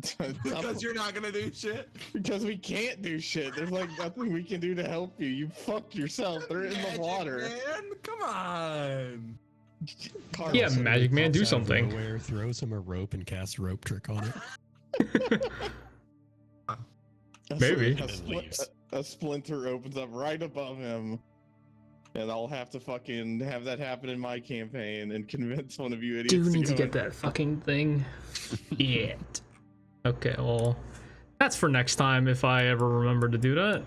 Because you're not gonna do shit. Because we can't do shit. There's like nothing we can do to help you. You fucked yourself. They're in the water. Man, come on. Carl, Yeah, Magic Man, do something. Nowhere, throws him a rope and casts a rope trick on it. Maybe. A splinter opens up right above him. And I'll have to fucking have that happen in my campaign and convince one of you idiots. Do need to go get in. that fucking thing. Shit. Okay, well, that's for next time if I ever remember to do that.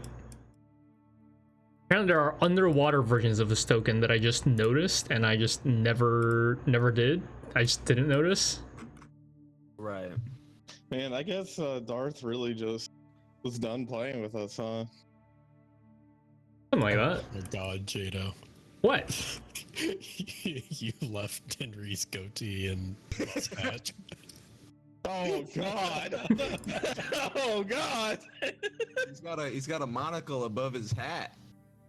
Apparently there are underwater versions of this token that I just noticed and I just never did. I just didn't notice. Right. Man, I guess Darth really just was done playing with us, huh? Something like that. Oh my god, Jadow. What? You left Henry's goatee and mustache. Oh god. Oh god. He's got a monocle above his hat.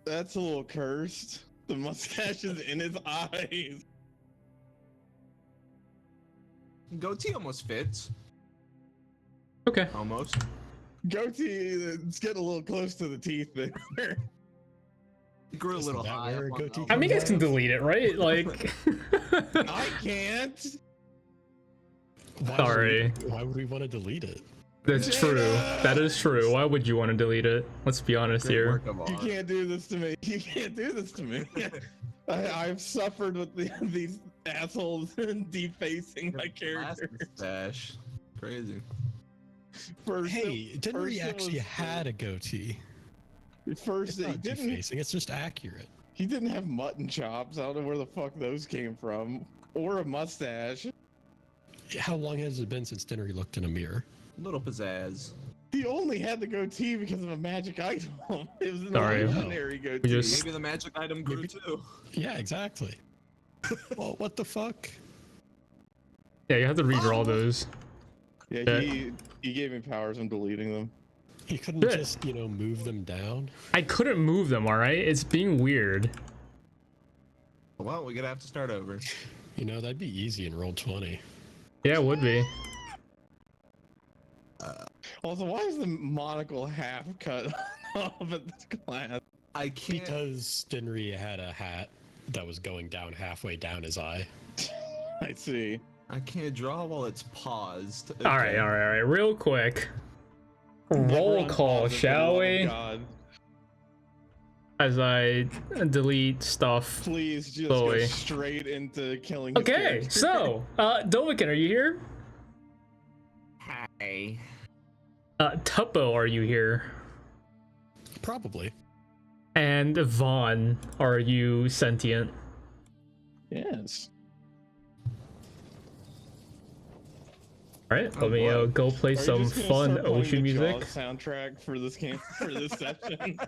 That's a little cursed. The mustache is in his eyes. Goatee almost fits. Okay. Almost. Goatee, it's getting a little close to the teeth there. He grew a Isn't little that high. where Up a on goatee the I mean, you guys can delete it, right? Like. I can't. Sorry. Why would we want to delete it? That's true. That is true. Why would you want to delete it? Let's be honest Great here. work of art. You can't do this to me. You can't do this to me. I've suffered with these assholes defacing my character. Mustache. Crazy. First, Hey, didn't first he it actually was- had a goatee? First, It's he not didn't. defacing, it's just accurate. He didn't have mutton chops. I don't know where the fuck those came from, or a mustache. How long has it been since Dinnery looked in a mirror? Little pizzazz. He only had the goatee because of a magic item. It was an Sorry. ordinary goatee. just- Maybe the magic item grew Maybe- too. Yeah, exactly. Well, what the fuck? Yeah, you have to redraw those. Yeah, he gave me powers. I'm deleting them. You couldn't Good. just, move them down? I couldn't move them, alright? It's being weird. Well, we're gonna have to start over. That'd be easy in Roll20. Yeah, it would be. Also, why is the monocle half cut off at this class? I can't. Because Dinnery had a hat that was going down halfway down his eye. I see. I can't draw while it's paused. Alright. Real quick. Roll Never call, unpause it, for the shall love of we? God. As delete stuff. Please just Slowly. go straight into killing his Okay, character. so, Dovakin, are you here? Hi. Tuppo, are you here? Probably. And Vaughn, are you sentient? Yes. Alright, let me boy. go play Are you some just gonna fun start playing ocean the music. Jaws soundtrack for this for this session.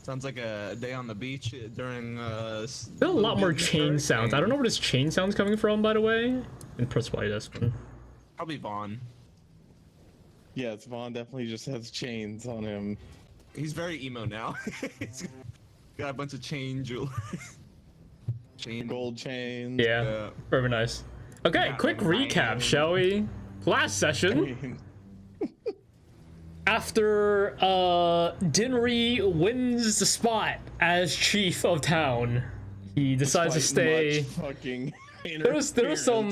Sounds like a day on the beach during. There's a lot more chain sounds. I don't know where this chain sound's coming from, by the way. And press Y this one. Probably Vaughn. Yes, Vaughn definitely just has chains on him. He's very emo now. He's got a bunch of chain jewelry. Chain. Gold chains. Yeah, very nice. Okay, Yeah, quick like recap, mine. shall we? Last I session, mean, after Dinri wins the spot as chief of town, he decides to despite stay. much fucking There was some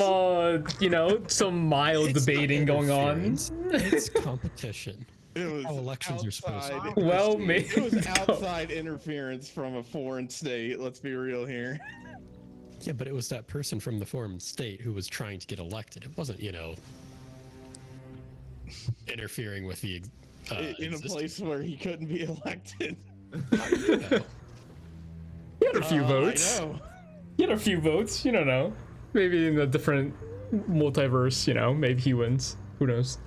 some mild It's not debating going on. interference, It's competition. It was how elections are supposed to outside- be. Well, maybe It was outside interference from a foreign state. Let's be real here. Yeah, but it was that person from the foreign state who was trying to get elected. It wasn't, interfering with the In a existing- place where he couldn't be elected. How do you know? He had a few votes. I know. He had a few votes. You don't know. Maybe in a different multiverse, maybe he wins. Who knows?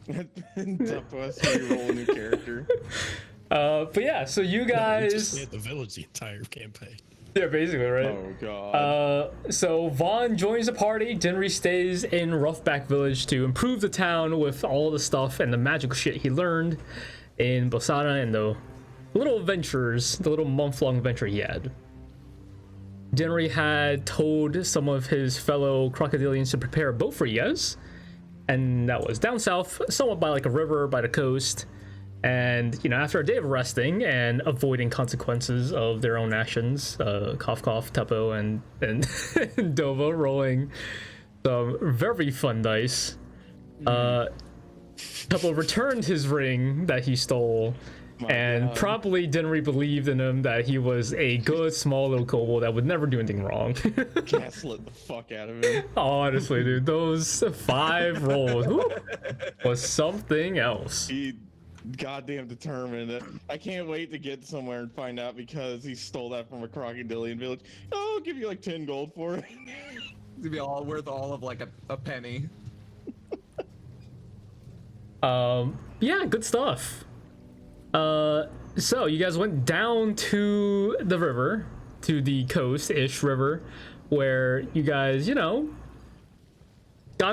Tuppo has to roll a new character. But yeah, so you He just guys, stayed at the village the entire campaign. yeah, basically, right? Oh god. So Vaughn joins the party. Dinri stays in Roughback Village to improve the town with all the stuff and the magical shit he learned in Bosana and the little adventures, the little month-long adventure he had. Dinri had told some of his fellow crocodilians to prepare a boat for you guys, and that was down south, somewhat by like a river by the coast. And after a day of resting and avoiding consequences of their own actions, cough cough, Tuppo and Dova rolling some very fun dice. Tuppo returned his ring that he stole, and promptly Denry believed in him that he was a good small little kobold that would never do anything wrong. Gaslit the fuck out of him. Honestly, dude, those 5 rolls was something else. He goddamn determined. I can't wait to get somewhere and find out because he stole that from a crocodilian village. Oh, I'll give you like 10 gold for it. It's gonna be all worth all of like a penny. Yeah, good stuff. So you guys went down to the river, to the coast-ish river, where you guys, got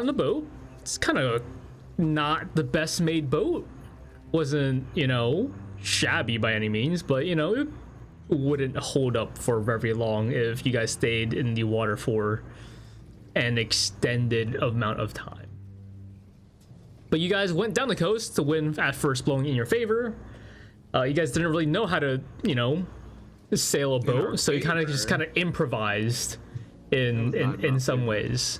in the boat. It's kind of not the best made boat. Wasn't, shabby by any means, but, it wouldn't hold up for very long if you guys stayed in the water for an extended amount of time. But you guys went down the coast, the wind at first blowing in your favor. You guys didn't really know how to, sail a boat, so you kind of improvised in some ways.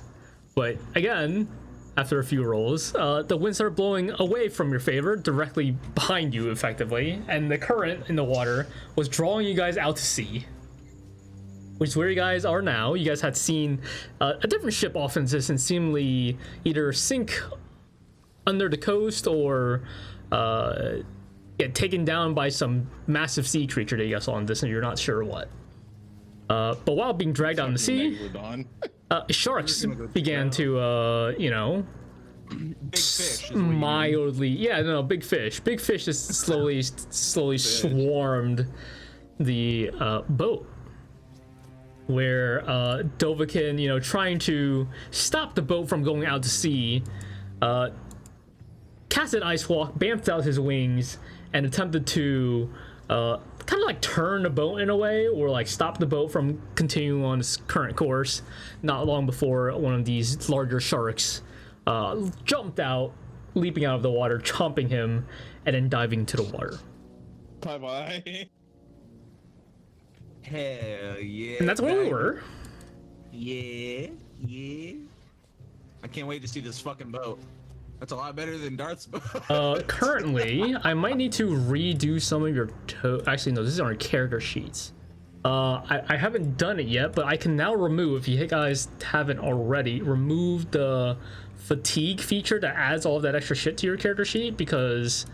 But again, after a few rolls, the wind started blowing away from your favor, directly behind you, effectively, and the current in the water was drawing you guys out to sea, which is where you guys are now. You guys had seen a different ship off in distance, seemingly either sink under the coast or get taken down by some massive sea creature that you guys saw in distance. You're not sure what. But while being dragged out in the sea, sharks began to, Big fish. mildly, big fish. Big fish just slowly swarmed the boat. Where Dovakin, trying to stop the boat from going out to sea, casted Ice Walk, bamfed out his wings, and attempted to kind of like turn the boat in a way, or like stop the boat from continuing on its current course. Not long before one of these larger sharks jumped out, leaping out of the water, chomping him, and then diving into the water. Bye bye. Hell yeah. And that's where we were. Yeah. I can't wait to see this fucking boat. That's a lot better than Darth's boat. Currently, I might need to redo some of your actually, no, this is on our character sheets. I haven't done it yet, but I can now remove, if you guys haven't already, remove the fatigue feature that adds all of that extra shit to your character sheet, because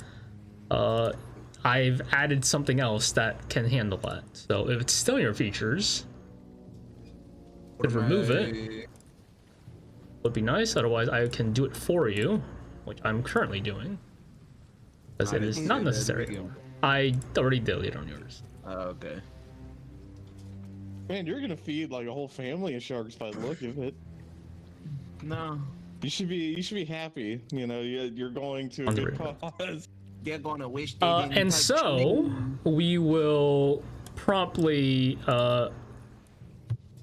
I've added something else that can handle that. So if it's still in your features, could remove it. Would be nice. Otherwise, I can do it for you, which I'm currently doing, because it is not necessary. I already did it on yours. Okay. Man, you're gonna feed like a whole family of sharks by the look of it. No. You should be happy. You're going to a good cause. They're gonna wish they didn't And touch so me. we will promptly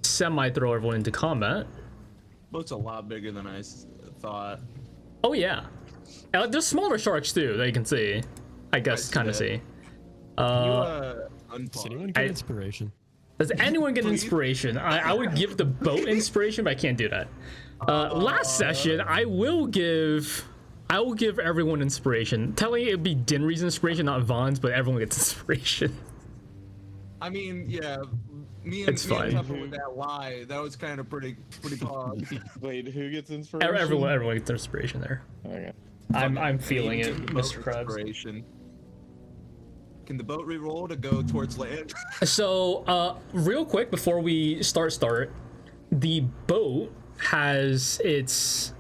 semi-throw everyone into combat. Boat's a lot bigger than I thought. Oh yeah, and there's smaller sharks too that you can see. I guess kind of see. Does Unpause. anyone get inspiration? Does anyone get inspiration? I would give the boat inspiration, but I can't do that. Last session, I will give everyone inspiration. Telling it'd be Dinry's inspiration, not Vaughn's, but everyone gets inspiration. I mean, yeah. Me and It's fine. Tuppo with that lie, that was kind of pretty pog. Wait, who gets inspiration? Everyone gets inspiration there. Okay. I'm feeling it, Boat Mr. Krabs. inspiration. Can the boat re-roll to go towards land? So, real quick before we start, the boat has its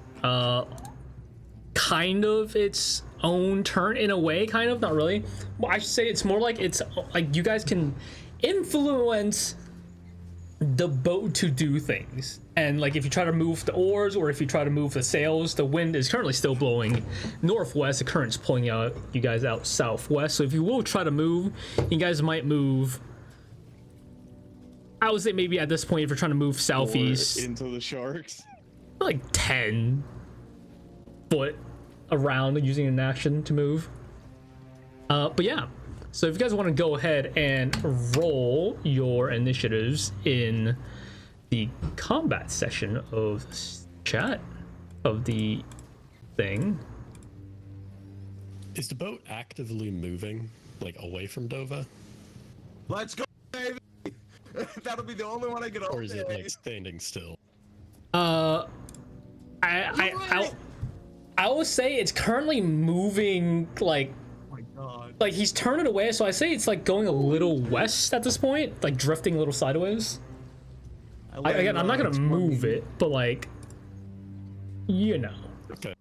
kind of its own turn in a way, kind of, not really. Well, I should say it's more like it's like you guys can influence the boat to do things, and like if you try to move the oars or if you try to move the sails, the wind is currently still blowing northwest, the current's pulling out you guys out southwest, so if you will try to move, you guys might move, I would say maybe at this point if you're trying to move southeast Or into the sharks. like 10 foot around using an action to move. But yeah, so if you guys want to go ahead and roll your initiatives in the combat session of chat of the thing. Is the boat actively moving, like away from Dova, Let's go, baby. That'll be the only one I get all or is it day. like standing still? I would say it's currently moving like Oh my god. like he's turning away, so I say it's like going a little west at this point, like drifting a little sideways. Again, I'm not gonna move it, but like, you know. Okay.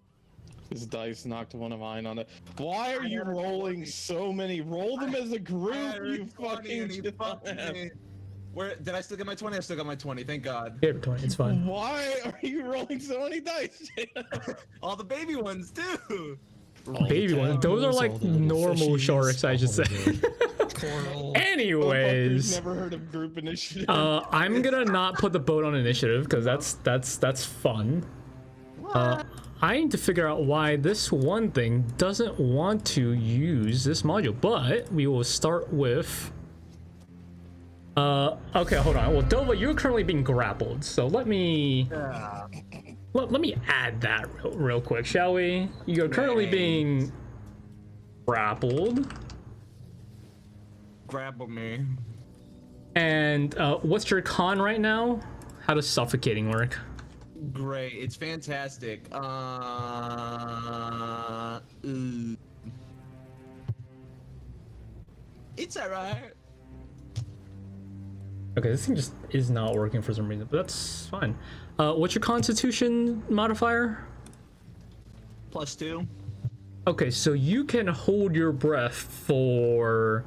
This dice knocked one of mine on it. Why are you rolling so many? Roll them as a group, you fucking dumbass. Where did I still get my 20? I still got my 20. Thank God. Here, 20, it's fine. Why are you rolling so many dice? All the baby ones too. All Baby the ones. Those are tadpoles, like all the little normal fishies, sharks, I all should say. the coral. Anyways, Never heard of group initiative. I'm gonna not put the boat on initiative because that's fun. I need to figure out why this one thing doesn't want to use this module, but we will start with. Okay, hold on. Well, Dova, you're currently being grappled, so let me add that real quick, shall we? You're currently being grappled. Grapple me. And what's your con right now? How does suffocating work? Great. It's fantastic. It's alright. Okay, this thing just is not working for some reason, but that's fine. What's your constitution modifier? +2. Okay, so you can hold your breath for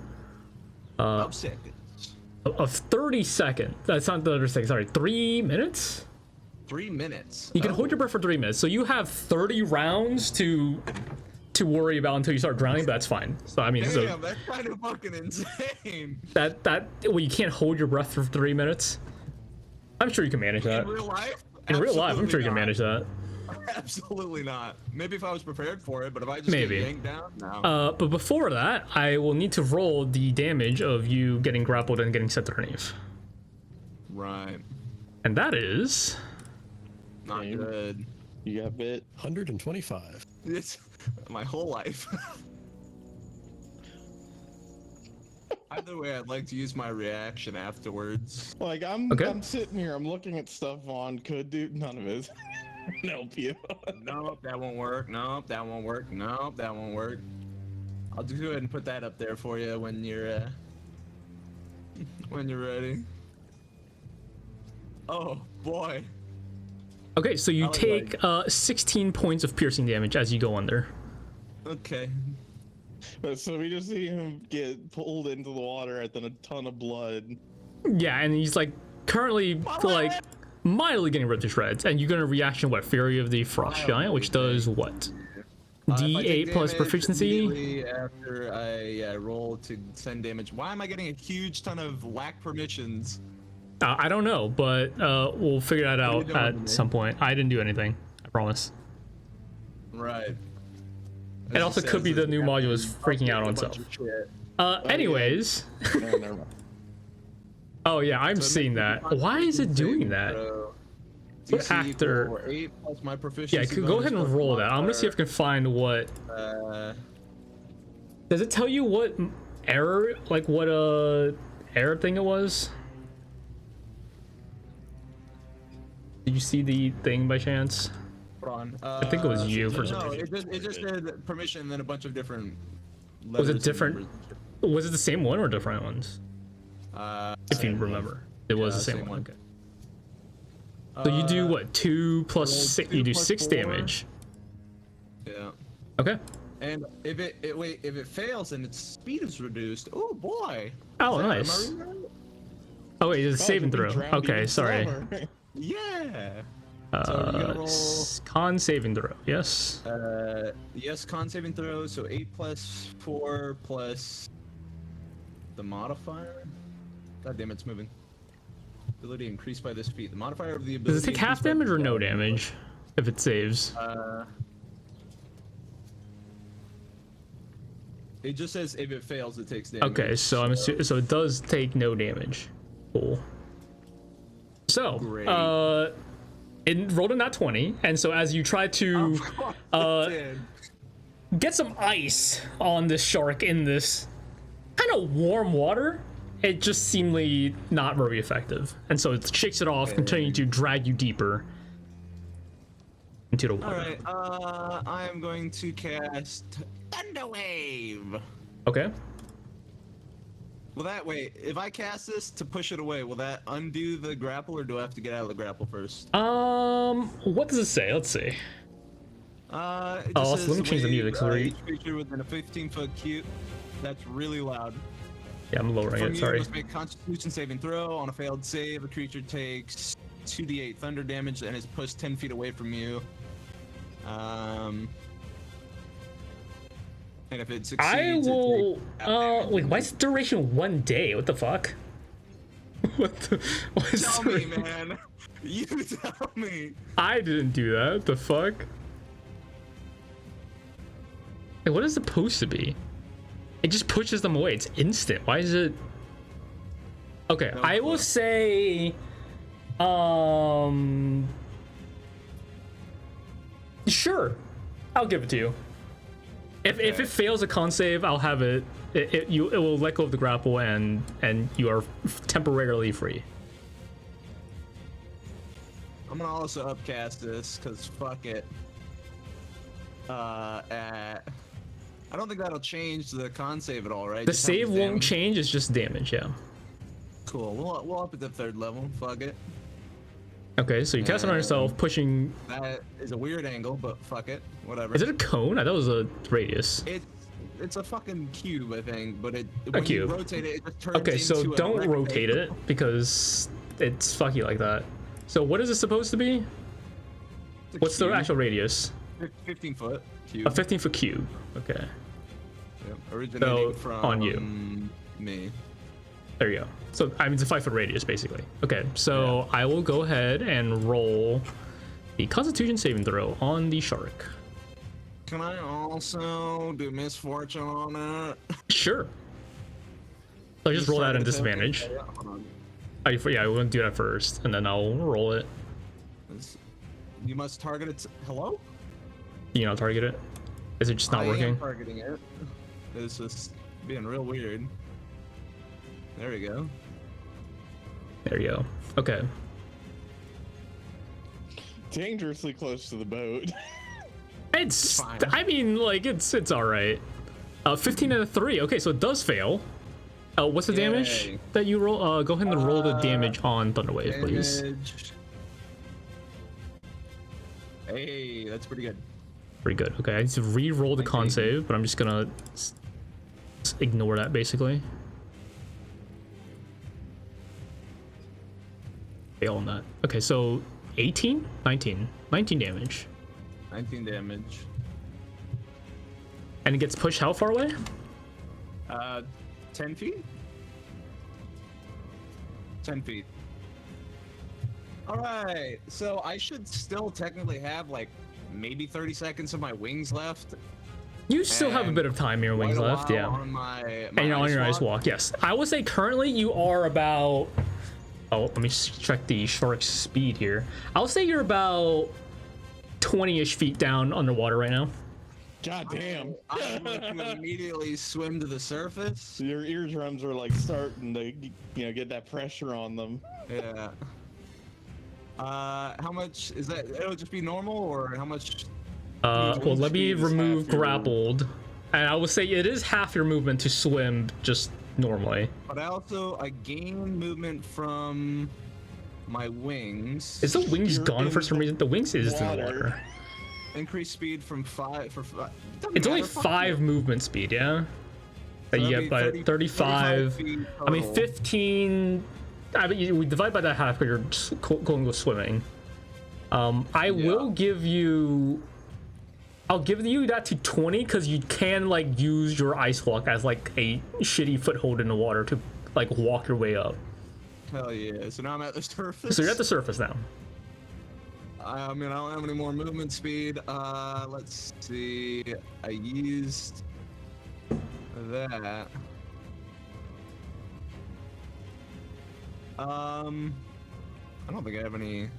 Of seconds. of 30 seconds. That's not the other second, sorry, 3 minutes? 3 minutes. You can hold your breath for 3 minutes. So you have 30 rounds to worry about until you start drowning, but that's fine. So I mean, Damn, that's kind of fucking insane. well, you can't hold your breath for 3 minutes. I'm sure you can manage that. In real life? In real life, I'm sure you can Absolutely manage that. not. Absolutely not. Maybe if I was prepared for it, but if I just Maybe. get yanked down, no. But before that, I will need to roll the damage of you getting grappled and getting set underneath. Right. And that is... Not Same. good. You got bit. 125. It's my whole life. Either way, I'd like to use my reaction afterwards. Like I'm sitting here, I'm looking at stuff on could do none of it. Help you. Nope, that won't work. Nope, that won't work. Nope, that won't work. I'll just go ahead and put that up there for you when you're ready. Oh boy. Okay, so you I take 16 points of piercing damage as you go under. Okay. So we just see him get pulled into the water and then a ton of blood. Yeah, and he's like currently like mildly getting ripped to shreds. And you're gonna reaction what? Fury of the Frost Giant, which does what? If I take D8 plus damage proficiency. immediately after I roll to send damage. Why am I getting a huge ton of whack permissions? I don't know, but we'll figure that are you out doing, at man? some point. I didn't do anything. I promise. Right. It also could be the new module is freaking out on itself. Anyways. No, never mind. Oh yeah, I'm seeing that. Why is it doing that? What DC actor? equal 8 plus my proficiency Yeah, go ahead and bonus roll plus that. I'm gonna see if I can find what. Does it tell you what error, like what error thing it was? Did you see the thing by chance? Hold on. I think it was you for some No, reason. it just said permission and then a bunch of different Was letters it and different? numbers. Was it the same one or different ones? If you remember, it was Yeah, the same same one. one. Okay. So you do what? 2 plus roll 6. 2 You do plus 6 4. damage. Yeah. Okay. And if it fails and its speed is reduced, oh boy. Oh, Is that- nice. am I reading that? Oh wait, it's a saving you'll be throw. drowned Okay, even sorry. slower. Yeah. So you gotta roll. Con saving throw. Yes. Yes, con saving throw. So 8 plus 4 plus the modifier. God damn, it's moving. Ability increased by this feat. The modifier of the ability. Does it take half increased by damage or no 12. damage if it saves? It just says if it fails, it takes damage. Okay, so I'm assuming, so it does take no damage. Cool. So, Great. it rolled a nat 20, and so as you try to get some ice on this shark in this kind of warm water, it just seemingly not very effective, and so it shakes it off, continuing to drag you deeper into the water. All right. I am going to cast Thunder Wave. Okay. Will that wait? If I cast this to push it away, will that undo the grapple, or do I have to get out of the grapple first? What does it say? Let's see. It just Oh, says let me change the music, sorry. Each creature within a 15-foot cube. That's really loud. Yeah, I'm lowering From it. you, Sorry. must make a Constitution saving throw. On a failed save, a creature takes 2d8 thunder damage and is pushed 10 feet away from you. And if it succeeds, I will. Wait, why is the duration 1 day? What the fuck? What is Tell me, man. You tell me. I didn't do that. The fuck? Hey, what is it supposed to be? It just pushes them away. It's instant. Why is it? Okay, No I will clue. say, sure, I'll give it to you. If it fails a con save, I'll have it. It will let go of the grapple and you are temporarily free. I'm gonna also upcast this, cause fuck it. I don't think that'll change the con save at all, right? The Just how save much won't damage? change. It's just damage. Yeah. Cool. We'll up it to 3rd level. Fuck it. Okay, so you cast it on yourself, pushing. That is a weird angle, but fuck it. Whatever. Is it a cone? I thought it was a radius. It's a fucking cube, I think, but when cube. you rotate it, it just turns Okay, so into a don't rectangle. rotate it because it's fucky like that. So what is it supposed to be? It's a What's the cube. actual radius? 15-foot cube. A 15-foot cube. Okay, Yep, originating So, from on you. Me. there you go. So I mean, it's a 5-foot radius basically. Okay, so I will go ahead and roll the Constitution saving throw on the shark. Can I also do misfortune on it? Sure. So just roll that in Target attack? disadvantage. Yeah, hold on. Yeah, I want to do that first, and then I'll roll it. You must target it. Hello? You know, target it. Is it just not I working? am targeting it. It's just being real weird. There we go. There you go. Okay. Dangerously close to the boat. It's. Fine. I mean, like it's all right. 15 and a 3. Okay, so it does fail. What's the damage Yay. that you roll? Go ahead and roll the damage on Thunderwave, please. Damage. Hey, that's pretty good. Pretty good. Okay, I need to re-roll the con 19. save, but I'm just gonna ignore that basically. Fail on that. Okay, so 18, 19 damage, 19 damage. and it gets pushed how far away? 10 feet? 10 feet. Alright, so I should still technically have like maybe 30 seconds of my wings left. You still have a And bit of time in your wings quite a left, while yeah. On my And you're on your ice walk, yes. I would say currently you are about. Oh, let me check the shark's speed here. I'll say you're about 20-ish feet down underwater right now. God damn. I'm going to immediately swim to the surface. Your eardrums are like starting to, get that pressure on them. Yeah. How much is that? It'll just be normal, or how much? Well, let me speed is remove half your- grappled. And I would say it is half your movement to swim just normally. But I gain movement from my wings. Is the wings You're gone for in some reason? The wings is in the water. water. Increase speed from 5 for 5. It's only 5 movement speed, yeah? That you get by 35. I mean, 15. I mean, we divide by that half because you're just going to go swimming. I will give you. I'll give you that to 20 because you can like use your ice walk as like a shitty foothold in the water to like walk your way up. Hell yeah! So now I'm at the surface. So you're at the surface now. I mean, I don't have any more movement speed. Let's see. I used that. I don't think I have any.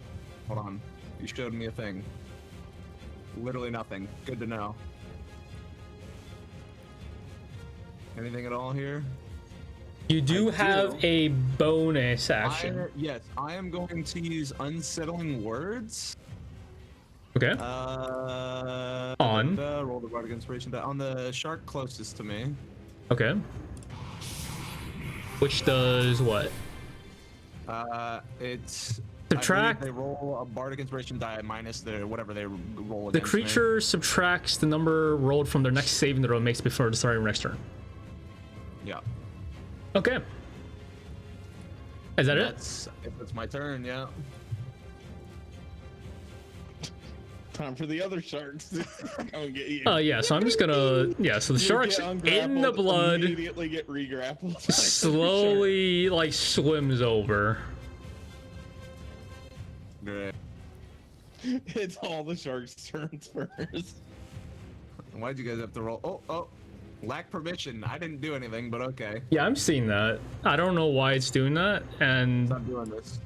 Hold on. You showed me a thing. Literally nothing. Good to know. Anything at all here? You do I have do. a bonus action. Yes, I am going to use unsettling words. Okay. On. Roll the bardic inspiration die on the shark closest to me. Okay. Which does what? It's Subtract. They roll a bardic inspiration die minus the whatever they roll. The against creature subtracts the number rolled from their next saving throw makes before the start of next turn. Me. Yeah. Okay. Is that it? That's my turn. Yeah. Time for the other sharks to come and get you. Yeah, so I'm just gonna so the You shark's get in the ungrappled, blood Immediately get re-grappled. slowly like swims over. Great. It's all the sharks' turns first. Why'd you guys have to roll? Oh, lack permission. I didn't do anything, but okay. Yeah, I'm seeing that. I don't know why it's doing that, and Stop doing this.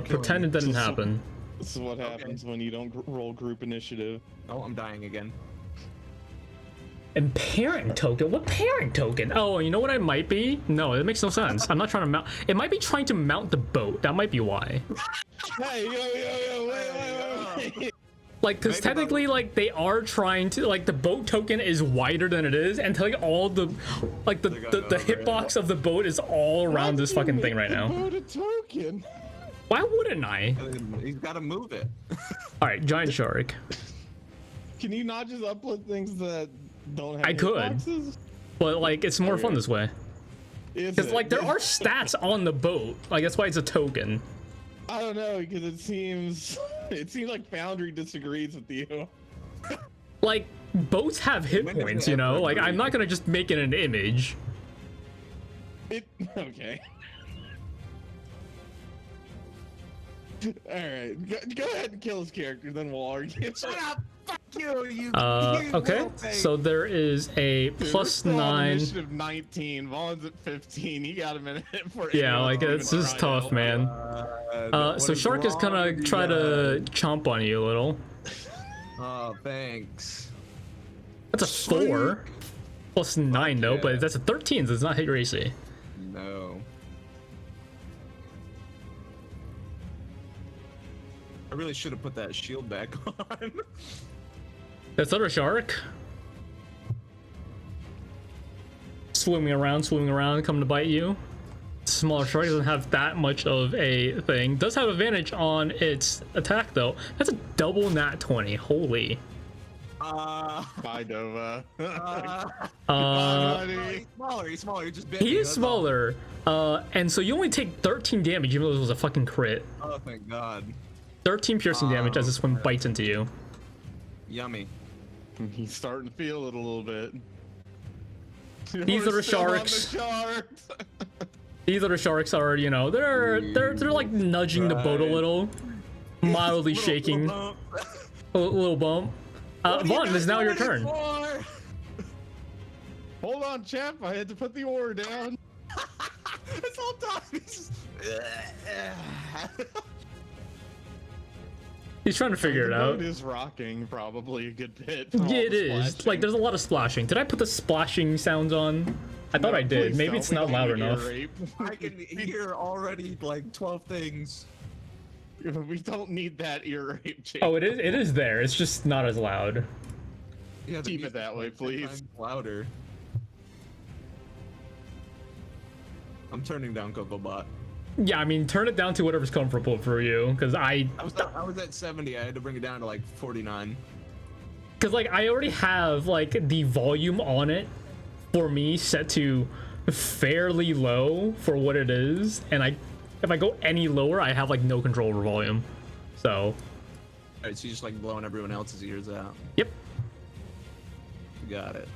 pretend it didn't happen. This is what happens when you don't roll group initiative. Oh, I'm dying again. And pairing token? What pairing token? Oh, you know what I might be? No, it makes no sense. I'm not trying to mount. It might be trying to mount the boat. That might be why. Hey, yo, wait. Like, because technically, like, they are trying to, like, the boat token is wider than it is, and like all the, like, the hitbox of the boat is all around this fucking thing right now. Vote a token. Why wouldn't I? He's got to move it. All right, giant shark. Can you not just upload things that don't have I could. hitboxes? But like, it's more fun this way. Because like, there are stats on the boat. Like, that's why it's a token. I don't know, because it seems like Foundry disagrees with you. Like, boats have hit When does points, it you know? ever Like, I'm agree? not gonna just make it an image. Okay. All right, go ahead and kill his character, then we'll argue. Shut up! Fuck you! You Okay, will take- so there is a Dude, we're plus still on 9. Initiative 19. Vaughn's at 15. He got a minute for Yeah, anyone like, to it's even just try tough, to- man. what So Shark is wrong gonna with you try to guys? chomp on you a little. Oh, thanks. That's a 4. Plus 9, though, yeah. but that's a 13, so it's not hit your AC. No. I really should have put that shield back on. That's other shark. Swimming around, coming to bite you. Smaller shark doesn't have that much of a thing. Does have advantage on its attack, though. That's a double nat 20. Holy. Bye, Dova. He's smaller. He just bit He me, is that's all. smaller. And so you only take 13 damage, even though this was a fucking crit. Oh, thank God. 13 piercing damage as this one bites into you. Yummy. He's starting to feel it a little bit. These We're little still on the sharks. sharks. These other sharks are, you know, they're like nudging the boat a little, mildly shaking, Little a little bump. Vaughn, it's now your turn. Hold on, champ. I had to put the oar down. It's all done. He's just... He's trying to figure it The out. boat is rocking probably a good bit. Yeah, it is. Like, there's a lot of splashing. Did I put the splashing sounds on? I thought I did. Maybe it's not loud enough. I can hear already like 12 things. We don't need that ear rape, champ. Oh, it is. It is there. It's just not as loud. Yeah, the Keep it music's that way, like 10 please. times louder. I'm turning down Cocobot. Yeah, I mean, turn it down to whatever's comfortable for you, because I was at 70. I had to bring it down to like 49. Because, like, I already have, like, the volume on it for me set to fairly low for what it is. And if I go any lower, I have, like, no control over volume. So, Alright, so you're just like blowing everyone else's ears out. yep. Got it.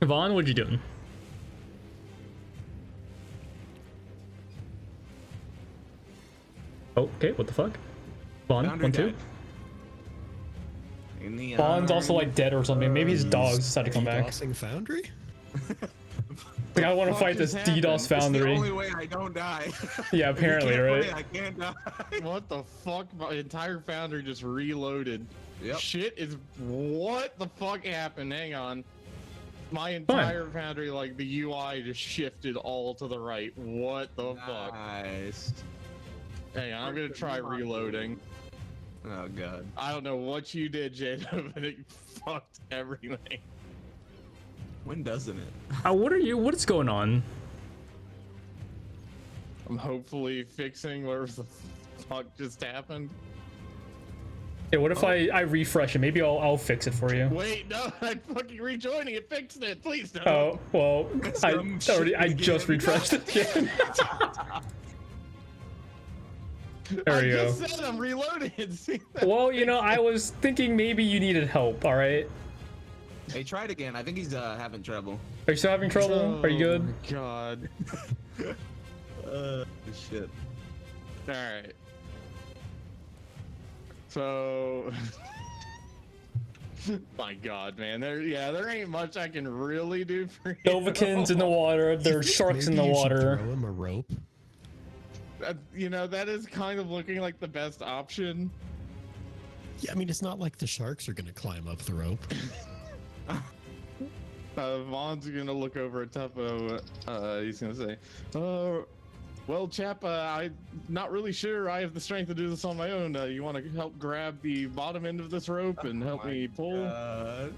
Vaughn, what you doing? Okay, what the fuck? Bond, Foundry 1-2. died. In the Bond's also like dead or something. Maybe his dogs decided to come back. DDoSing Foundry? Like, I want to fuck fight this just happened? DDoS It's the Foundry. only way I don't die. Yeah, If you apparently, can't right? play, I can't die. What the fuck? My entire foundry just reloaded. Yep. Shit is what the fuck happened? Hang on. My entire foundry, like the UI just shifted all to the right. What the fuck? Nice. Hang on, I'm gonna try reloading. Oh god. I don't know what you did, Jadow, but it fucked everything. When doesn't it? What's going on? I'm hopefully fixing whatever the fuck just happened. Yeah, what if I refresh it? Maybe I'll fix it for you. Wait, no, I'm fucking rejoining it, fixed it, please don't. Oh, well, Some shit I just again. refreshed it again. There you I go. just said I'm reloading it. See that? Well, you know, I was thinking maybe you needed help, alright? Hey, try it again. I think he's having trouble. Are you still having trouble? Are you Oh good? my god. Shit. Alright. So my god, man. There ain't much I can really do for you. Dovakin's in the water, there's sharks in the Maybe you should water. Throw him a rope. You know, that is kind of looking like the best option. Yeah, I mean, it's not like the sharks are gonna climb up the rope. Vaughn's gonna look over at Tuppo. He's gonna say, well, chap, I'm not really sure I have the strength to do this on my own. You want to help grab the bottom end of this rope and help me pull? You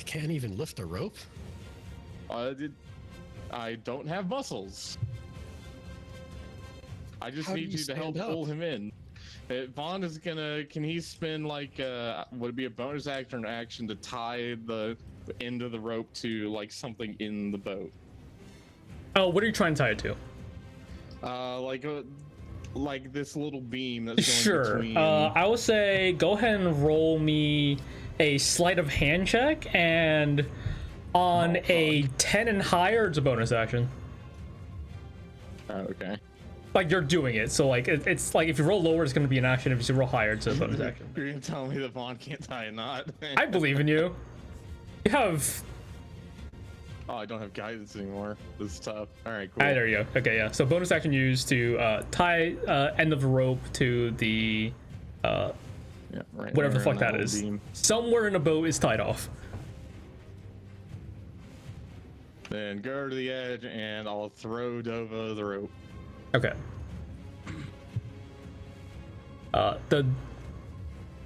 can't even lift a rope. I don't have muscles. I just How do need you you to help stand up? pull him in. Vaughn is gonna. Can he spend like would it be a bonus action or action to tie the end of the rope to like something in the boat? Oh, what are you trying to tie it to? Like this little beam that's going Sure. between. I will say go ahead and roll me a sleight of hand check, and on a 10 and higher, it's a bonus action. Okay. Like you're doing it, so like it's like if you roll lower, it's going to be an action. If you roll higher, it's a bonus action. You're gonna tell me that Vaughn can't tie a knot? I believe in you. You have. Oh, I don't have guidance anymore. This is tough. All right, cool. Ah, there you go. Okay, yeah. So bonus action used to tie end of the rope to the Yeah, right whatever the there fuck on that whole is. beam. Somewhere in a boat is tied off. Then go to the edge, and I'll throw Dova the rope. Okay.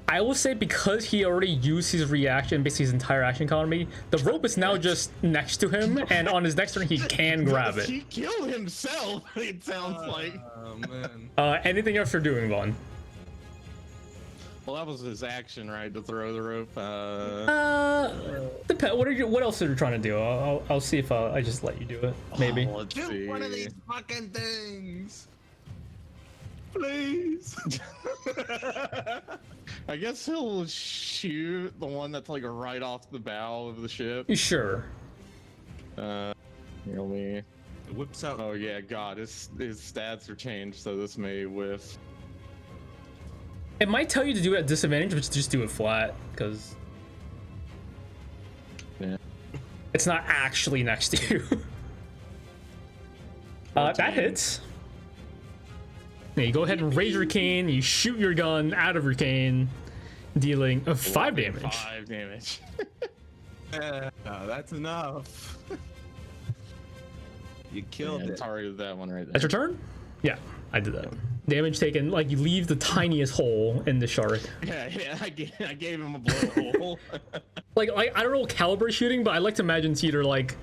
I will say because he already used his reaction, basically his entire action economy, the rope is now just next to him, and on his next turn he can grab it. He killed himself. It sounds like. Oh man. Anything else you're doing, Vaughn? Well, that was his action, right? To throw the rope. What else are you trying to do? I'll see if I just let you do it. Maybe. Let's Shoot see. one of these fucking things. Please. I guess he'll shoot the one that's like right off the bow of the ship. Sure. Here me. It whips out. Oh yeah, God, his stats are changed, so this may whiff. It might tell you to do it at disadvantage, but just do it flat, because Yeah. it's not actually next to you. That hits. Yeah, you go ahead and raise your cane, you shoot your gun out of your cane, dealing 5 damage. 5 damage. That's enough. You killed Yeah, it. targeted that one right there. That's your turn? Yeah, I did that. Damage taken, like you leave the tiniest hole in the shark. Yeah, I gave him a blowhole. Like I don't know caliber shooting, but I like to imagine it's either like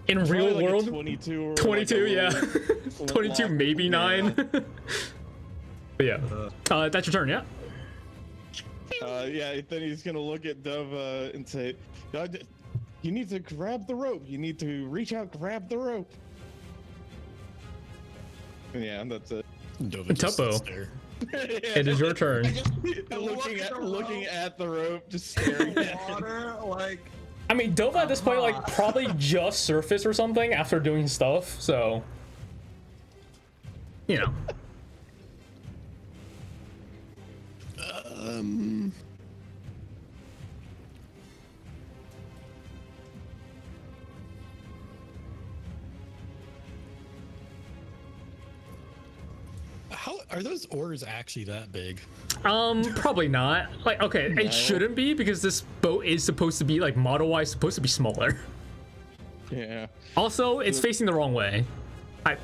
in real Probably like a world 22 or 22, like a yeah. little 22, long- maybe 9. But yeah. That's your turn, yeah? Yeah, then he's gonna look at Dova and say, "You need to grab the rope. You need to reach out, grab the rope." Yeah, and that's it. Dova just Tuppo. sits there. It is your turn. looking at the rope, just staring at it. Water, like. I mean, Dova at this point, like, probably just surfaced or something after doing stuff, so. you know. How are those oars actually that big? Probably not. Like, okay, No. it shouldn't be because this boat is supposed to be like model-wise supposed to be smaller. Yeah. Also, it's facing the wrong way.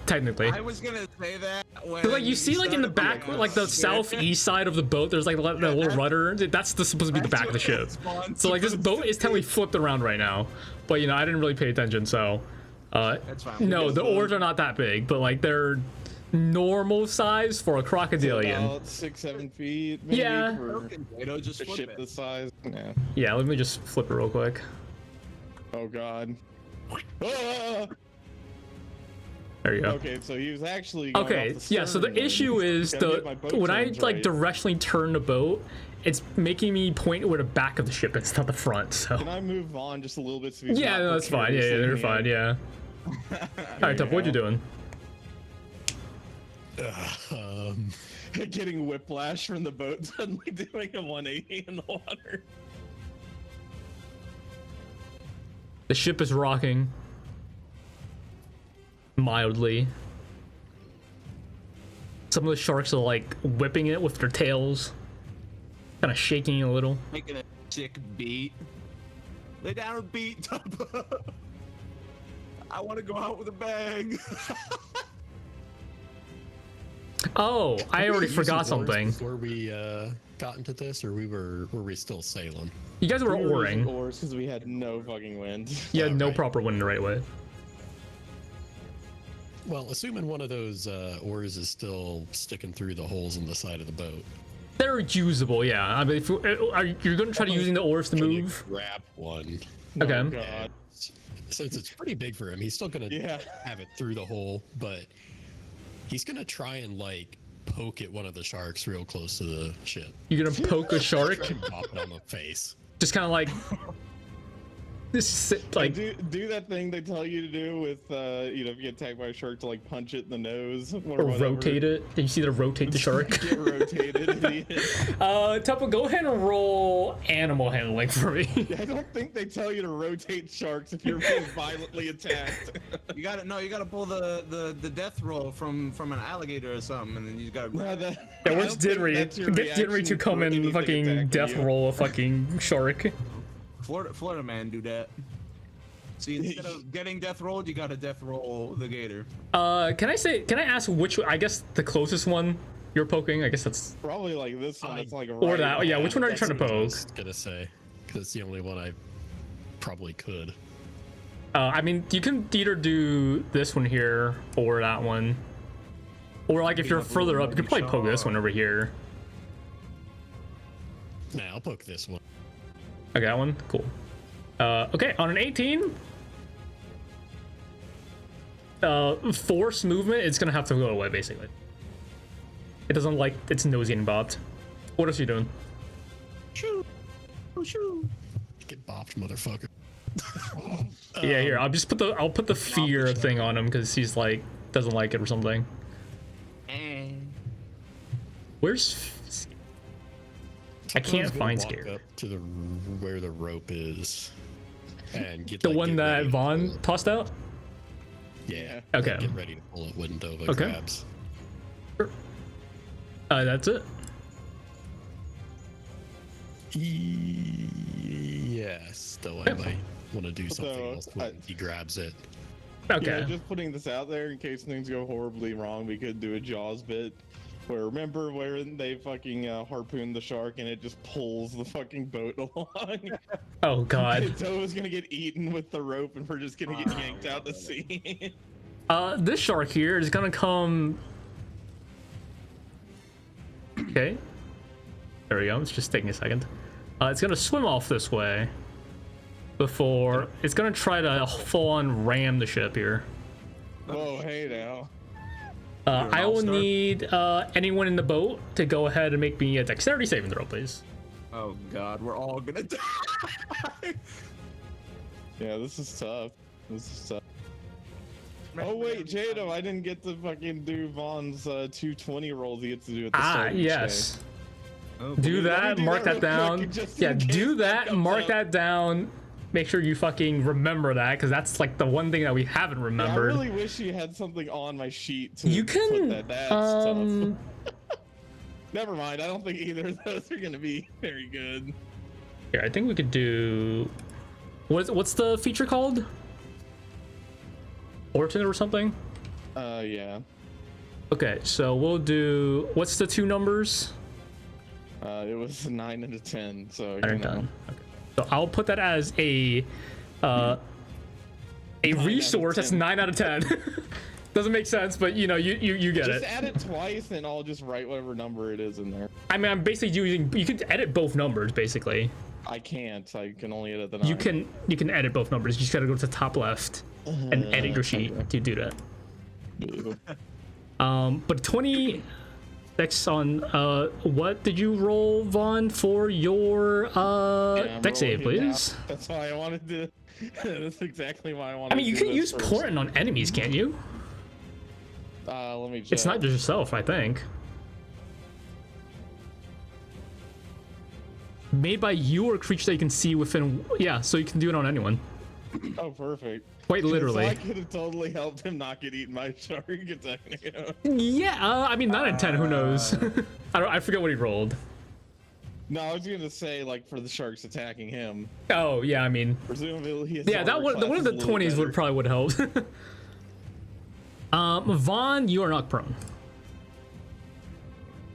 Technically. I was gonna say that when. But like you see, like in the started back, the- like the southeast side of the boat, there's like the little rudder. That's supposed to be the That's back of the what ship. it's supposed So like this to boat is technically be. flipped around right now, but you know I didn't really pay attention. So, That's fine. no, the oars are not that big, but like they're normal size for a crocodilian. About 6-7 feet. Maybe Yeah. For Okay, Jadow, just a flip ship it. this size. Yeah. Yeah, let me just flip it real quick. Oh God. Ah! There you go. Okay, so he was actually. Going Okay, off the yeah, so the stern then. issue is Gotta get my boat when I turns like right. directionally turn the boat, it's making me point where the back of the ship is, not the front. So Can I move on just a little bit so he's yeah, not no, that's fine. Yeah, precariously they're in fine. the Yeah. All right, Tuppo, what you doing? Getting whiplash from the boat suddenly doing a 180 in the water. The ship is rocking mildly. Some of the sharks are like whipping it with their tails, kind of shaking a little. Making a sick beat. Lay down a beat, Tuppo. I want to go out with a bang. Oh, I already Using forgot oars something. Before we got into this, or were we still sailing? You guys were We were oaring. using oars because we had no fucking wind. You had no Alright. proper wind the right way. Well, assuming one of those oars is still sticking through the holes in the side of the boat. They're usable, yeah. I mean, if you're going to try to using the oars to Can you move. grab one? Okay. Oh, God. Since it's pretty big for him, he's still gonna Yeah. have it through the hole, but he's gonna try and like poke at one of the sharks real close to the ship. You're gonna poke a shark, Try and pop it on the face. just kind of like this, like do that thing they tell you to do with you know, if you get attacked by a shark, to like punch it in the nose or or whatever. rotate it. Did you see the rotate the shark? Get rotated. idiot. Tuppo, go ahead and roll animal handling for me. I don't think they tell you to rotate sharks if you're being violently attacked. You gotta pull the death roll from an alligator or something, and then you gotta. No, Yeah, I where's don't think Dinry? that's your Get Dinry to reaction come for and anything fucking attacking death you. roll a fucking shark. Florida man do that. See, instead of getting death rolled, you gotta death roll the gator. Can I ask which? I guess the closest one you're poking. I guess that's Probably like this one. It's like or right that. Yeah, which one are you trying to That's what I poke? was gonna say, because it's the only one I probably could. I mean, you can either do this one here or that one, or like if you're further up, you could probably poke this one over here. Nah, I'll poke this one. Okay, that one, cool. Okay, on an 18, force movement, it's gonna have to go away basically. It doesn't like its nose getting bopped. What else are you doing? Shoo, shoo. Get bopped, motherfucker. Yeah, here, I'll put the fear thing on him because he's like doesn't like it or something. Where's? I can't Someone's gonna find walk Scare. up to the where the rope is, and get The like, one get that ready to Vaughn pull it. tossed out. Yeah. Okay. Get ready to pull it when Dova Okay. grabs. That's it. Yes, though I might want to do something So, else when he grabs it. Okay. Yeah, just putting this out there in case things go horribly wrong, we could do a Jaws bit. Where remember where they fucking harpoon the shark and it just pulls the fucking boat along? Oh god. Dova's gonna get eaten with the rope and we're just gonna get yanked out to sea. This shark here is gonna come. Okay. There we go. It's just taking a second. It's gonna swim off this way before it's gonna try to full on ram the ship here. Whoa, hey now. I will all-star? need anyone in the boat to go ahead and make me a dexterity saving throw, please. Oh god, we're all gonna die. Yeah, this is tough. This is tough. Oh wait, Jadow, I didn't get to fucking do Vaughn's 220 rolls. He gets to do at the Ah, start of each yes. day. Oh, Do that, do mark that that real quick, down. just Yeah, in case do that that, comes mark up. that down. Make sure you fucking remember that, because that's like the one thing that we haven't Yeah, I remembered. really wish you had something on my sheet to You put can, that. That's tough. Never mind. I don't think either of those are gonna be very good. Here, I think we could do. What's the feature called? Alternate or something? Yeah. Okay, so we'll do. What's the two numbers? It was a 9 and a 10, so you 9 and know. 10. Okay. So I'll put that as a resource that's 9 out of 10. Doesn't make sense, but you know, you get Just it. add it twice, and I'll just write whatever number it is in there. I mean, I'm basically using. You could edit both numbers, basically. I can't. I can only edit the 9. You can edit both numbers. You just gotta go to the top left and edit your sheet to do that. But 20 dex on what did you roll, Vaughn, for your I'm dex save, rolling it now. please? That's why I wanted to. That's exactly why I wanted. I mean, you to do can this use first. portent on enemies, can't you? Let me check. It's not just yourself, I think. Made by you or a creature that you can see within. Yeah, so you can do it on anyone. Oh, perfect. Quite literally. So I could have totally helped him not get eaten by a shark. Yeah, I mean, 9 out of 10. Who knows? I forget what he rolled. No, I was gonna say like for the sharks attacking him. Oh yeah, I mean, Presumably, he has yeah, that one of the 20s would probably would help. Vaughn, you are not prone.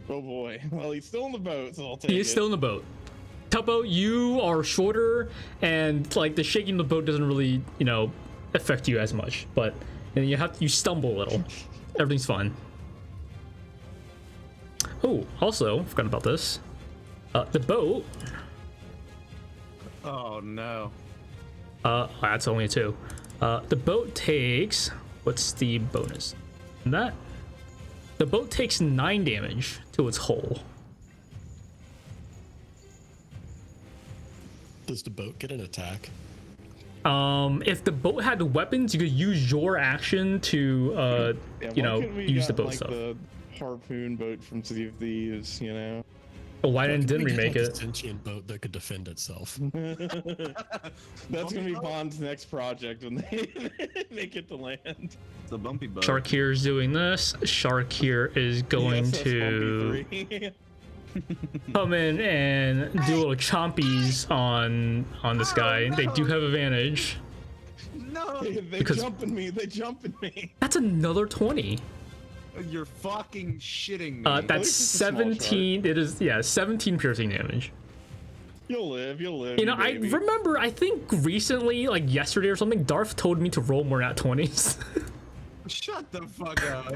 Oh boy. Well, he's still in the boat, so I'll take it. He is still in the boat. Tuppo, you are shorter, and like the shaking of the boat doesn't really, you know, affect you as much. But and you stumble a little. Everything's fine. Oh, also forgot about this. The boat. Oh no. That's only a 2. The boat takes. What's the bonus? That. The boat takes 9 damage to its hull. Does the boat get an attack? If the boat had weapons, you could use your action to, Yeah, you why know, couldn't we use the got, boat like, stuff. The harpoon boat from City of Thieves, you know. But why Why didn't couldn't we remake get, like, it? a sentient boat that could defend itself. That's gonna be Bond's next project when they make it to land. It's a bumpy boat. Shark here is doing this. Shark here is going USS to Bumpy 3. come in and do little chompies on this guy. no. They do have advantage. No, They Because- jumping me. They jumping me. That's another 20. you're fucking shitting me. That's least it's a small 17. It is, yeah, 17 piercing damage. You'll live. You'll live. You know, I baby. remember, I think recently, like yesterday or something, Darth told me to roll more at 20s. Shut the fuck up.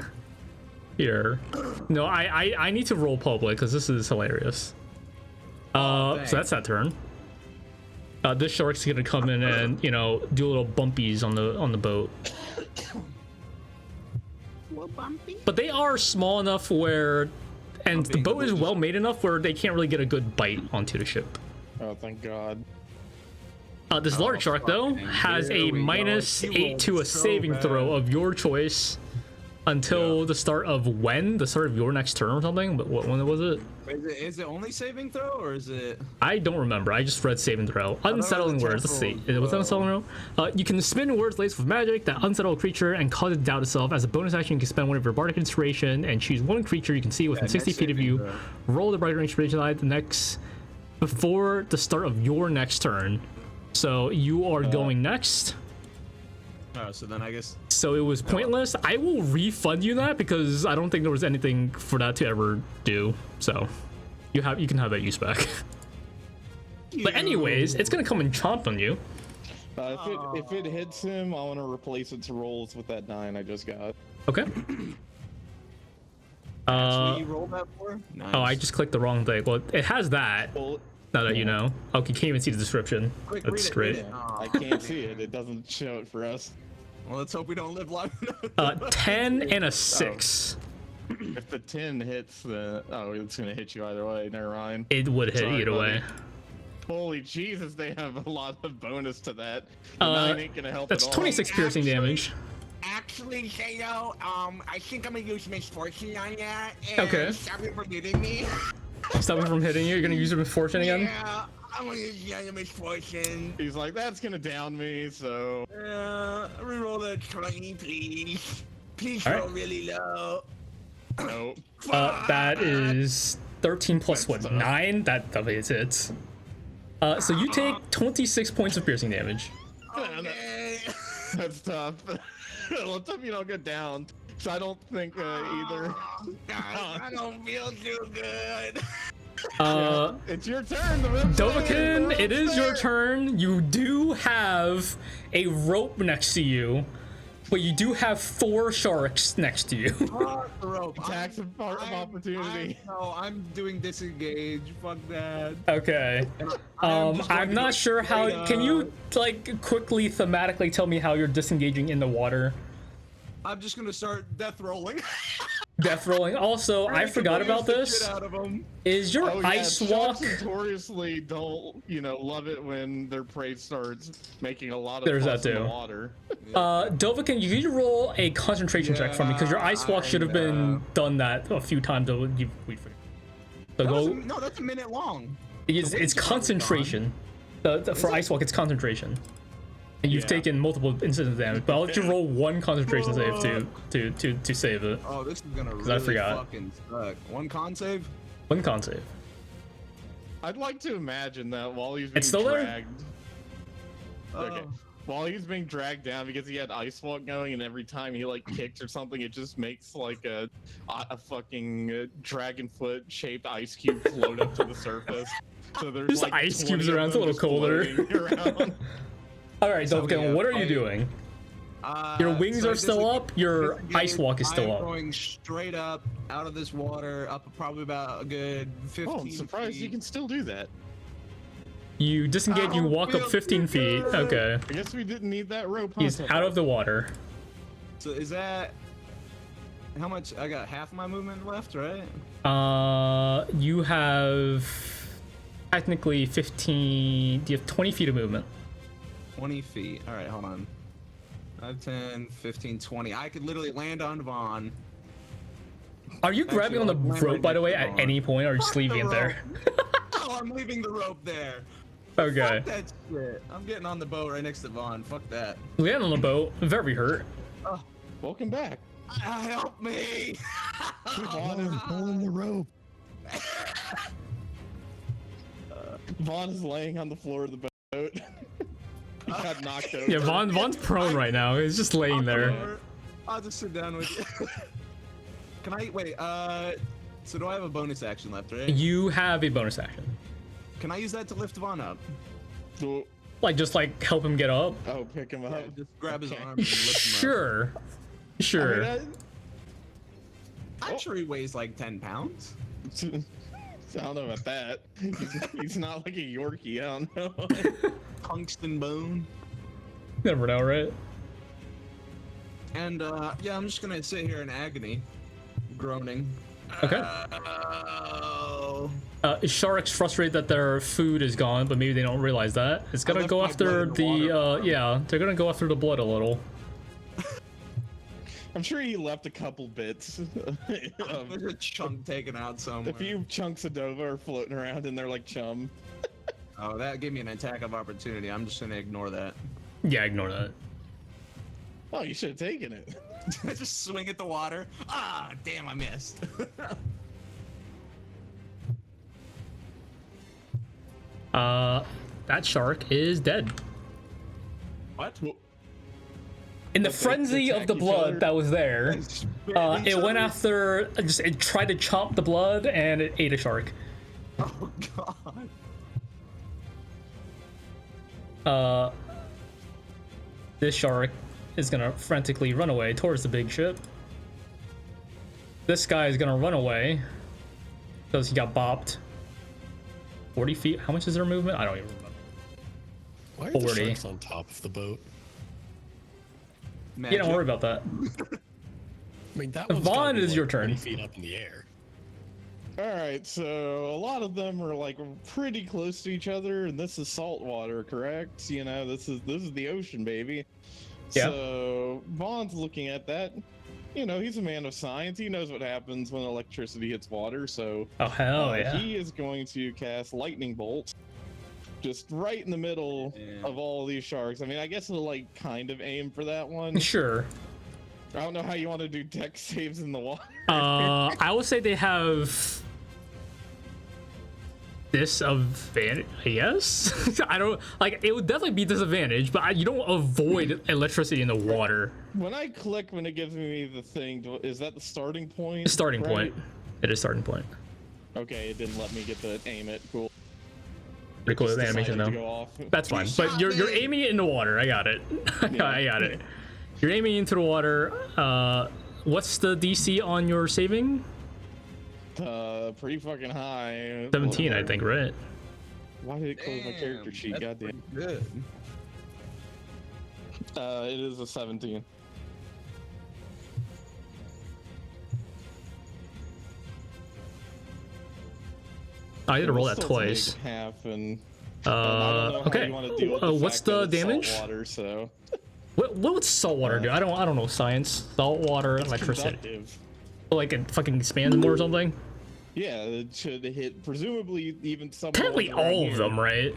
Here. No, I need to roll public because this is hilarious. So that's that turn. This shark's gonna come in and, you know, do little bumpies on the boat. But they are small enough where, and the boat is well made enough where they can't really get a good bite onto the ship. Oh, thank God. This large shark though fucking has here a we go. minus He 8 to a rolled so saving bad. throw of your choice until the start of the start of your next turn or something. But when was it? Is it only saving throw or is it? I don't remember. I just read saving throw. Unsettling was words. Let's see. temporal, Was that unsettling throw? You can spin words laced with magic that unsettle a creature and cause it to doubt itself. As a bonus action, you can spend one of your bardic inspiration and choose one creature you can see within Yeah, 60 next feet of saving you. throw. Roll the bardic inspiration die before the start of your next turn. So you are going next. Oh, so then I guess. So it was pointless. I will refund you that because I don't think there was anything for that to ever do. So you can have that use back. But anyways, it's gonna come and chomp on you. If it hits him, I want to replace its rolls with that 9 I just got. Okay. That's what you rolled that for? Nice. Oh, I just clicked the wrong thing. Well, it has that. Well, Now that you know. Okay, can't even see the description. Quick, That's read great. it. I can't see it. It doesn't show it for us. Well, let's hope we don't live long enough. 10 and a 6. If the 10 hits, it's gonna hit you either way. Never mind. It would hit Sorry, either buddy. way. Holy Jesus, they have a lot of bonus to that. The 9 ain't gonna help That's at all. 26 piercing damage. Actually, Jadow, I think I'm gonna use misfortune on that. And Okay. stop it from hitting me. Stop him from hitting you. You're gonna use your misfortune again. Yeah, I'm gonna use the other misfortune. He's like, that's gonna down me, so. Reroll that 20, please. Please All right. roll really low. Nope. That is 13 plus what? 9. That is it. So you take 26 points of piercing damage. Okay. That's tough. Let's hope you don't get down. So I don't think either. God, I don't feel too good. It's your turn. Dovakin, it is your turn. You do have a rope next to you, but you do have 4 sharks next to you. Fuck the rope. Attacks of opportunity. No, I'm doing disengage. Fuck that. Okay. I'm not sure how. Can you like quickly thematically tell me how you're disengaging in the water? I'm just gonna start death rolling. Death rolling. Also, I forgot about this. Out of them. Is your ice walk? Sharks notoriously don't, love it when their prey starts making a lot of There's fuss that in the too. water. Dovakin, you need to roll a concentration check for me because your ice walk should have been done that a few times. We forgot. So go. No, that's a minute long. It's concentration. For ice walk, it's concentration. And you've taken multiple incident damage, but I'll let you roll 1 concentration save to save it. Oh, this is gonna really I forgot. fucking suck. 1 con save? 1 con save. I'd like to imagine that while he's being It's still there? dragged. Okay. While he's being dragged down because he had ice walk going, and every time he like kicks or something, it just makes like a fucking dragon foot shaped ice cube float up to the surface. So there's Just like ice 20 cubes of around, it's a them little just colder. floating around. All right, Dovakin, yeah, what are you doing? Your wings are still up. Your ice walk is still I'm up. going straight up out of this water, up probably about a good 15 Oh, I'm surprised feet. you can still do that. You disengage. You walk up 15 feet. Okay. I guess we didn't need that rope. Huh, He's Tuppo? out of the water. So is that how much? I got half my movement left, right? You have technically 15. You have 20 feet of movement. 20 feet. All right, hold on. 5, 10, 15, 20. I could literally land on Vaughn. Are you grabbing on the I'll land rope, right by the next way, to at Vaughn. any point, or are you just Fuck leaving the it there? Oh, I'm leaving the rope there. Okay. Fuck that shit. I'm getting on the boat right next to Vaughn. Fuck that. Land on the boat. Very hurt. Welcome back. Help me! Vaughn is pulling the rope. Vaughn is laying on the floor of the boat. He got knocked over. Yeah, Vaughn's prone right now. He's just laying there. I'll just sit down with you. Can I wait? So do I have a bonus action left, right? You have a bonus action. Can I use that to lift Vaughn up? Oh, Just help him get up. pick him up. Yeah, just grab his Okay. arm and lift him up. Sure. Sure. I'm sure he weighs like 10 pounds. I don't know about that. He's not like a Yorkie. I don't know. Tungsten bone. Never know, right? And yeah, I'm just gonna sit here in agony, groaning. Okay. Oh. Sharks frustrated that their food is gone, but maybe they don't realize that. It's gonna left go my after blood in the water. yeah, they're gonna go after the blood a little. I'm sure he left a couple bits. There's a chunk taken out somewhere. A few chunks of Dova are floating around and they're like chum. Oh, that gave me an attack of opportunity. I'm just gonna ignore that. Yeah, ignore that. Oh, you should have taken it. Just swing at the water. Ah, damn, I missed. That shark is dead. What? In the But they frenzy of attack the each blood other? that was there, it went after. It tried to chomp the blood and it ate a shark. Oh god. This shark is gonna frantically run away towards the big ship. This guy is gonna run away because he got bopped. 40 feet. How much is their movement? I don't even remember. Why are the 40. sharks on top of the boat? Yeah, don't worry about that. I mean, that one's Vaughn, gotta be, it is your turn. 20 feet up in the air. All right, so a lot of them are like pretty close to each other, and this is salt water, correct? This is the ocean, baby. Yeah. So Vaughn's looking at that. You know, he's a man of science. He knows what happens when electricity hits water. So Oh hell yeah. he is going to cast lightning bolt, just right in the middle of all these sharks. I mean, I guess he'll like kind of aim for that one. Sure. I don't know how you want to do dex saves in the water. I would say they have disadvantage. Yes. I don't like. It would definitely be disadvantage, but you don't avoid electricity in the water. When I click, when it gives me the thing, is that the starting point? Starting right? point. It is starting point. Okay, it didn't let me get to aim it. Cool. Pretty cool Just animation decided to though. go off. That's fine. But you're aiming it in the water. I got it. I got it. You're aiming into the water. What's the DC on your saving? Pretty fucking high. 17, I think, right? Why did it close my character sheet? That's Goddamn. pretty good. It is a 17. I had to roll that Still twice. take half and I don't know how Okay. you want to deal with What's fact that the it's damage? saltwater, so What would salt water do? I don't know science. Salt water, it's electricity. conductive. Like it fucking expands more or something. Yeah, it should hit presumably even some. Technically all of them, right?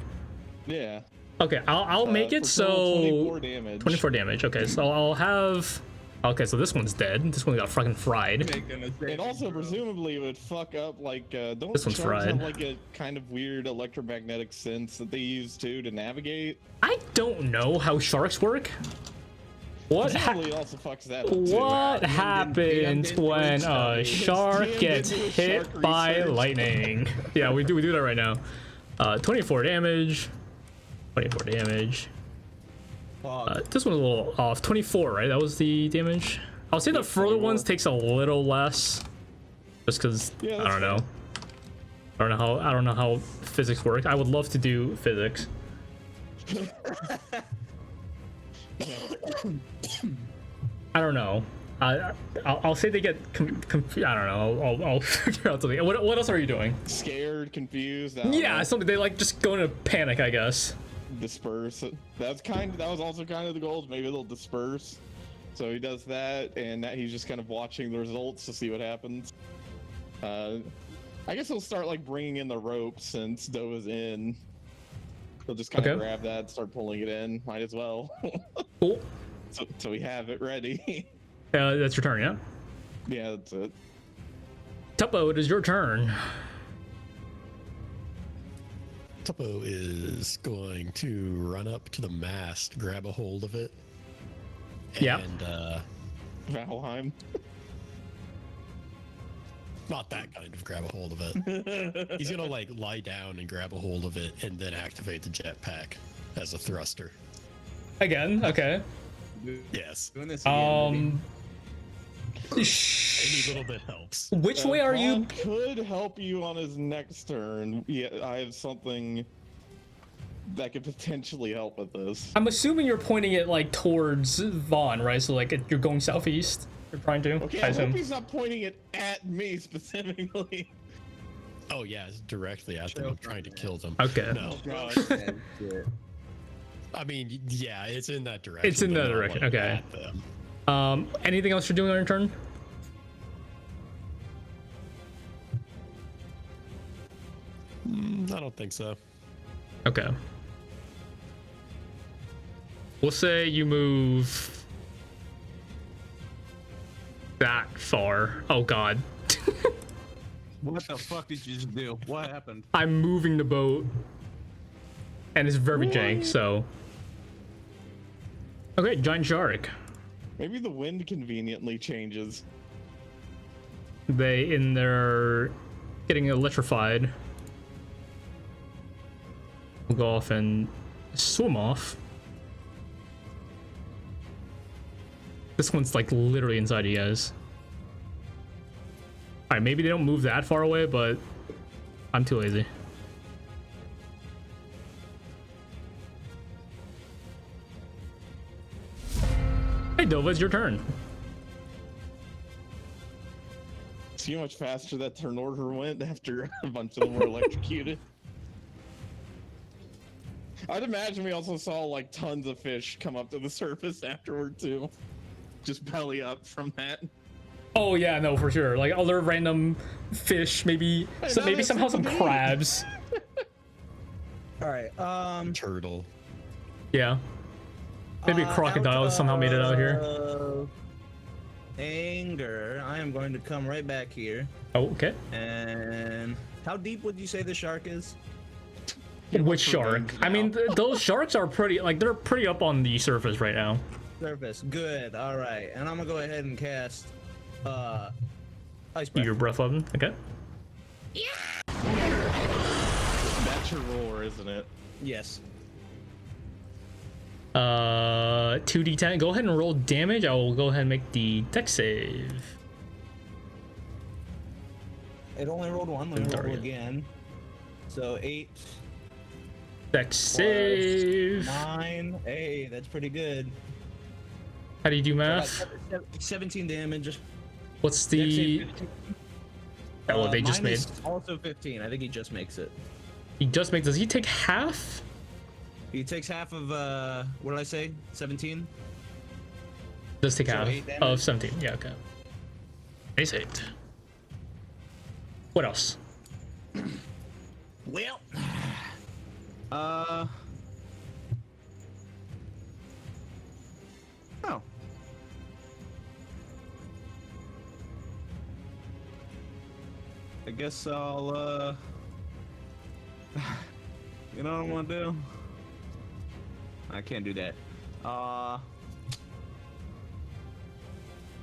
Yeah. Okay, I'll make it for so total 24 damage. 24 damage. Okay, so I'll have. Okay, so this one's dead. This one got fucking fried. It also presumably would fuck up like don't This one's sharks fried. have like a kind of weird electromagnetic sense that they use too to navigate? I don't know how sharks work. What Presumably it also fucks that up too. what happens when a shark Damn, gets they do hit shark by research. lightning? Yeah, we do that right now. 24 damage. 24 damage. This one's a little off. 24, right? That was the damage. I'll say the further ones takes a little less, just because Yeah, I that's don't know. I don't know how physics work. I would love to do physics. I don't know. I'll say they get confused. I don't know. I'll figure out something. What else are you doing? Scared, confused. I don't Yeah, know. something they like just go into panic, I guess. Disperse. That was also kind of the goal. Maybe they'll disperse. So he does that, and that he's just kind of watching the results to see what happens. I guess he'll start like bringing in the rope since Dova's in. He'll just kind of Okay. grab that, start pulling it in. Might as well. Cool. so we have it ready. That's your turn, yeah. Yeah, that's it. Tuppo, it is your turn. Tuppo is going to run up to the mast, grab a hold of it. Yeah. And Valheim. not that kind of grab a hold of it. He's gonna like lie down and grab a hold of it and then activate the jetpack as a thruster. Again, okay. Yes. Doing this again, Any little bit helps. Which way are you? Vaughn could help you on his next turn. Yeah, I have something that could potentially help with this. I'm assuming you're pointing it like towards Vaughn, right? So like you're going southeast. You're trying to. Okay, I I hope assume. he's not pointing it at me specifically. Oh yeah, it's directly at them, trying to kill them. Okay. No, God. I mean, yeah, it's in that direction. It's in but that not, direction, like, okay. at them. Anything else you're doing on your turn? I don't think so. Okay. We'll say you move that far. Oh god. What the fuck did you just do? What happened? I'm moving the boat. And it's very jank, so. Okay, giant shark. Maybe the wind conveniently changes. They're getting electrified. We'll go off and swim off. This one's like literally inside you guys. Alright, maybe they don't move that far away, but I'm too lazy. Hey Dova, it's your turn. See how much faster that turn order went after a bunch of them were electrocuted. I'd imagine we also saw like tons of fish come up to the surface afterward too. Just belly up from that. Oh yeah, no, for sure. Like other random fish, maybe now maybe that's somehow some something to eat. crabs. All right. Turtle. Yeah. Maybe a crocodile somehow made it out here. Anger. I am going to come right back here. Oh, okay. And how deep would you say the shark is? Which shark? I mean, those sharks are pretty, like, they're pretty up on the surface right now. Surface. Good. All right. And I'm gonna go ahead and cast ice breath. Your breath weapon. Okay. That's your roar, isn't it? Yes. 2d10. Go ahead and roll damage. I will go ahead and make the dex save. It only rolled one. Let me roll Target. again. So 8 Dex save. 9. Hey, that's pretty good. How do you do math? 17 damage. What's Dex the? save 15. Oh, they just Mine made. is also 15. I think he just makes it. He just makes. Does he take half? He takes half of what did I say? 17. Does take So half 8 damage? of 17. Yeah. Okay. They saved. What else? Well, oh. I guess I'll, you know what I want to do? I can't do that. I'm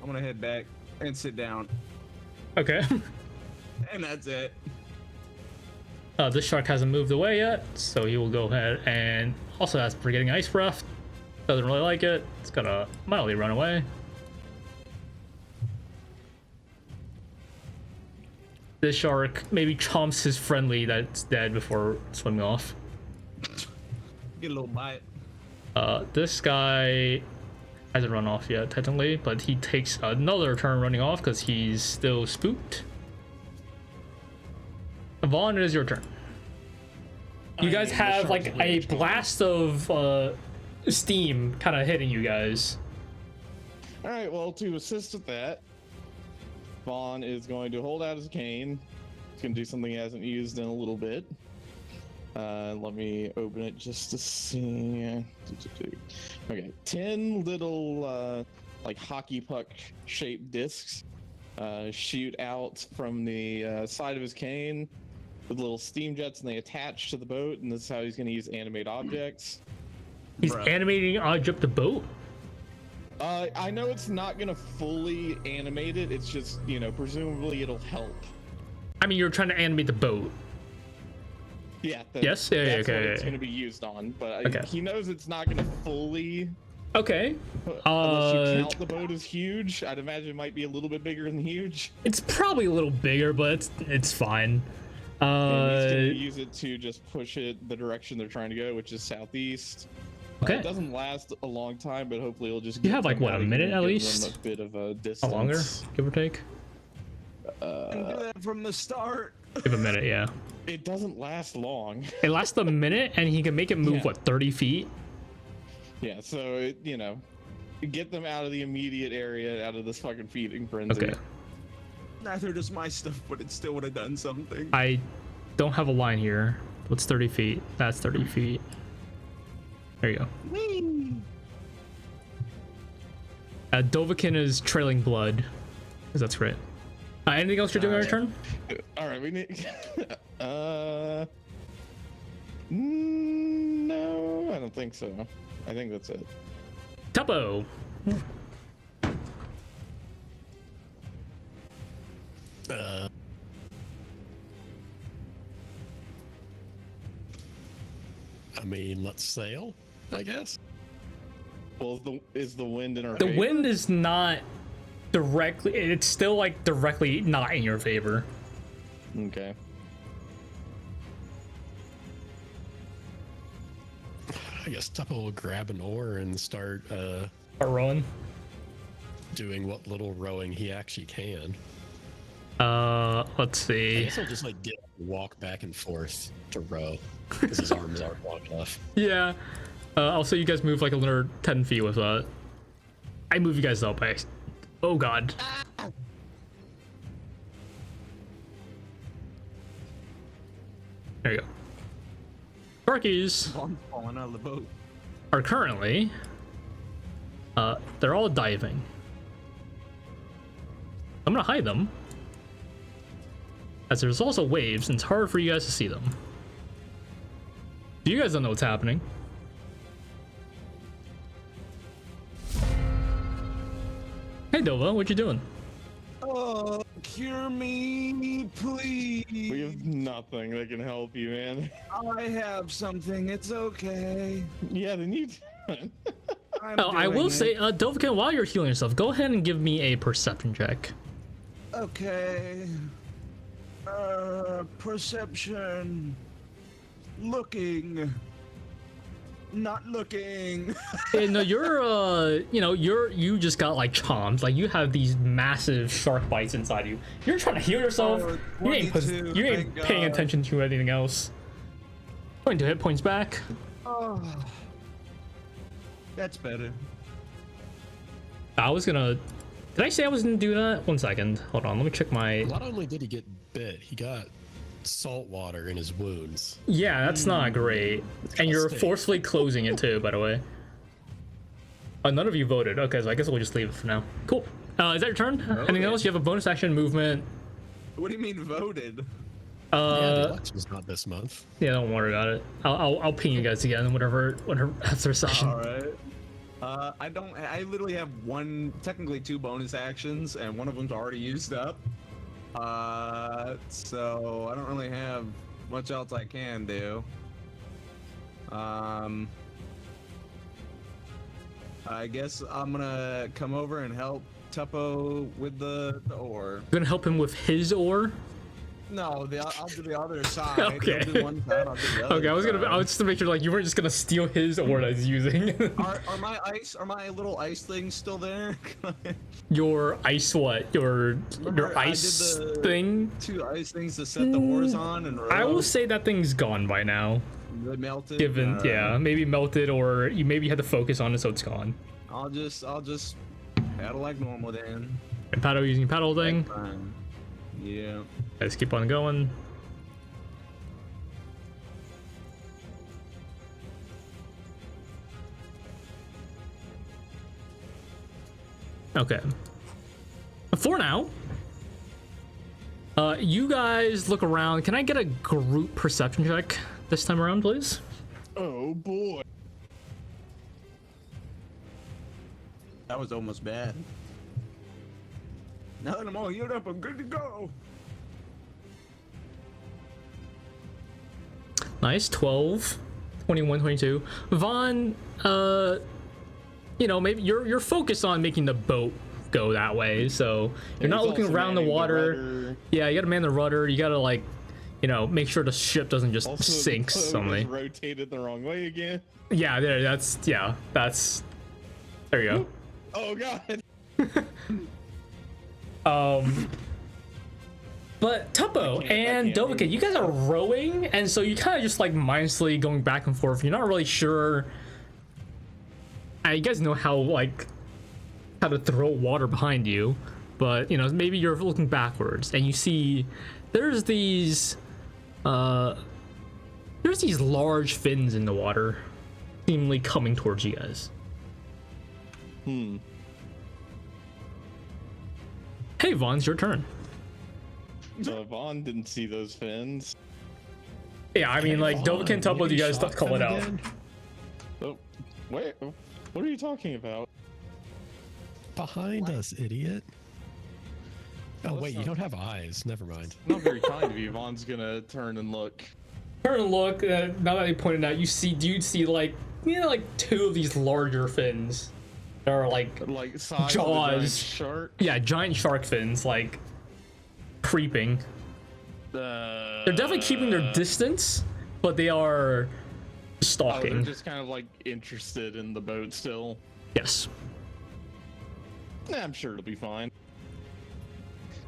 gonna head back and sit down, Okay. and that's it. This shark hasn't moved away yet, so he will go ahead and also that's for getting ice breath. Doesn't really like it. It's gonna mildly run away. This shark maybe chomps his friendly that's dead before swimming off. Get a little bite. This guy hasn't run off yet, technically, but he takes another turn running off because he's still spooked. Vaughn, it is your turn. You guys have like a blast of steam kind of hitting you guys. All right. Well, to assist with that, Vaughn is going to hold out his cane. He's going to do something he hasn't used in a little bit. Let me open it just to see. Okay, 10 little like hockey puck shaped discs shoot out from the side of his cane with little steam jets, and they attach to the boat. And this is how he's going to use animate objects. He's animating object the boat. I know it's not going to fully animate it. It's just, you know, presumably it'll help. I mean, you're trying to animate the boat. Yeah. Yes? Yeah, that's what okay, it's yeah. going to be used on. But Okay. he knows it's not going to fully. Okay. Unless you count the boat as huge, I'd imagine it might be a little bit bigger than huge. It's probably a little bigger, but it's fine. And he's going to use it to just push it the direction they're trying to go, which is southeast. Okay. It doesn't last a long time, but hopefully it'll just. You get have, like, them what, out a of minute here at and give least? them a bit of a distance. How longer, give or take? And do that from the start. Give a minute, yeah. It doesn't last long. It lasts a minute, and he can make it move, Yeah. what, 30 feet? Yeah, so it, you know, get them out of the immediate area, out of this fucking feeding frenzy. Okay. Neither does my stuff, but it still would have done something. I don't have a line here. What's 30 feet? That's 30 feet. There you go. Whee! Dovakin is trailing blood. Because that's great. Anything else you're doing on your turn? All right, we need. No, I don't think so. I think that's it. Tuppo. I mean, let's sail, I guess. Well, is the wind in our The favor? wind is not directly. It's still like directly not in your favor. Okay. I guess Tuppo will grab an oar and start Rowing. doing what little rowing he actually can. Let's I see. guess I'll just like get walk back and forth to row because his arms aren't long enough. Yeah. Also, you guys move like another 10 feet with that. I move you guys up by. Oh god. There you go. Sharkies I'm falling out of the boat. are currently. They're all diving. I'm gonna hide them. As there's also waves, and it's hard for you guys to see them. You guys don't know what's happening. Hey Dova, what you doing? Oh, cure me, please. We have nothing that can help you, man. I have something. It's okay. Yeah, then you. Oh, I will doing say, it. Dovakin, while you're healing yourself, go ahead and give me a perception check. Okay. Perception. Looking. Not looking. Yeah, no, you're you just got like chomped. Like you have these massive shark bites inside you. You're trying to heal yourself. Oh, you ain't 22, you ain't thank paying God. attention to anything else. 22 hit points back. Oh. That's better. I was gonna. Did I say I was gonna do that? 1 second. Hold on. Let me check my. Not only did he get bit, he got salt water in his wounds. Yeah, that's not great. And you're Disgusting. forcefully closing it too, by the way. None of you voted. Okay, so I guess we'll just leave it for now. Cool. Is that your turn? Anything else? You have a bonus action movement. What do you mean voted? Yeah, the election was not this month. Yeah, don't worry about it. I'll ping you guys again whenever after session. All right. I literally have technically two bonus actions, and one of them's already used up. So I don't really have much else I can do. I guess I'm gonna come over and help Tuppo with the ore. You're gonna help him with his ore. No, I'll do the other side. Okay. He'll do one side, I'll do the other Okay, I was side. just to make sure like you weren't just gonna steal his ore that he's using. Are my little ice things still there? Your ice what? Your Remember I did ice the thing? 2 ice things to set the ores on and I will row. say that thing's gone by now. They melted. Given yeah, maybe melted or you maybe had to focus on it so it's gone. I'll just paddle like normal then. And paddle using paddle thing. Fine. Yeah. Let's keep on going. Okay. For now, you guys look around. Can I get a group perception check this time around, please? Oh boy. That was almost bad. Now that I'm all healed up, I'm good to go. Nice. 12, 21, 22. Vaughn, maybe you're focused on making the boat go that way, so you're not He's looking also around the manning water. rudder. Yeah, you gotta man the rudder. You gotta make sure the ship doesn't just Also, sink the boat suddenly. is rotated the wrong way again. Yeah, there. There you Oh god. go. But Tuppo I and can't Dovakin, you guys are rowing, and so you kind of just like mindlessly going back and forth. You're not really sure. You guys know how to throw water behind you, but maybe you're looking backwards and you see there's these large fins in the water, seemingly coming towards you guys. Hey, Vaughn, it's your turn. Vaughn didn't see those fins. Yeah, I mean, like, Dovakin, Tuppo, you guys call it out. Oh, wait. What are you talking about? Behind us, idiot. Oh wait, you don't have eyes. Never mind. Not very kind of you. Vaughn's gonna turn and look. Turn and look. Now that they pointed out, you see like 2 of these larger fins. That are like Size Jaws. of a giant shark. yeah, giant shark fins, like creeping. They're definitely keeping their distance, but they are Oh, they're stalking. just kind of like interested in the boat still. Yes. Nah, I'm sure it'll be fine.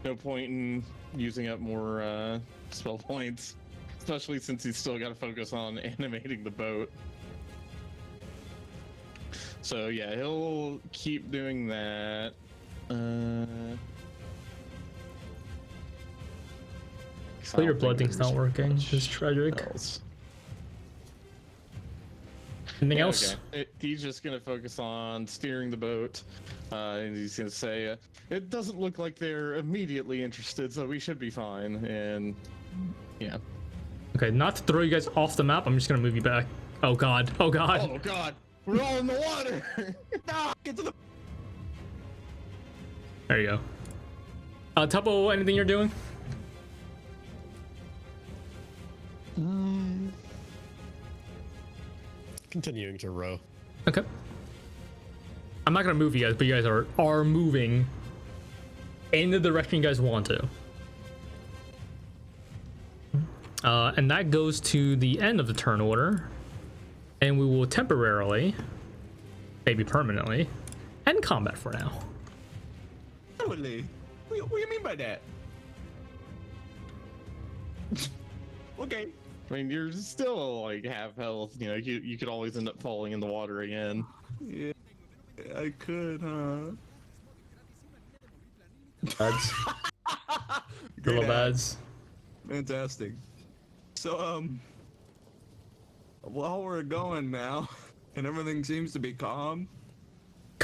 no point in using up more spell points, especially since he's still got to focus on animating the boat. So yeah, he'll keep doing that. So your blood thing's not working. It's tragic. Anything else? Okay. He's just gonna focus on steering the boat, and he's gonna say, "It doesn't look like they're immediately interested, so we should be fine." And yeah. Okay, not to throw you guys off the map. I'm just gonna move you back. Oh god. Oh god. Oh god, we're all in the water. No, get to the. There you go. Tuppo, anything you're doing? Continuing to row. Okay. I'm not gonna move you guys, but you guys are moving in the direction you guys want to. And that goes to the end of the turn order, and we will temporarily, maybe permanently, end combat for now. Totally. What do you mean by that? Okay. I mean, you're still like half health. You know, you could always end up falling in the water again. Yeah, I could, huh? Ads. Little ads. Fantastic. So, while we're going now, and everything seems to be calm.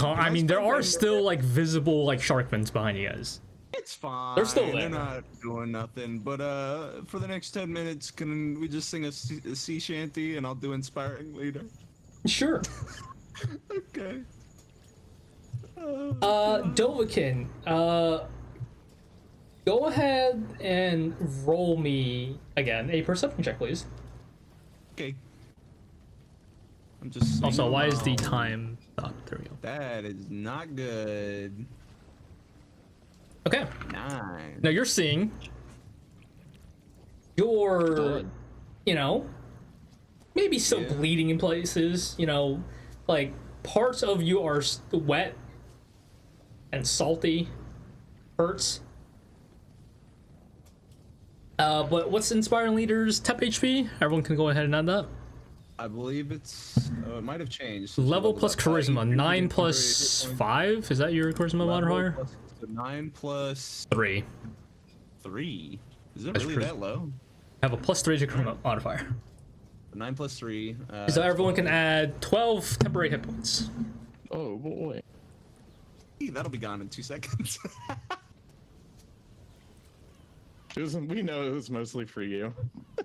I mean, there are still like visible like shark fins behind you guys. It's fine. They're still there. They're not doing nothing. But for the next 10 minutes, can we just sing a sea shanty, and I'll do inspiring leader? Sure. Okay. Dovakin, go ahead and roll me again a perception check, please. Okay. I'm just. Also, why is the time stopped? There we go. That is not good. Okay. 9. Now you're seeing you're, you know, maybe still bleeding in places, you know, like parts of you are wet and salty, hurts. But what's inspiring leaders temp HP? Everyone can go ahead and add that. I believe it's. It might have changed. Level plus charisma, 9 plus 5. Is that your charisma modifier? 9 plus 3. 3. Is it That's really that low? Have a plus 3 as your charisma modifier. 9 plus 3. So everyone can add 12 temporary hit points. Oh boy. That'll be gone in 2 seconds. We know it was mostly for you.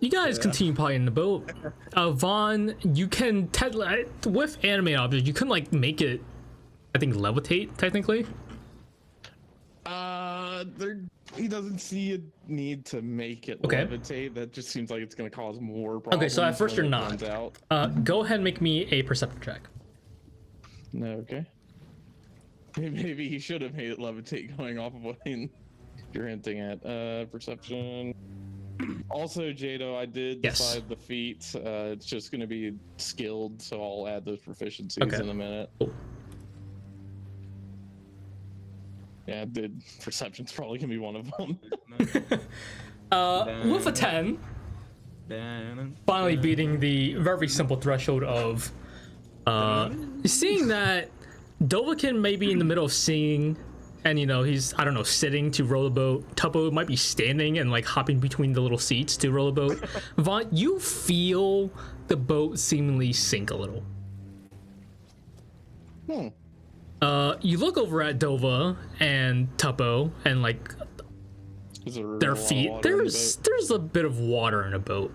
You guys continue probably in the boat. Vaughn, you can with animate objects, you can like make it, I think, levitate technically. He doesn't see a need to make it levitate. That just seems like it's going to cause more problems. Okay, so at first you're when it not. runs out. Go ahead and make me a perception check. No, okay. Maybe he should have made it levitate going off of what you're hinting at. Perception. Also, Jadow, I did decide the feats. It's just going to be skilled, so I'll add those proficiencies in a minute. Cool. Yeah, perception's probably gonna be one of them. With a 10, finally beating the very simple threshold of seeing that Dovakin may be in the middle of singing, and you know he's, I don't know, sitting to row the boat. Tuppo might be standing and like hopping between the little seats to row the boat. Vaughn, you feel the boat seemingly sink a little. You look over at Dova and Tuppo and like their feet. There's a bit of water in a boat.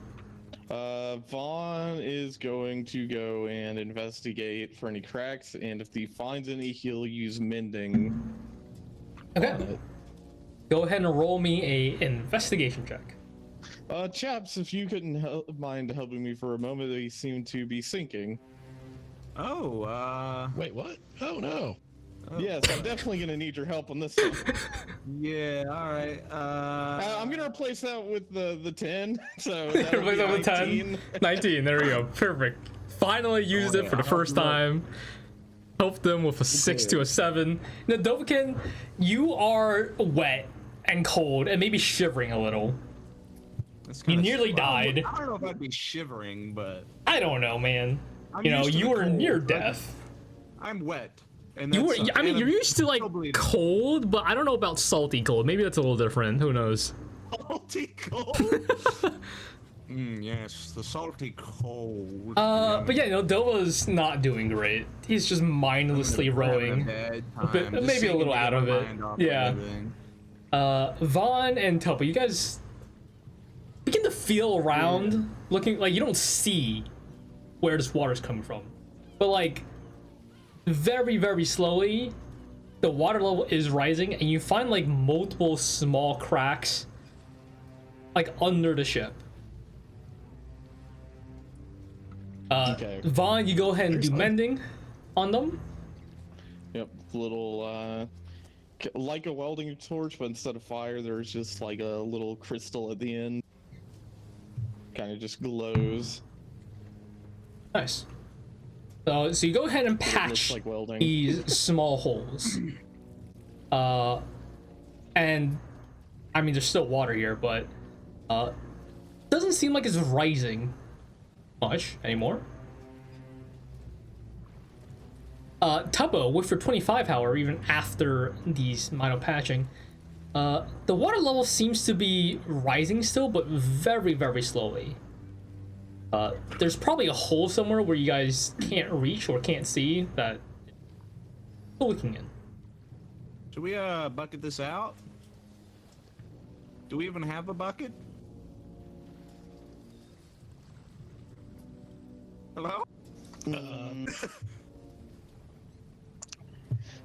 Vaughn is going to go and investigate for any cracks, and if he finds any, he'll use mending. Okay. Go ahead and roll me a investigation check. Chaps, if you couldn't mind helping me for a moment, they seem to be sinking. Oh, Wait, what? Oh no. Yes, I'm definitely gonna need your help on this one. Yeah, alright. I'm gonna replace that with the 10. So Replace that with 10. 19, there we go. Perfect. Finally used it for the first time. Helped them with a 6 to a 7. Now, Dovakin, you are wet and cold and maybe shivering a little. That's You kinda nearly well, died. I don't know if I'd be shivering, but I don't know, man. I'm You know, used to you the were cold, near right? death. I'm wet. And You that were. sucks. I mean, And you're I'm used to like still bleeding. cold, but I don't know about salty cold. Maybe that's a little different. Who knows? Salty cold. Yes, the salty cold. But yeah, no, Dova's not doing great. He's just mindlessly rowing. But maybe a little out of it. Yeah. Vaughn and Tuppo, you guys begin to feel around, looking like you don't see where this water's coming from, but like very, very slowly, the water level is rising, and you find like multiple small cracks, like under the ship. Okay. Vaughn, you go ahead and do mending on them. Yep, little like a welding torch, but instead of fire, there's just like a little crystal at the end. Kind of just glows. Nice. So you go ahead and It looks patch like welding. these small holes. And I mean, there's still water here, but doesn't seem like it's rising much anymore. Tuppo, with your 25, however, even after these minor patching, the water level seems to be rising still, but very, very slowly. There's probably a hole somewhere where you guys can't reach or can't see that still looking in. Should we bucket this out? Do we even have a bucket? Hello?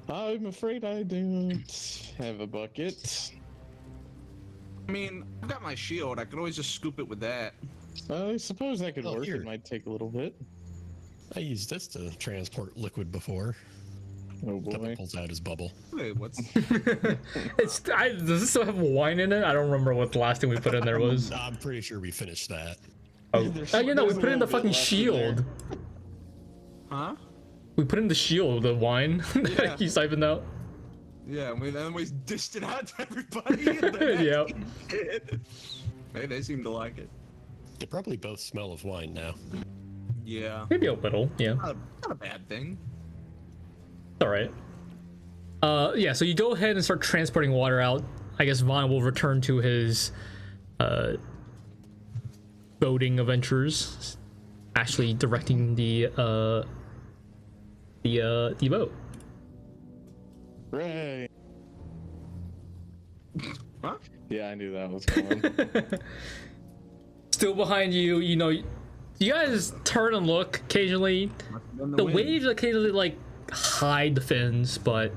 I'm afraid I don't have a bucket. I mean, I've got my shield. I could always just scoop it with that. I suppose that could Oh, work. here. It might take a little bit. I used this to transport liquid before. Oh Tuppo boy. pulls out his bubble. Wait, what's? Does this still have wine in it? I don't remember what the last thing we put in there was. I'm pretty sure we finished that. Oh, There's- you know, we there's a put in the little bit fucking left in shield. Huh? We put in the shield, the wine Yeah. that he siphoned out. Yeah, we then we dished it out to everybody. And then Yep. Hey, they seem to like it. They probably both smell of wine now. Yeah. Maybe a little, yeah. Not a bad thing. All right. Yeah, so you go ahead and start transporting water out. I guess Vaughn will return to his boating adventures, actually directing the boat. Right. Huh? Yeah, I knew that was coming. Still behind you, you know, you guys turn and look occasionally. The waves occasionally like hide the fins, but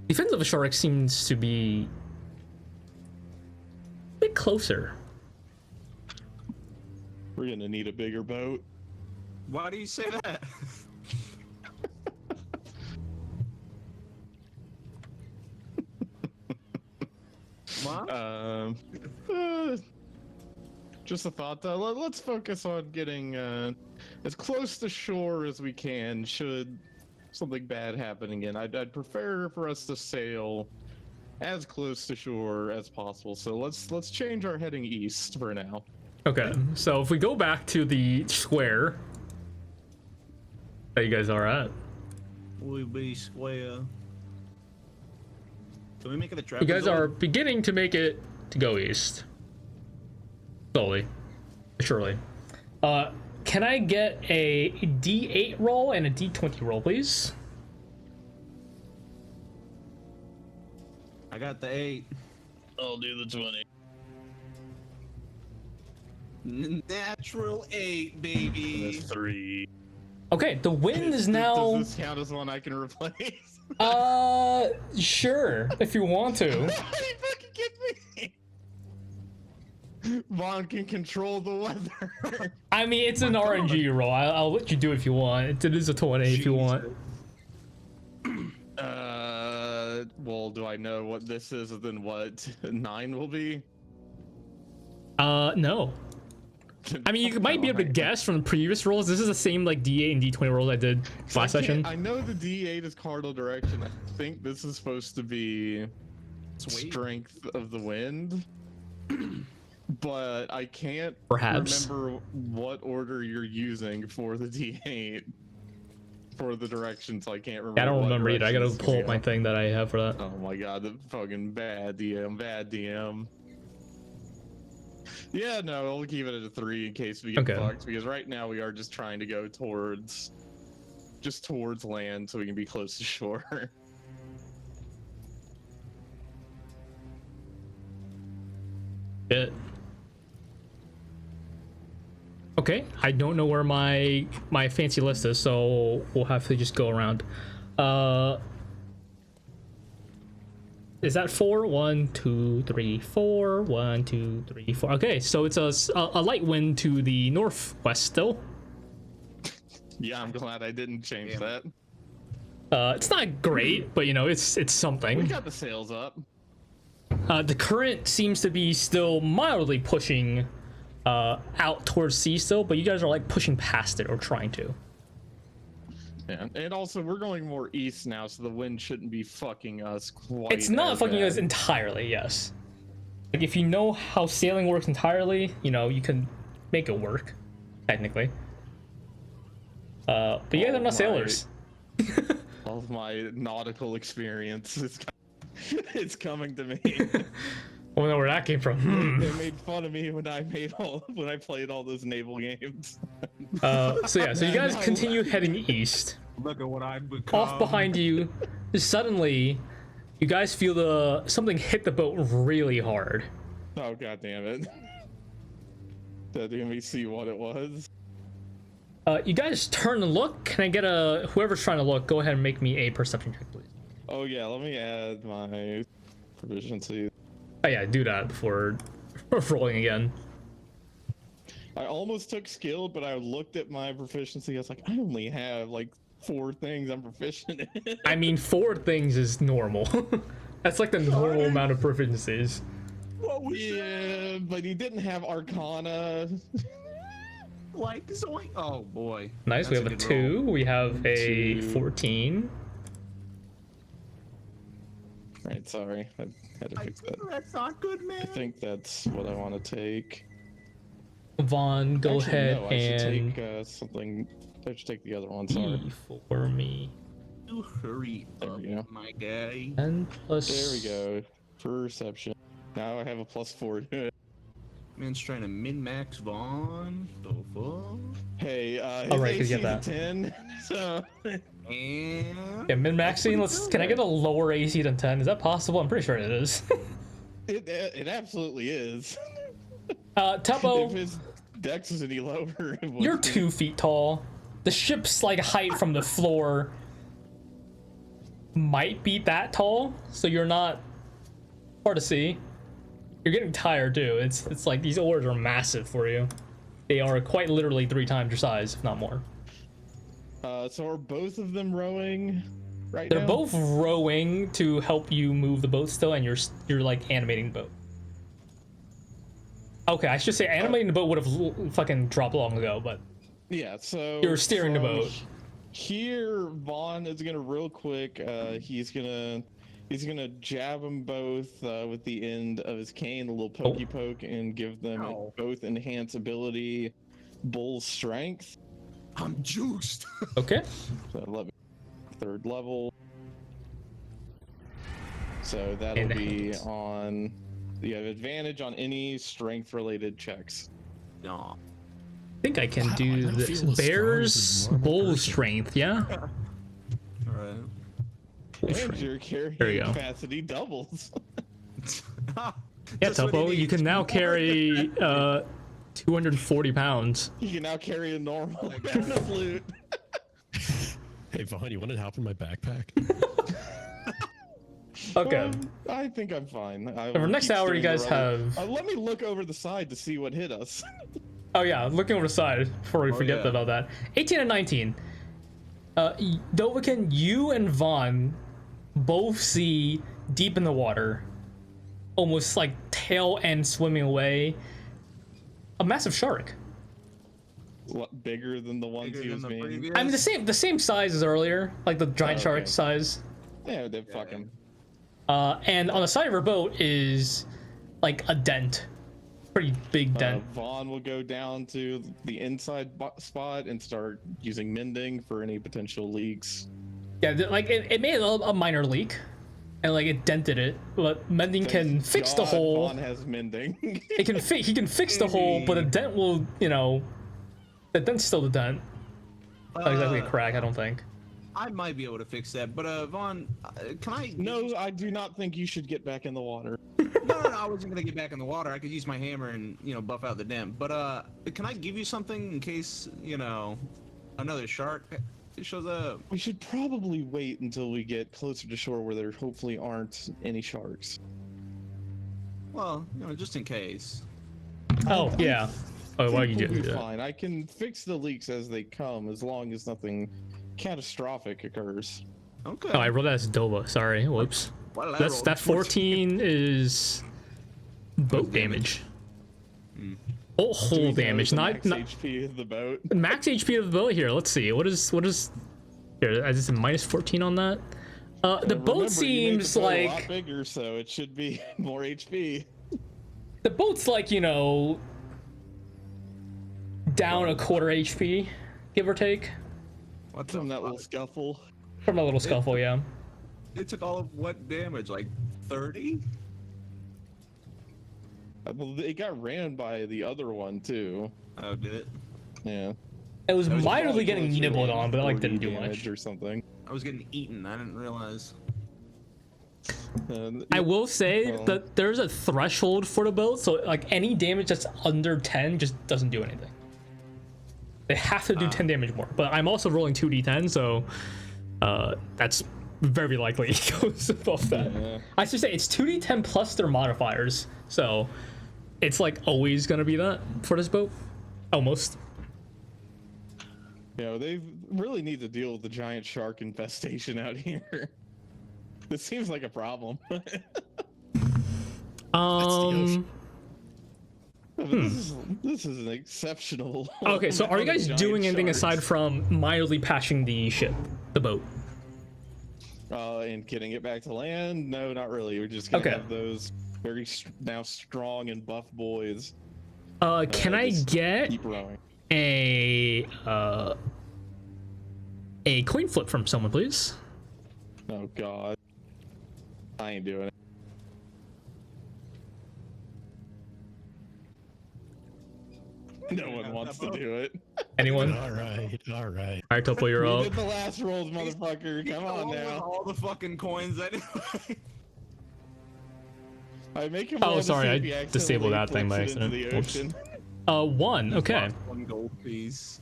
the fins of a shark seems to be a bit closer. We're gonna need a bigger boat. Why do you say that? What? Just a thought. Let's focus on getting as close to shore as we can. Should something bad happen again, I'd prefer for us to sail as close to shore as possible. So let's change our heading east for now. Okay, so if we go back to the square that you guys are at, We be square. Can we make it a you trapezoid? guys are beginning to make it to go east. Slowly, surely. Can I get a D8 roll and a D20 roll, please? I got the 8. I'll do the 20. Natural 8, baby. 3. Okay, the wind is now. Does this count as one I can replace? Sure, if you want to. Are you fucking kidding me? Vaughn can control the weather. I mean, it's an RNG roll. I'll let you do it if you want. It is a 20 if you want. Well, do I know what this is? Then what 9 will be? No. I mean, you might be able to guess from the previous rolls. This is the same like D8 and D20 rolls I did last session. I know the D8 is cardinal direction. I think this is supposed to be Sweet. strength of the wind. But I can't Perhaps. remember what order you're using for the D8 for the direction, so I can't remember. I don't what remember either. I direction gotta this is pull up gonna my go. thing that I have for that. Oh my god, the fucking bad DM, bad DM. Yeah, no, we'll keep it at a 3 in case we get Okay. fucked, because right now we are just trying to go towards land so we can be close to shore. Shit. Okay, I don't know where my fancy list is, so we'll have to just go around. Is that 4? 1, 2, 3, 4. 1, 2, 3, 4. Okay, so it's a light wind to the northwest still. Yeah, I'm glad I didn't change Yeah. that. It's not great, but you know, it's We something. got the sails up. The current seems to be still mildly pushing out towards sea still, but you guys are like pushing past it or trying to. Yeah, and also we're going more east now, so the wind shouldn't be fucking us quite. It's not as fucking bad. us entirely, yes. Like if you know how sailing works entirely, you know, you can make it work, technically. But you guys are Oh not my. sailors. All of my nautical experience is it's coming to me. I don't know where that came from. They made fun of me when I played all those naval games. So yeah, so you guys continue heading east. Look at what I've become. Off behind you, suddenly, you guys feel something hit the boat really hard. Oh god damn it! Let me see what it was. You guys turn and look. Can I get whoever's trying to look? Go ahead and make me a perception check, please. Oh yeah, let me add my proficiency. Oh yeah, do that before rolling again. I almost took skill, but I looked at my proficiency. I was like, I only have like 4 things I'm proficient in. I mean, 4 things is normal. That's like the normal amount of proficiencies. What was Yeah, but he didn't have Arcana. that? Like zoink. Oh boy. Nice, we That's have a good roll. 2. We have a 2. 14. Right, sorry, I had to fix that. That's not good, man. I think that's what I want to take. Vaughn, go Actually, ahead no, I should and take something. I should take the other one. Sorry. E for me. You hurry There up, we go. my guy. And plus. There we go. Perception. Now I have a +4 to it. Man's trying to min-max Vaughn. The fuck? Hey, his Oh, right, 'cause AC you is have a 10, so And Yeah, min-maxing. Can I get a lower AC than 10? Is that possible? I'm pretty sure it is. it absolutely is. Tuppo, If his dex is any lower, it would you're be. 2 feet tall. The ship's like height from the floor might be that tall, so you're not hard to see. You're getting tired too. It's like these oars are massive for you. They are quite literally 3 times your size, if not more. So are both of them rowing right They're now? both rowing to help you move the boat still, and you're like animating the boat. Okay, I should say animating the boat would have fucking dropped long ago, but Yeah, so You're steering the from boat. Here, Vaughn is gonna real quick. He's gonna jab them both with the end of his cane, a little pokey poke, and give them Ow. both enhance ability, bull strength. I'm juiced. okay. So 3rd level. So that'll be Enhance. on. You have advantage on any strength-related checks. No. I think I can Wow, I do don't this. feel as strong as Bear's a normal bull person. strength, yeah? All right. Bull And strength. your carrying There you go. capacity doubles. Yeah, Just what he Tuppo, you needs. can now carry 240 pounds. You can now carry a normal flute. Hey Vaughn, you want to hop in my backpack? Okay. I think I'm fine. For next hour, you guys have. Let me look over the side to see what hit us. Oh, yeah, looking over the side before we forget yeah. about that. 18 and 19. Dovakin, you and Vaughn both see deep in the water, almost like tail end swimming away, a massive shark. What, bigger than the ones Bigger he than was the being? previous? I mean, the same size as earlier, like the giant Oh, shark okay. size. Yeah, they fuck him. And on the side of her boat is like a dent, pretty big dent. Vaughn will go down to the inside spot and start using mending for any potential leaks. Yeah, like it made a minor leak, and like it dented it. But mending can fix the hole. Vaughn has mending. He can fix the hole, but a dent will, the dent's still the dent. Not exactly a crack, I don't think. I might be able to fix that, but Vaughn, can I? No, I do not think you should get back in the water. No, I wasn't gonna get back in the water. I could use my hammer and buff out the dent. But can I give you something in case another shark shows up? We should probably wait until we get closer to shore where there hopefully aren't any sharks. Well, just in case. Oh yeah. Oh, why you We'll do be that? fine. I can fix the leaks as they come as long as nothing catastrophic occurs. Okay. Oh, I rolled that as Dova. Sorry. Whoops. Why did I roll That 14 is boat damage. Oh, hull damage, The not max HP of the boat. max HP of the boat here. Let's see. What is here? Is it minus 14 on that? The Remember, boat seems you made the boat like a lot bigger, so it should be more HP. the boat's like down a quarter HP, give or take, What's From that little scuffle. from a little scuffle. Yeah. It took all of what damage? Like 30? Well, it got ran by the other one too. Oh, did it? Yeah. It was was mildly Probably getting closer to, nibbled like, on, but it like 40 didn't do damage much. or something. I was getting eaten. I didn't realize. I will say Well- that there's a threshold for the boat, so like any damage that's under 10 just doesn't do anything. They have to do 10 damage more, but I'm also rolling 2d10, so that's very likely it goes above that. Yeah. I should say it's 2d10 plus their modifiers, so it's like always gonna be that for this boat, almost. They really need to deal with the giant shark infestation out here. This seems like a problem. Um. This is an exceptional. Okay, so are you guys giant doing anything sharks. aside from mildly patching the ship, the boat? And getting it back to land? No, not really. We're just gonna Okay. have those very now strong and buff boys Can I just get keep rowing. a coin flip from someone, please? Oh God, I ain't doing it. No one wants to do it. Anyone? All right. All right, Tuppo, you're We up. did the last rolls, motherfucker. Come on now. All the fucking coins anyway. I make him Oh, roll to sorry, see I if he accidentally disabled that thing by flips it into accident. the Whoops. ocean. 1. Okay. One gold piece.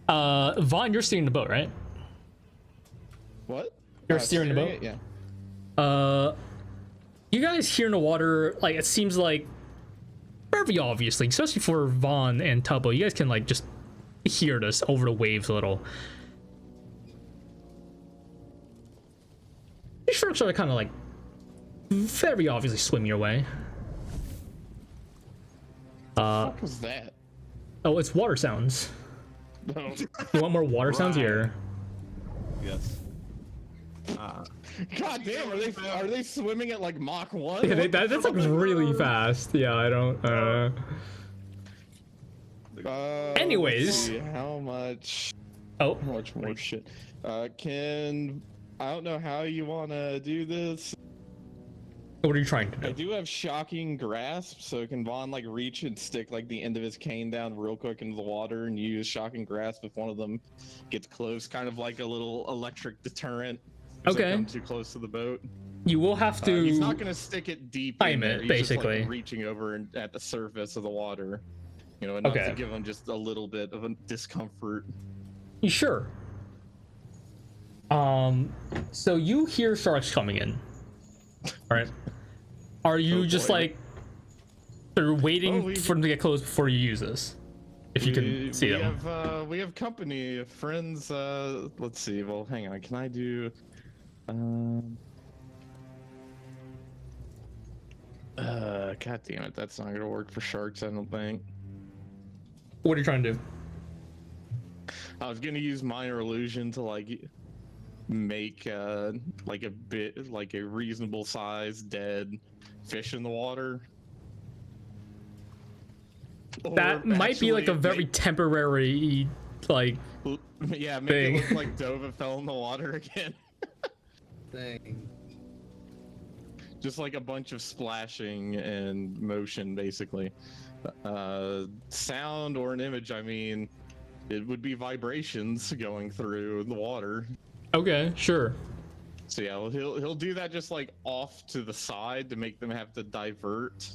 Vaughn, you're steering the boat, right? What? You're steering the boat? it? Yeah. You guys here in the water, like, it seems like very obviously, especially for Vaughn and Tuppo, you guys can like just hear this over the waves a little. These sharks are kind of like very obviously swim your way. What was that? Oh, it's water sounds. No. You want more water sounds here? Yes. God damn, are they swimming at like Mach 1? Yeah, that's like really fast. Yeah, I don't know. Anyways. Let's see, how much Oh, more shit? I don't know how you want to do this. what are you trying to I do? do have shocking grasp, so can Vaughn like reach and stick like the end of his cane down real quick into the water and use shocking grasp if one of them gets close, kind of like a little electric deterrent. If they Okay. come too close to the boat. You will have to. He's not gonna stick it deep time in there. it, He's just, basically. like, reaching over at the surface of the water. Enough Okay. to give him just a little bit of a discomfort. You sure? So you hear sharks coming in. Alright. Are you Oh, just boy. like they're waiting Oh, we- for them to get close before you use this? If you can see them. We have company, friends. Let's see. Well, hang on. Can I do? God damn it. That's not gonna work for sharks. I don't think. What are you trying to do? I was gonna use minor illusion to like make like a reasonable sized dead fish in the water. That Or might be like a actually very temporary, like, yeah, make thing. it look like Dova fell in the water again. Thing. Just like a bunch of splashing and motion, basically. Sound or an image, I mean, it would be vibrations going through the water. okay, sure. So yeah, well, he'll do that just like off to the side to make them have to divert.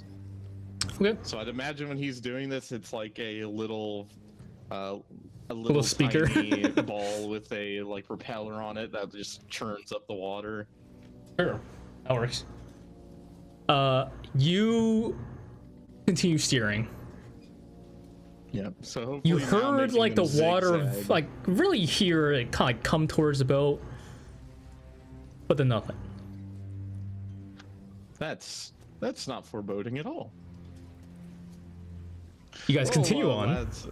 Okay. So I'd imagine when he's doing this, it's like a little Speaker. tiny ball with a like propeller on it that just churns up the water. Sure, that works. You continue steering. Yep. So hopefully You now heard making like the them water, zigzag. like really hear it kind of like come towards the boat, but then nothing. That's not foreboding at all. You guys continue Well, on. lads,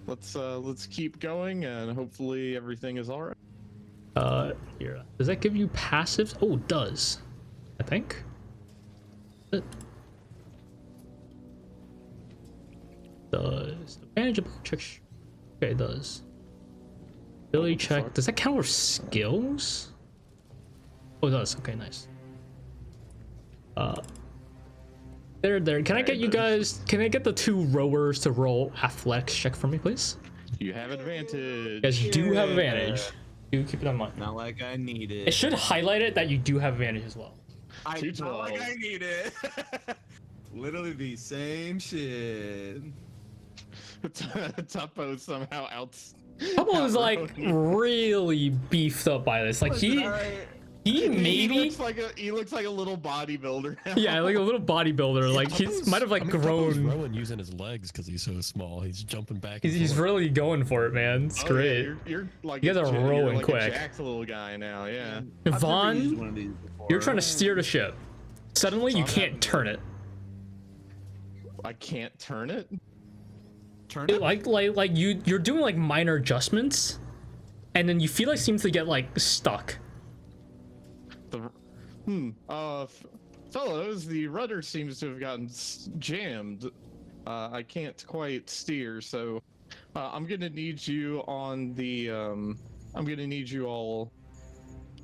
let's keep going and hopefully everything is all right. Here. Does that give you passives? Oh, it does. I think. Does advantage ability check? Okay, it does. Ability check. fuck? Does that count for skills? Oh, it does. Okay, nice. There. Can I get you guys? Can I get the two rowers to roll athletics check for me, please? You have advantage. You guys do have advantage. Do keep it in mind. Not like I need it. It should highlight it that you do have advantage as well. I Two not like 12. I need it. Literally the same shit. Tuppo somehow Tuppo is like really beefed up by this. Like he maybe he looks like a little bodybuilder. yeah, like a little bodybuilder. Like he's might have like Tuppo's grown. rowing using his legs because he's so small. He's jumping back. And He's forth. really going for it, man. It's great. You're like You guys are you're rolling like quick. A jacked little guy now. Yeah. I've never used Vaughn, one of these before. you're trying to steer the ship. Suddenly, you I'm having can't turn it. I can't turn it. turn it. Like you're doing like minor adjustments, and then you feel like seems to get like stuck. Fellows, the rudder seems to have gotten jammed. I can't quite steer, so I'm gonna need you on the. I'm gonna need you all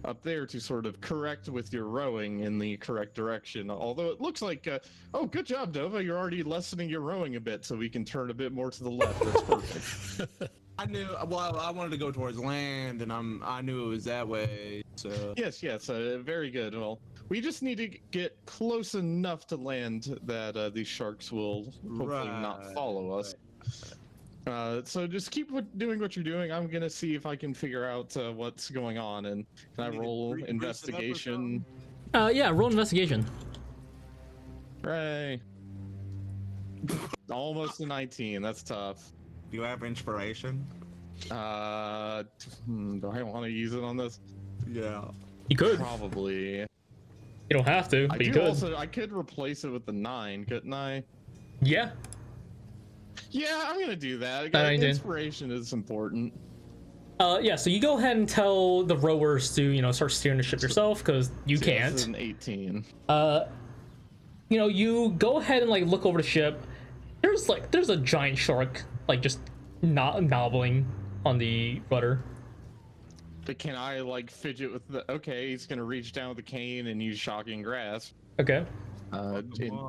up there to sort of correct with your rowing in the correct direction. Although it looks like, oh, good job, Dova. You're already lessening your rowing a bit, so we can turn a bit more to the left. That's perfect. I knew. Well, I wanted to go towards land, and I knew it was that way. So Yes, very good. Well, we just need to get close enough to land that these sharks will hopefully not Right, follow us. So just keep doing what you're doing. I'm gonna see if I can figure out what's going on, and can I You need to roll grease it up or investigation? Yeah, roll investigation. Right. Almost a 19. That's tough. Do you have inspiration? Do I want to use it on this? yeah. You could. Probably. You don't have to, I but you do could. also. I could replace it with the 9, couldn't I? Yeah. Yeah, I'm gonna do that. 19. Inspiration is important. Yeah. So you go ahead and tell the rowers to start steering the ship yourself because you So this is can't. an 18. You go ahead and like look over the ship. There's a giant shark like just not nobbling on the rudder. But can I like fidget with the? Okay, he's gonna reach down with the cane and use shocking grasp. Okay.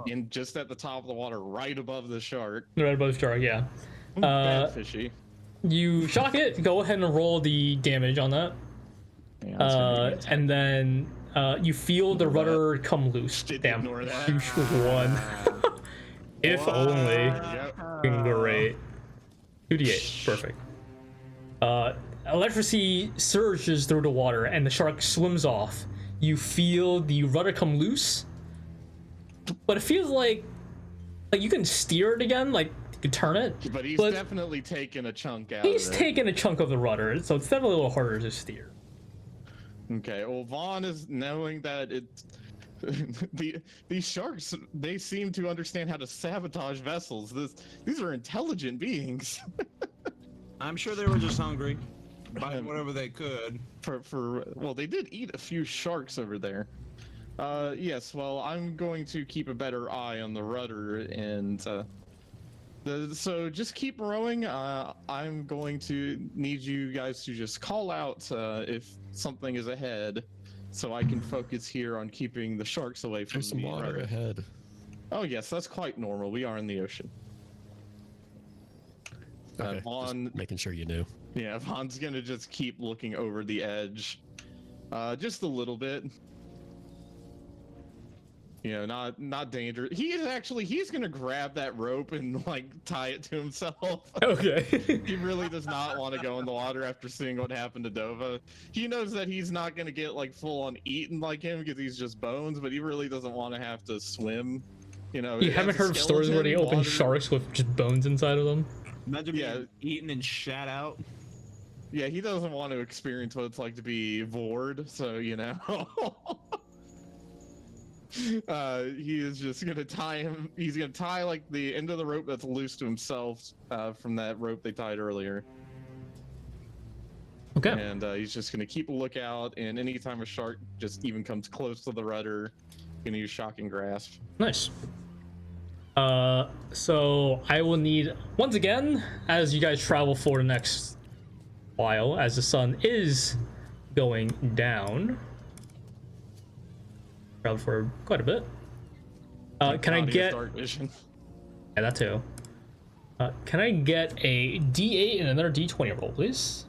In just at the top of the water, right above the shark. Right above the shark. Yeah. Bad fishy. You shock it. Go ahead and roll the damage on that. Yeah, that's gonna be a 10. And then you feel the rudder come loose. Didn't Damn. ignore that. You should one. If only. Yep. Great. 2d8. Perfect. Electricity surges through the water and the shark swims off. You feel the rudder come loose, but it feels like you can steer it again, like you can turn it. But he's but definitely taking a chunk out he's of it. taking a chunk of the rudder, so it's definitely a little harder to steer. Okay, well, Vaughn is knowing that these sharks, they seem to understand how to sabotage vessels. These are intelligent beings. I'm sure they were just hungry. Buying whatever they could. Well, they did eat a few sharks over there. Yes, well, I'm going to keep a better eye on the rudder, and so just keep rowing. I'm going to need you guys to just call out if something is ahead, so I can focus here on keeping the sharks away from There's some the water rudder. ahead. Oh yes, that's quite normal. We are in the ocean. Okay, Vaughn, just making sure you knew. yeah, Vaughn's gonna just keep looking over the edge, just a little bit. You know, not dangerous. He's gonna grab that rope and like tie it to himself. Okay. He really does not want to go in the water after seeing what happened to Dova. He knows that he's not gonna get like full on eaten like him because he's just bones, but he really doesn't want to have to swim. You know, You as haven't a heard of stories where they skeleton, open water- sharks with just bones inside of them? Imagine Yeah. being eaten and shat out. Yeah, he doesn't want to experience what it's like to be vored, so you know. He is just gonna tie him. He's gonna tie like the end of the rope that's loose to himself from that rope they tied earlier. Okay. And he's just gonna keep a lookout, and anytime a shark just even comes close to the rudder, gonna use shocking grasp. Nice. So I will need, once again, as you guys travel for the next while, as the sun is going down, travel for quite a bit. Can I Audio get, dark vision? yeah, that too. Can I get a D8 and another D20 roll, please?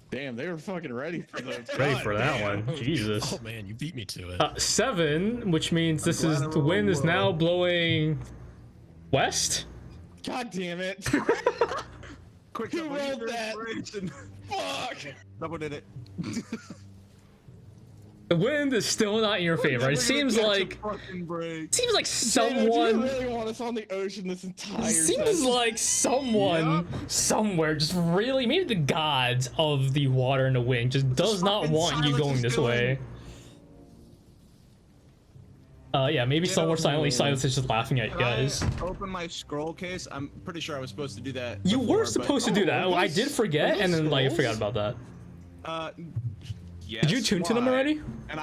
Damn, they were fucking ready for the. Ready for that one. Jesus. Oh man, you beat me to it. 7, which means this is, glad I the wind is rolled now low. blowing west. God damn it! Quick, Who double rolled your that? inspiration. Fuck! Double did it. The wind is still not in your favor. Never It gonna seems catch a like fucking break. seems like Jadow, do someone you really want us on the ocean this entire seems session? like someone somewhere just really, maybe the gods of the water and the wind just does not fucking want you silence going is this good. way. Yeah, maybe somewhere silently Silence is just laughing at you guys. I open my scroll case. I'm pretty sure I was supposed to do that. You before, were but- supposed to do that. are I those- did forget, are and those then like I scrolls? forgot about that. Yes. Did you tune to them why? already? And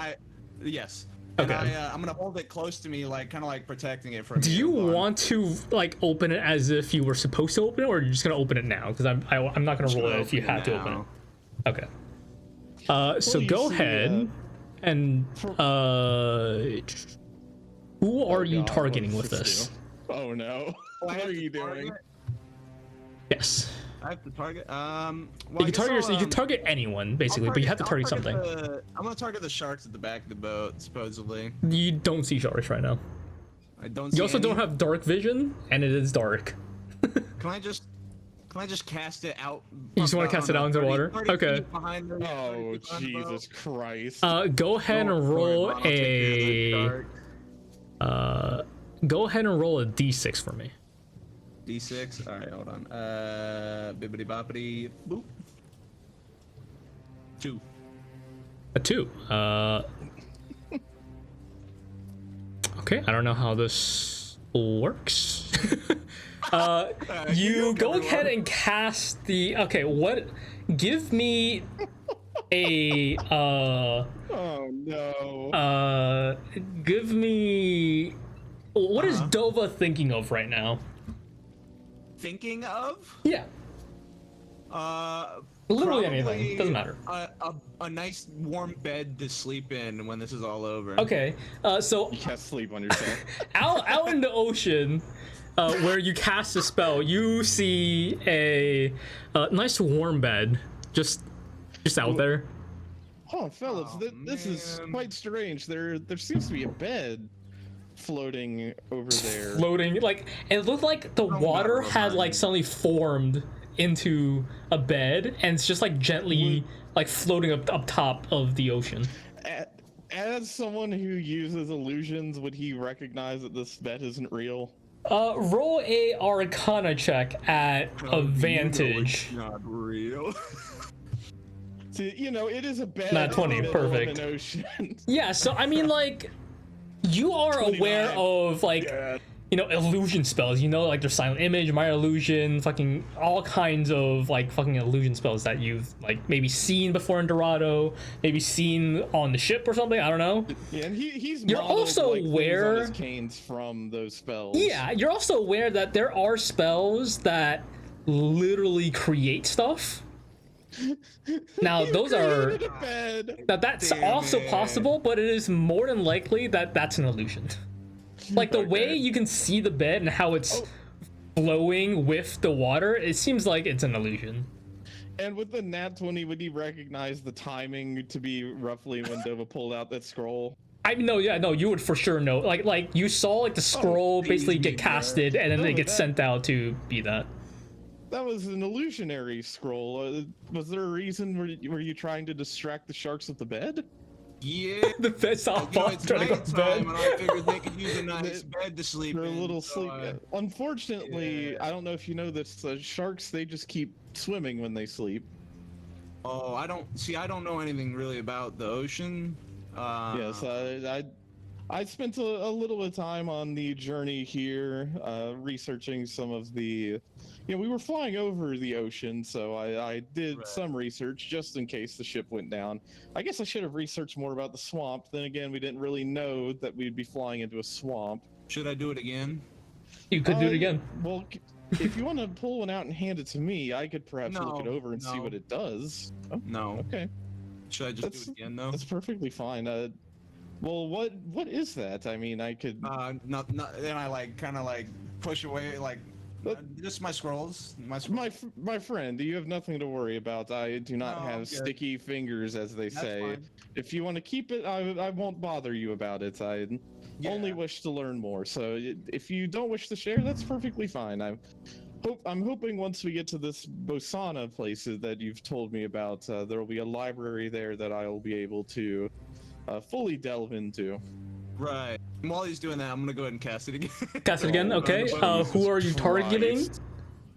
yes. Okay. And I'm gonna hold it close to me, like kind of like protecting it from. Do you want to like open it as if you were supposed to open it, or are you just gonna open it now? Because I'm not gonna roll it if you had to open it. Okay. So you go see, ahead and who are you God, targeting what with does this? do? Oh no! What are you doing? Yes. I have to target. Well, You can target you can target anyone basically, but you have to target something. I'm gonna target the sharks at the back of the boat, supposedly. You don't see sharks right now. I don't. See You also any. don't have dark vision, and it is dark. Can I just cast it out? You just wanna cast it out into the water? 30 Okay. feet behind the- 30 Oh feet behind the boat. Jesus Christ! Go ahead Don't and worry, roll Vaughn, I'll take care of the a dark. go ahead and roll a d6 for me. D6. All right, hold on. Bibbity boppity boop. 2. A 2. Okay, I don't know how this works. You go ahead and cast the. Okay, what? Give me a. Oh no! Give me. What is Dova thinking of right now? Thinking of? Yeah, literally Probably anything. Doesn't matter. A nice warm bed to sleep in when this is all over. Okay, so You can't sleep on yourself. out in the ocean, where you cast a spell, you see a nice warm bed just out there. Oh, fellas, this is man. quite strange. There seems to be a bed floating over there. Floating, like it looked like the water had like suddenly formed into a bed, and it's just like gently like floating up top of the ocean. As someone who uses illusions, would he recognize that this bed isn't real? Roll a Arcana check at advantage. Not real. See, you know, it is a bed. Not 20, in the middle of perfect. an ocean. Yeah, so I mean, like, you are aware 29. of like Yeah. you know, illusion spells, you know, like there's silent image, minor illusion, fucking all kinds of like fucking illusion spells that you've like maybe seen before in Dorado, maybe seen on the ship or something. I don't know. Yeah, and he's You're modeled, also like, things aware- on his canes from those spells. Yeah, you're also aware that there are spells that literally create stuff. Now those are Created a bed. that's Damn also it. possible, but it is more than likely that that's an illusion. Like the way you can see the bed and how it's flowing with the water, it seems like it's an illusion. And with the nat 20, would you recognize the timing to be roughly when Dova pulled out that scroll? I mean, no, yeah, no, you would for sure know. Like you saw like the scroll basically please, get bro. casted and then No, it gets that- sent out to be that. That was an illusionary scroll. Was there a reason? Were you trying to distract the sharks with the bed? Yeah. The bed's all You know, it's trying to go to bed. nighttime, and I figured they could use a nice bed to sleep They're a in. little so sleepy. Unfortunately, yeah. I don't know if you know this. Sharks, they just keep swimming when they sleep. Oh, I don't know anything really about the ocean. Yes, I spent a little bit of time on the journey here, researching some of the. You know, we were flying over the ocean, so I did Right. some research just in case the ship went down. I guess I should have researched more about the swamp. Then again, we didn't really know that we'd be flying into a swamp. Should I do it again? You could do it again. Well, if you want to pull one out and hand it to me, I could perhaps look it No, over and see no. what it does. Oh, No. okay. Should I just That's- do it again though? That's perfectly fine. Well, what is that? I mean, I could. Not. Then I like kind of like push away like. Just my scrolls. My friend, you have nothing to worry about. I do not No, I'm have good. sticky fingers, as they That's say. fine. If you want to keep it, I won't bother you about it. I only Yeah. wish to learn more. So if you don't wish to share, that's perfectly fine. I'm hoping once we get to this Bosana places that you've told me about, there will be a library there that I will be able to fully delve into. Right. And while he's doing that, I'm gonna go ahead and cast it again. Cast it again. Oh, Okay. Jesus Who are you targeting? Christ.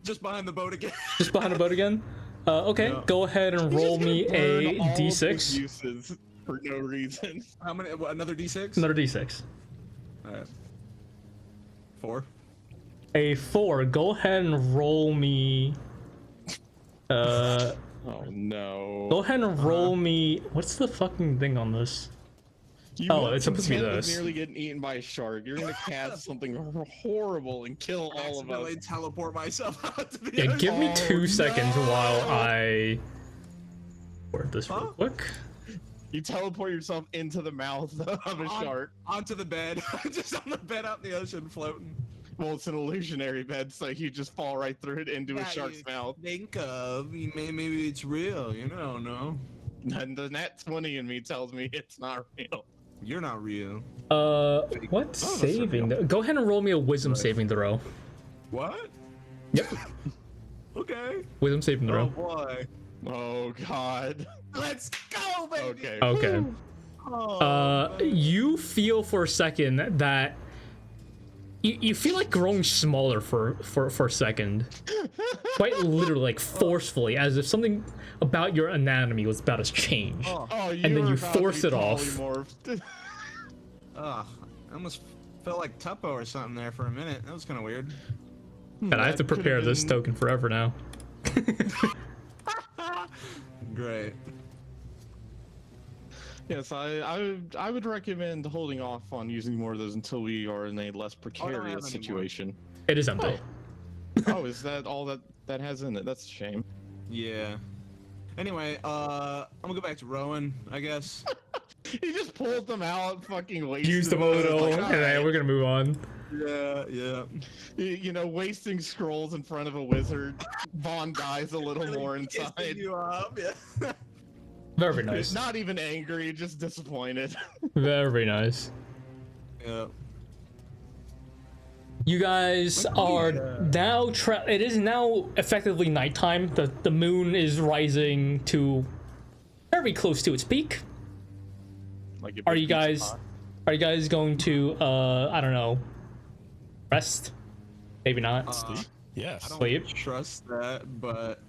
Just behind the boat again. Just behind the boat again. Okay. Yeah. Go ahead and roll me Burn a all of his d6. uses for no reason. How many? What, another D6? Another d6. Alright. 4. A 4. Go ahead and roll me. Oh no. Go ahead and roll me. What's the fucking thing on this? You Oh, went it's from supposed to be 10 to this. nearly getting eaten by a shark. You're gonna cast something horrible and kill all of Accidentally us. teleport myself out to the Yeah, ocean. give me Oh, 2 seconds no. while I word this real Huh? quick. You teleport yourself into the mouth of a shark. Onto the bed. Just on the bed out in the ocean floating. Well, it's an illusionary bed, so you just fall right through it into a Yeah, shark's you mouth. Think of maybe it's real. You don't know. And the nat 20 in me tells me it's not real. You're not real. What us are saving? Go ahead and roll me a wisdom saving throw. What? Yep. Okay. Wisdom saving Oh throw. boy. Oh god. Let's go, baby. Okay. Okay. Oh, You feel for a second that you feel like growing smaller for a second, quite literally, like forcefully, as if something about your anatomy was about to change. Oh, you And then were you about to force be it off. polymorphed. I almost felt like Tuppo or something there for a minute. That was kind of weird. And I have to That could've prepare this been- token forever now. Great. Yes, I would recommend holding off on using more of those until we are in a less have precarious any more. situation. It is empty. Oh, is that all that has in it? That's a shame. Yeah. Anyway, I'm gonna go back to Rowan, I guess. He just pulled them out, fucking wasted. Use the them. It's modal, like, and then alright. we're gonna move on. Yeah. You know, wasting scrolls in front of a wizard. Vaughn dies a little more Kissing inside. you up, yeah. Very nice. Not even angry, just disappointed. Very nice. Yeah. You guys are now it is now effectively nighttime. The moon is rising to very close to its peak. Like Are you guys going to I don't know, rest? Maybe not. Yes. I don't Sleep. trust that, but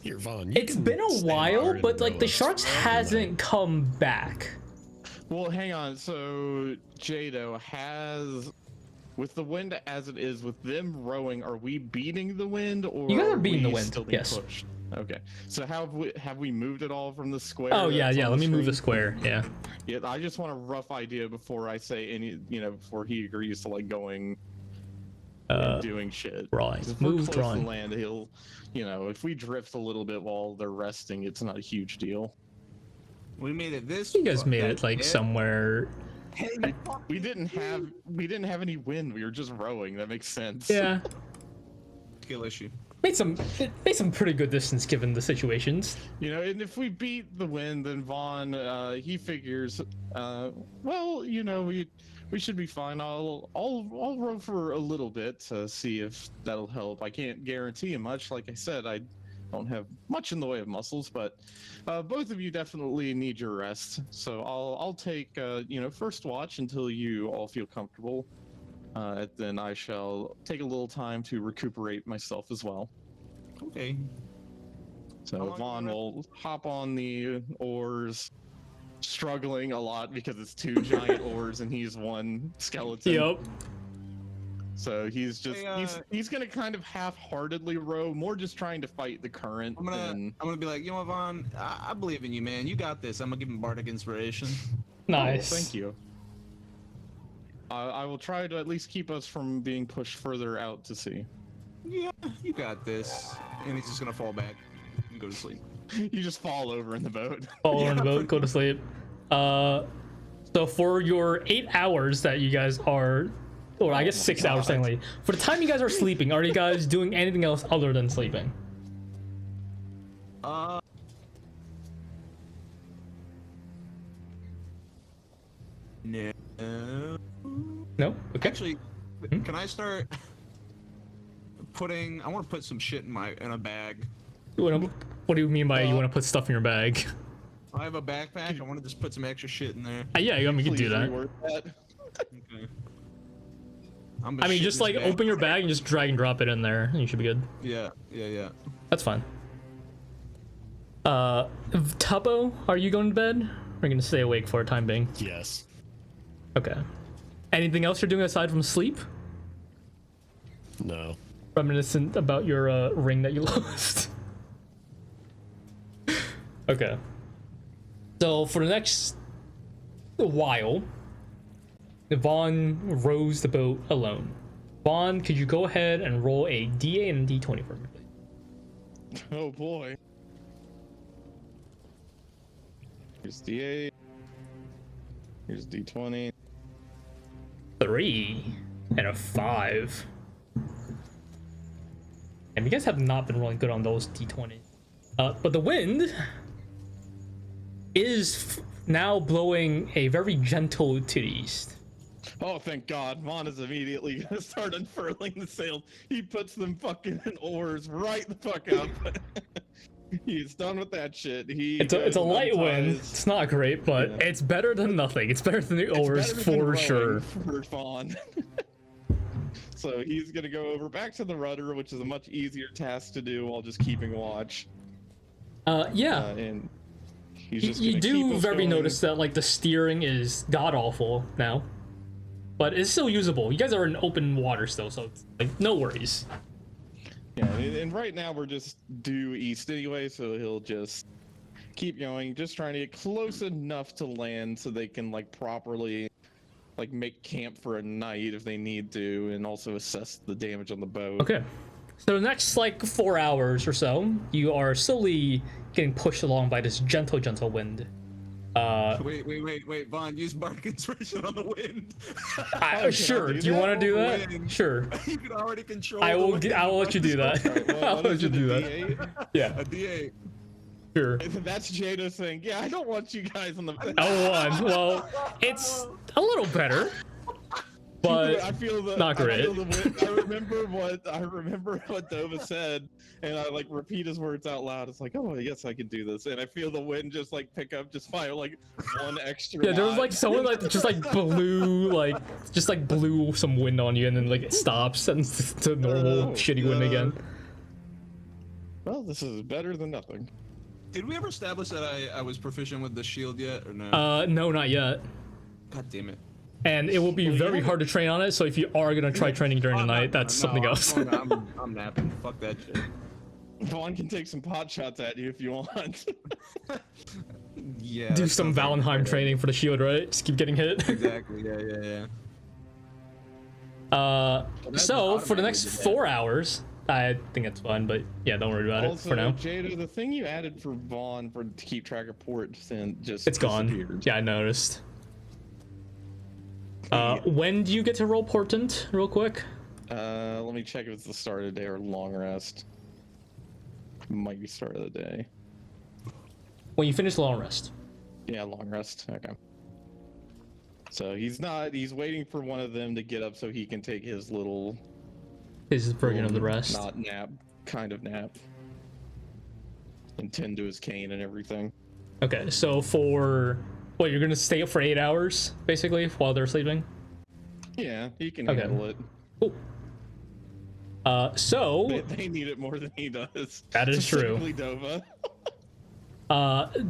Here, Vaughn. It's been a stay while, hard but and like the roll us sharks around hasn't come back. Well, hang on. So Jadow has, with the wind as it is, with them rowing, are we beating the wind, or You guys are are beating we the wind, still being yes. pushed? Okay. So have we moved it all from the square? Oh yeah, that's yeah. on Let me move the screen? square. Yeah. Yeah, I just want a rough idea before I say any, before he agrees to like going and doing shit. Drawing. 'Cause if we're Move close drawing. to land, he'll, if we drift a little bit while they're resting, it's not a huge deal. We made it this. You guys made that it like bit. somewhere. Hey, fuck. We didn't have any wind. We were just rowing. That makes sense. Yeah. Skill issue. Made some pretty good distance given the situations. And if we beat the wind, then Vaughn, he figures, well, we should be fine. I'll row for a little bit to see if that'll help. I can't guarantee much. Like I said, I don't have much in the way of muscles, but both of you definitely need your rest. So I'll take first watch until you all feel comfortable. Then I shall take a little time to recuperate myself as well. Okay. So How long Vaughn you will hop on the oars, struggling a lot because it's two giant oars and he's one skeleton. Yep. So he's just Hey, he's gonna kind of half-heartedly row, more just trying to fight the current. I'm gonna be like, Vaughn, I believe in you, man. You got this. I'm gonna give him bardic inspiration. Nice. Thank you. I will try to at least keep us from being pushed further out to sea. Yeah, you got this. And he's just gonna fall back and go to sleep. You just fall over in the boat. Fall on the boat, go to sleep. So for your 8 hours that you guys are, or I guess 6 hours technically, for the time you guys are sleeping, are you guys doing anything else other than sleeping? No. No. Okay. Actually, can I start putting? I want to put some shit in a bag. What do you mean by you want to put stuff in your bag? I have a backpack. I want to just put some extra shit in there. Yeah, I mean, you can do Please that. reword that. Okay. I mean, just like open your bag and just drag and drop it in there, and you should be good. Yeah. That's fine. Tuppo, are you going to bed? Or are you gonna stay awake for a time being? Yes. Okay. Anything else you're doing aside from sleep? No. Reminiscent about your ring that you lost. Okay. So for the next while, Vaughn rows the boat alone. Vaughn, could you go ahead and roll a D8 and a D20 for me, please? Oh boy. Here's D8. Here's D20. 3 and a 5. And you guys have not been rolling good on those D20s. But the wind is now blowing a very gentle to the east. Oh, thank God. Vaughn is immediately going to start unfurling the sails. He puts them fucking oars right the fuck up. He's done with that shit. It's a light wind. It's not great, but Yeah. it's better than nothing. It's better than the oars for sure. For Vaughn. So he's going to go over back to the rudder, which is a much easier task to do while just keeping watch. Yeah. And he's You, just you gonna keep do us very going. notice that like the steering is god awful now, but it's still usable. You guys are in open water still, so it's, like no worries. Yeah, and right now we're just due east anyway, so he'll just keep going, just trying to get close enough to land so they can like properly like make camp for a night if they need to, and also assess the damage on the boat. Okay. So the next like 4 hours or so, you are slowly getting pushed along by this gentle wind. Wait, Vaughn, use bardic inspiration on the wind. Sure. do Do you that? want to do that? Wind. Sure. You can already control. I the will. wind. I will let you do that. Well, I'll what let is you it, do a that. D8? Yeah. A D8. Sure. That's Jadow saying, yeah, I don't want you guys on the L1. Well, it's a little better, but I feel the, not great. I, feel the wind. I remember what Dova said, and I like repeat his words out loud. It's like, oh, yes, I can do this, and I feel the wind just like pick up, just fire like one extra. yeah, there was knot. like someone like just like blew some wind on you, and then like it stops and it's to normal shitty wind again. Well, this is better than nothing. Did we ever establish that I was proficient with the shield yet, or no? No, not yet. God damn it. And it will be very hard to train on it, so if you are gonna try training during the night, that's something else. I'm napping. Fuck that shit. Vaughn can take some pot shots at you if you want. Yeah. Do that some sounds like a Valheim great training for the shield, right? Just keep getting hit. idea. Exactly. Yeah. So for the automatically next did that. 4 hours, I think it's fun, but yeah, don't worry about it Also, for now. Jadow, the thing you added for Vaughn to keep track of ports and just It's gone. disappeared. Yeah, I noticed. When do you get to roll Portent, real quick? Let me check if it's the start of the day or long rest. Might be start of the day. When you finish long rest. Yeah, long rest. Okay. So he's waiting for one of them to get up so he can take his little His version of the rest. not nap, kind of nap. And tend to his cane and everything. Okay, so for what, you're gonna stay up for 8 hours basically while they're sleeping? Yeah, he can Okay. handle it. Cool. So They need it more than he does. That is true. Specifically Dova.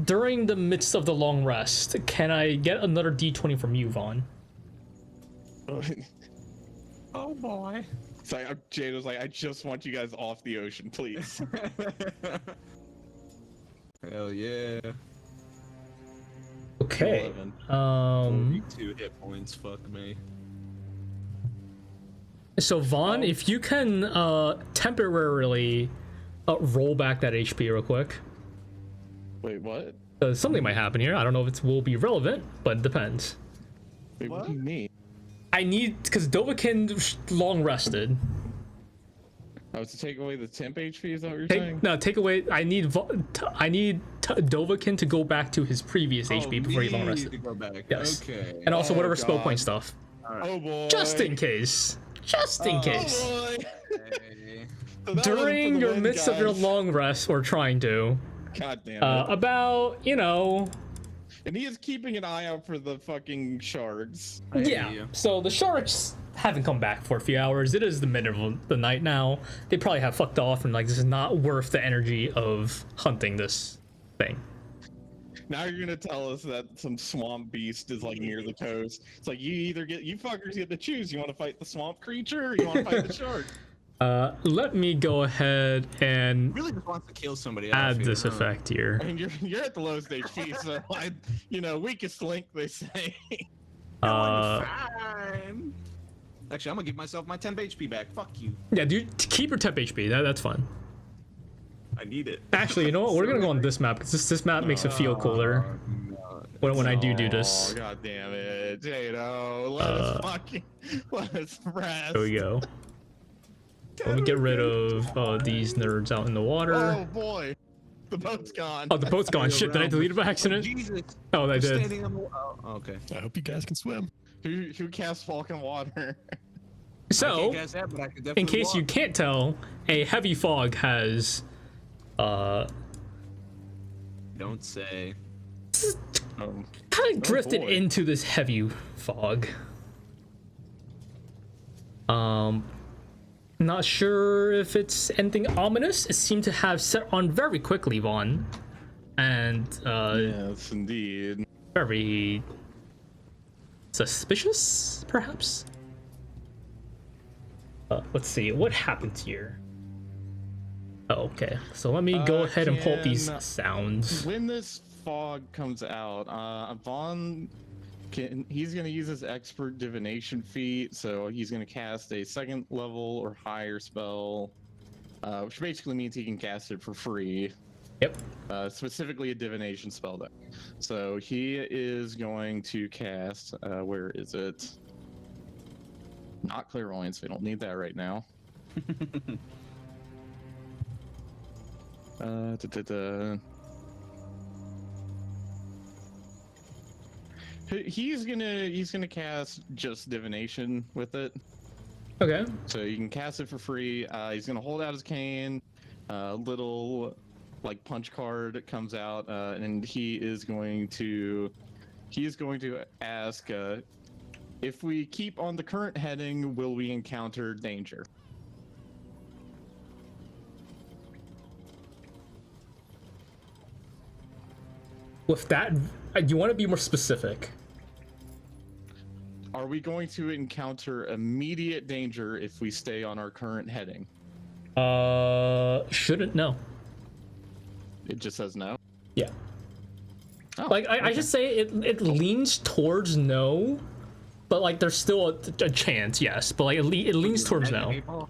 during the midst of the long rest, can I get another D20 from you, Vaughn? Oh boy. It's like Jadow's like, I just want you guys off the ocean, please. Hell yeah. Okay. 11. 42 hit points. Fuck me. So Vaughn, if you can temporarily roll back that HP real quick. Wait, what? Something might happen here. I don't know if it will be relevant, but it depends. Wait, what do you mean? I need, because Dovakin long rested. I was to take away the temp HP, is that what you're saying? Take away. I need Dovakin to go back to his previous HP before he long me rested. to go back. Yes. Okay. And also Oh, whatever spell God. point stuff. Oh boy. Just in case. Just in case. Oh boy. Hey. So that wasn't for During the your win, midst of your guys. long rest, or trying to, God damn it. about, And he is keeping an eye out for the fucking sharks. I hear yeah. you. So the sharks haven't come back for a few hours. It is the middle of the night now. They probably have fucked off and like, this is not worth the energy of hunting this thing. Now you're gonna tell us that some swamp beast is like near the coast. It's like you fuckers get to choose. You want to fight the swamp creature or you want to fight the shark? Let me go ahead and Really just wants to kill somebody else. add here, this huh? effect here. I mean, you're at the lowest HP, so weakest link, they say. Fine. Actually, I'm gonna give myself my 10 HP back. Fuck you. Yeah, dude, keep your temp HP. That's fun. I need it. Actually, you know what? We're gonna go on this map because this map makes it feel cooler when I do this. Oh god damn it, Jadow! Let us rest. There we go. Let me get rid of these nerds out in the water. Oh boy, the boat's gone. Oh, the boat's gone. Shit, did I delete it by accident? Jesus. Oh, I did. Standing on the oh, okay. I hope you guys can swim. Who cast Falcon Water? I So, can't guess that, but I could definitely in case you walk. can't tell, a heavy fog has Don't say. Oh, kind of drifted boy. into this heavy fog. Not sure if it's anything ominous. It seemed to have set on very quickly, Vaughn, and yes, indeed. very suspicious, perhaps. Let's see what happened here. Oh, okay, so let me go ahead and pull up these can- sounds. When this fog comes out, Vaughn he's gonna use his expert divination feat, so he's gonna cast a second level or higher spell, which basically means he can cast it for free. Yep. Specifically a divination spell though. So he is going to cast, where is it? Not clairvoyance, we don't need that right now. He's gonna cast just divination with it. Okay. So you can cast it for free. He's gonna hold out his cane. Little like punch card comes out, and he is going to ask, if we keep on the current heading, will we encounter danger? With that, you want to be more specific. Are we going to encounter immediate danger if we stay on our current heading? Shouldn't know. It just says no. Yeah. Oh, Like I should say it leans towards no, but like there's still a chance, yes. But like it leans towards no.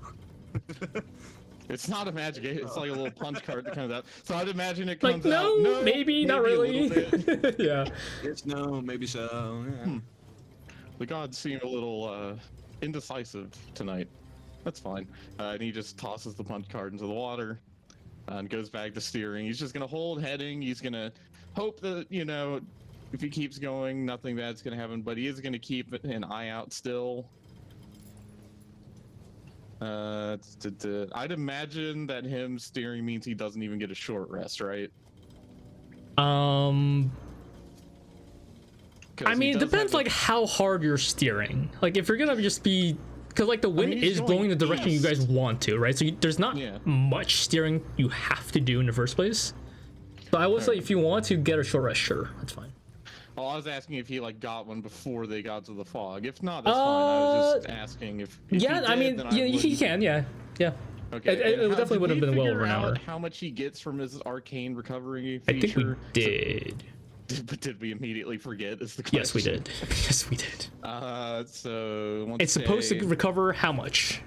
It's not a magic. It's like a little punch card that comes out. So I'd imagine it Like comes no, out. No, maybe not a really. little bit. Yeah. Yes, no, maybe so. Yeah. The gods seem a little indecisive tonight. That's fine. And he just tosses the punch card into the water and goes back to steering. He's just gonna hold heading. He's gonna hope that, you know, if he keeps going, nothing bad's gonna happen. But he is gonna keep an eye out still. I'd imagine that him steering means he doesn't even get a short rest, right? I mean, it depends like how hard you're steering. Like if you're gonna just be, because like the wind is blowing the direction you guys want to, right? So there's not much steering you have to do in the first place. So I would say if you want to get a short rest, sure, that's fine. Well, I was asking if he like got one before they got to the fog. If not, that's fine. I was just asking if yeah, he did, I mean, yeah, he can, yeah. Okay. It definitely would have been well over an hour. How much he gets from his arcane recovery I feature? think we did. But did we immediately forget? Is the question. Yes, we did. Yes, we did. So it's supposed to recover how much?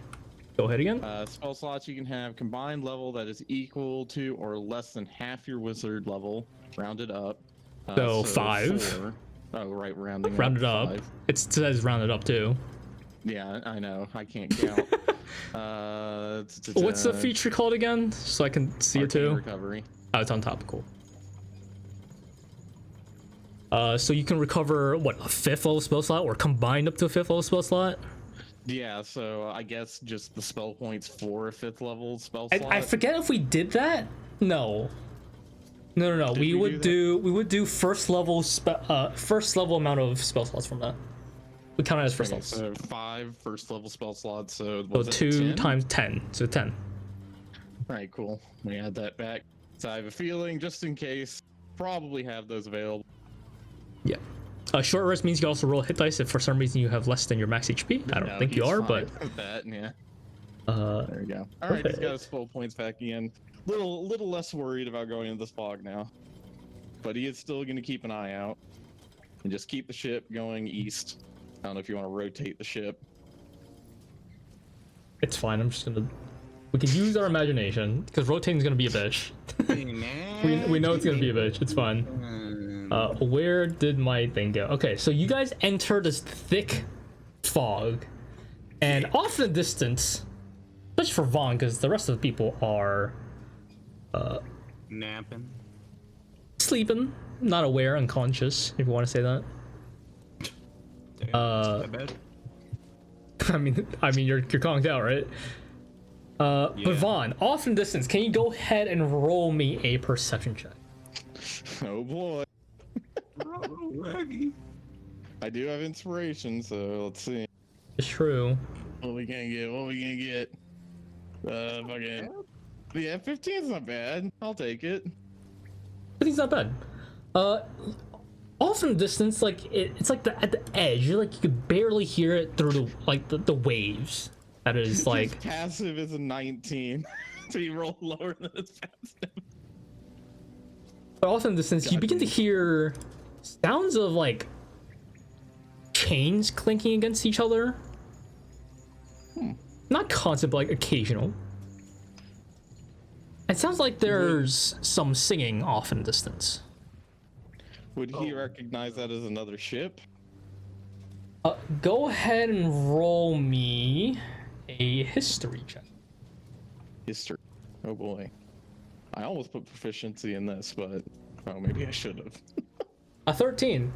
Go ahead again. Spell slots you can have combined level that is equal to or less than half your wizard level, rounded up. So 5. 4. Oh, right, rounding rounded up. up. 5. It says rounded up too. Yeah, I know. I can't count. What's the feature called again? So I can see it too. Recovery. Oh, it's on top. Cool. So you can recover what, a 5th level spell slot, or combined up to a 5th level spell slot? Yeah, so I guess just the spell points for a 5th level spell slot. I forget if we did that. No. We would do first level amount of spell slots from that. We count it as first level. So 5 first level spell slots. So 2 times 10. So 10. All right, cool. We add that back. So I have a feeling, just in case, probably have those available. Yeah. Short rest means you also roll hit dice if for some reason you have less than your max HP. I don't think you are, but that, yeah. There we go. All right, he's got his spell points back again. Little less worried about going into this fog now, but he is still going to keep an eye out and just keep the ship going east. I don't know if you want to rotate the ship. It's fine. I'm just gonna. We can use our imagination because rotating is gonna be a bitch. we know it's gonna be a bitch. It's fine. Where did my thing go? Okay, so you guys enter this thick fog, and off in the distance, especially for Vaughn, because the rest of the people are napping, sleeping, not aware, unconscious, if you want to say that. Damn, I mean, you're conked out, right? But Vaughn, off in distance, can you go ahead and roll me a perception check? Oh boy. I do have inspiration, so let's see. It's true. What we gonna get? Fucking. Yeah, 15's not bad. I'll take it. 15's not bad. Off in the distance, like it's like at the edge. You could barely hear it through the waves. That is like his passive is a 19, so you roll lower than his passive. But off in the distance, you begin to hear sounds of like chains clinking against each other. Not constant, but like occasional. It sounds like there's some singing off in the distance. Would he recognize that as another ship? Go ahead and roll me a history check. History. Oh boy. I almost put proficiency in this, but maybe I should have. A 13.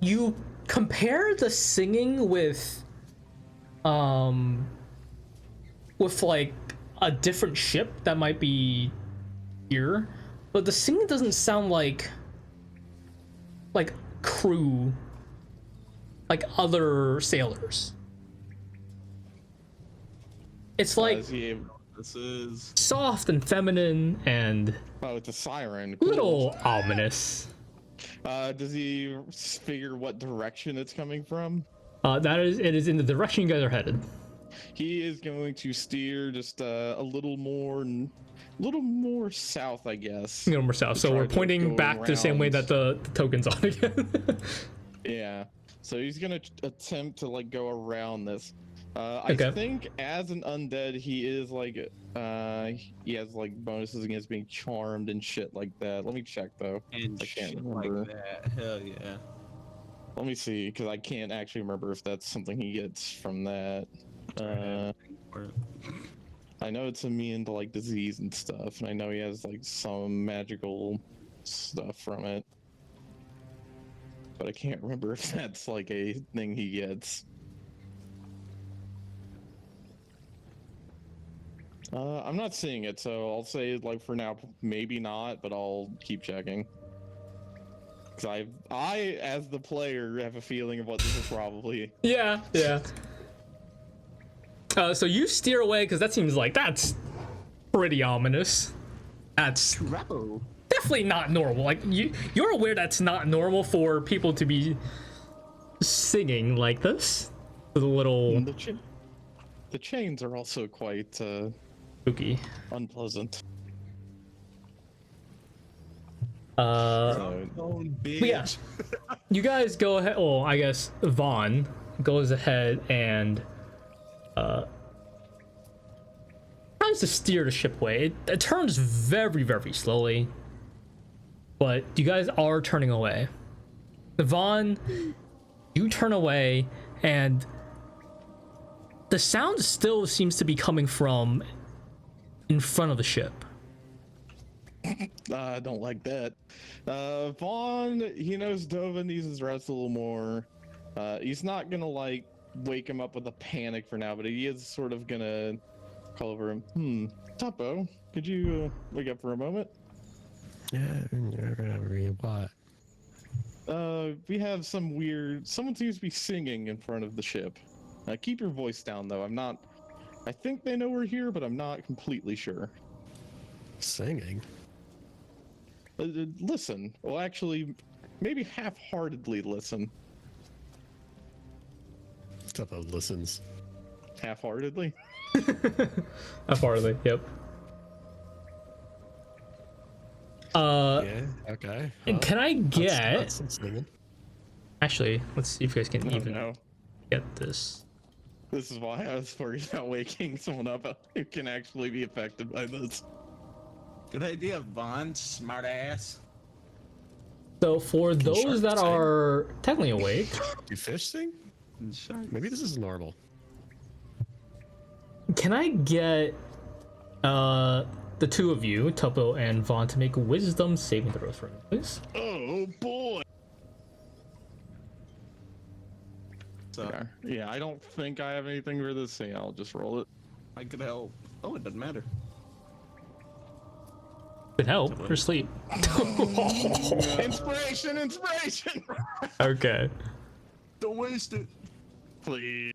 You compare the singing with like a different ship that might be here, but the singing doesn't sound like crew, like other sailors. It's like this is soft and feminine and it's a siren. a little ominous. Does he figure what direction it's coming from? It is in the direction you guys are headed. He is going to steer just a little more south, I guess. A little more south. So Try we're to pointing go back the same way around. that the token's on again. Yeah. So he's gonna attempt to like go around this. Okay. I think as an undead, he is like he has like bonuses against being charmed and shit like that. Let me check though. And I can't shit remember. like that. Hell yeah. Let me see, because I can't actually remember if that's something he gets from that. I know it's immune to like disease and stuff, and I know he has like some magical stuff from it. But I can't remember if that's like a thing he gets. I'm not seeing it, so I'll say like for now, maybe not, but I'll keep checking. Because I, as the player, have a feeling of what this is probably. Yeah. So you steer away because that seems like that's pretty ominous. That's Tuppo. definitely not normal. Like you're aware that's not normal for people to be singing like this. With a little The chains are also quite spooky. unpleasant. Own bitch. But yeah, you guys go ahead. Well, I guess Vaughn goes ahead and tries to steer the ship away. It turns very, very slowly, but you guys are turning away. Vaughn, you turn away, and the sound still seems to be coming from in front of the ship. I don't like that. Vaughn, he knows Dova needs his rest a little more. He's not gonna like wake him up with a panic for now, but he is sort of gonna call over him. Tuppo, could you wake up for a moment? Yeah, what? We have someone seems to be singing in front of the ship. Keep your voice down though. I think they know we're here, but I'm not completely sure. Singing? Listen. Well, actually, maybe half-heartedly listen. Tuppo listens. Half-heartedly? Farley, yep. Yeah, okay. And can I get That's some singing. actually, let's see if you guys can Oh, even no. get this. This is why I was worried about waking someone up who can actually be affected by this. Good idea, Vaughn. Smart ass. So for those sharks that sing? are technically awake, You fish sing? Maybe this is normal. can I get the two of you, Tuppo and Vaughn, to make wisdom saving throws for me, please? Oh boy! So Okay. Yeah, I don't think I have anything for this, so yeah, I'll just roll it. I could help. Oh, it doesn't matter. Could help for sleep. Inspiration! Okay. Don't waste it. Please.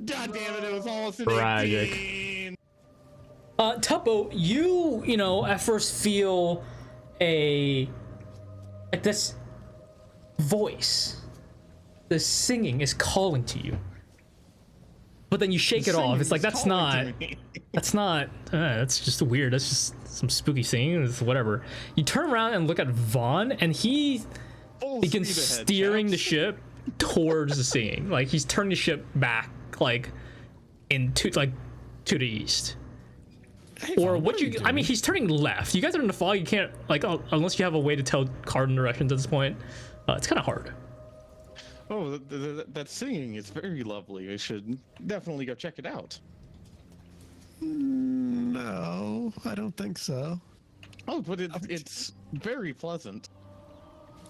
God damn it, it was almost an Tragic. 18! Tuppo, you know, at first feel like this voice, this singing is calling to you. But then you shake it off. It's like, that's just weird. That's just some spooky singing. It's whatever. You turn around and look at Vaughn, and he begins steering the ship towards the singing. Like, he's turning the ship back, like, to the east. Hey, Or Vaughn, what are you, I mean, he's turning left. You guys are in the fog. You can't, like, unless you have a way to tell cardinal directions at this point. It's kind of hard. Oh, that singing is very lovely. We should definitely go check it out. No, I don't think so. Oh, but it's very pleasant.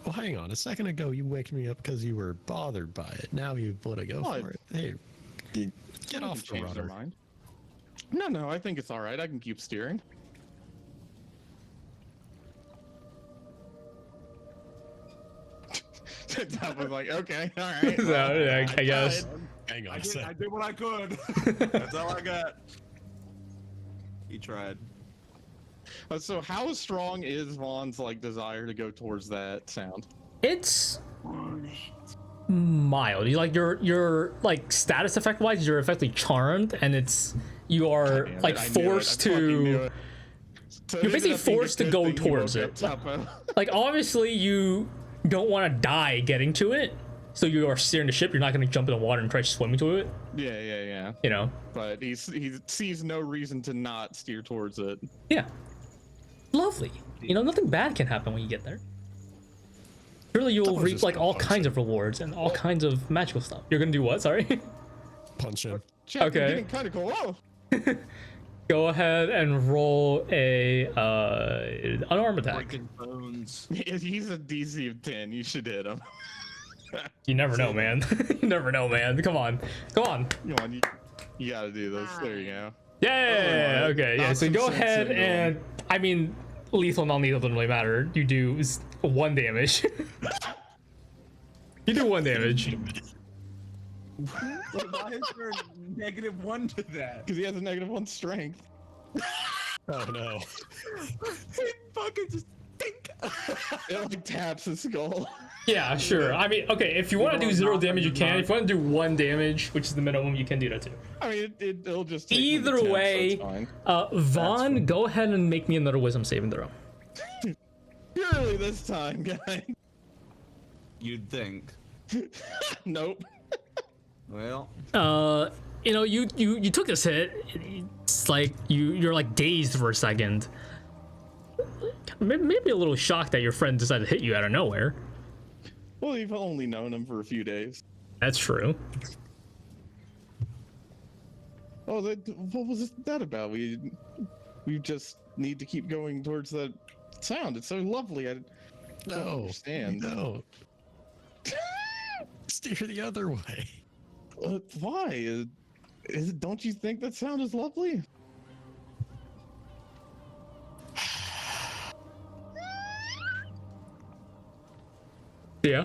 Well, hang on. A second ago, you waked me up because you were bothered by it. Now you want to go Oh, for it. Hey, get off the Change their rudder. mind. No, I think it's all right. I can keep steering. That was like, okay, all right. So, yeah, I guess. Hang on I a did, sec. I did what I could. That's all I got. He tried. So how strong is Vaughn's like desire to go towards that sound? It's mild. You like your like status effect wise, you're effectively charmed, and you are Damn it, like I knew it, forced I fucking knew to. it. So You're it basically ended up being a forced to good go thing you towards woke it. up Tuppo. Like obviously you don't want to die getting to it, so you are steering the ship. You're not going to jump in the water and try swimming to it. Yeah. You know. But he sees no reason to not steer towards it. Yeah. Lovely. You know, nothing bad can happen when you get there. Surely you will Tuppo's reap just like gonna all punch kinds him. of rewards and all kinds of magical stuff. You're gonna do what? Sorry. Punch him. Chat, Okay. Getting kind of cool. Whoa. Go ahead and roll a unarmed attack. Breaking bones. He's a DC of 10. You should hit him. You never know, man. You never know, man. Come on. Come on, you gotta do this. There you go. Yeah. Oh, Okay. Yeah. knock So some go sense ahead into him. and I mean, lethal, non-lethal doesn't really matter. You do 1 damage. You do 1 damage. Why is there a -1 to that? Because he has a -1 strength. Oh no. He fucking just think. It like taps his skull. Yeah, sure. I mean, okay, if you want to do 0 damage, you can. If you want to do 1 damage, which is the minimum, you can do that too. I mean, it'll just take him Either to 10, so way, it's fine. Vaughn, go ahead and make me another wisdom saving throw. Surely this time, guy. You'd think. Nope. Well, You know, you took this hit. It's like you're like dazed for a second. Maybe a little shocked that your friend decided to hit you out of nowhere. Well, you've only known him for a few days. That's true. Oh, what was that about? We just need to keep going towards that sound. It's so lovely. I don't No. understand. No. Steer the other way. Why? Don't you think that sound is lovely? Yeah.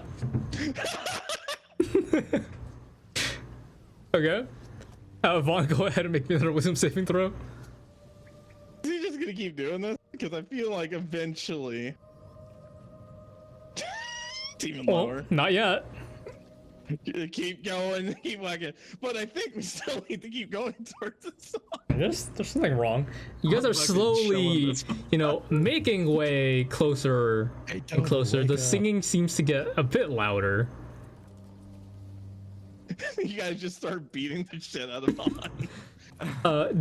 Okay. Vaughn, go ahead and make me another wisdom saving throw. Is he just gonna keep doing this? Because I feel like eventually, it's even Well, lower. not yet. Keep going, keep whacking. But I think we still need to keep going towards the song. There's something wrong. You guys are fucking slowly, chilling this. you know, making way closer Hey, and closer. wake The up. singing seems to get a bit louder. You guys just start beating the shit out of on.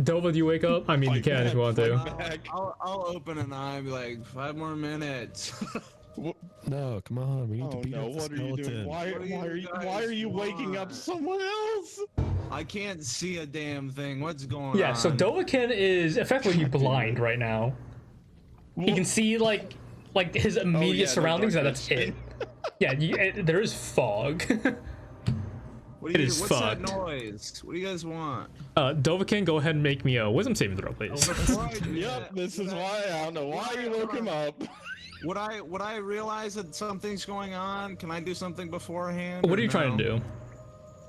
Dova, do you wake up? I mean, you Fight can if you want back, to. fight back. I'll open an eye and be like, 5 more minutes. No, come on. We need to Oh beat no! up the What are you doing? skeleton. Why What do are you you guys waking up want? someone else? I can't see a damn thing. What's going on? Yeah, so Dovakin is effectively blind right now. He can see like his immediate yeah, no surroundings, and that's darkness. it. Yeah, there is fog. What it do you, is what's fucked. that noise? What do you guys want? Dovakin, go ahead and make me a wisdom saving throw, please. Before I do Yep, that, this is would why I don't know why you woke him up. Would I realize that something's going on? Can I do something beforehand? What or are you trying to no? do?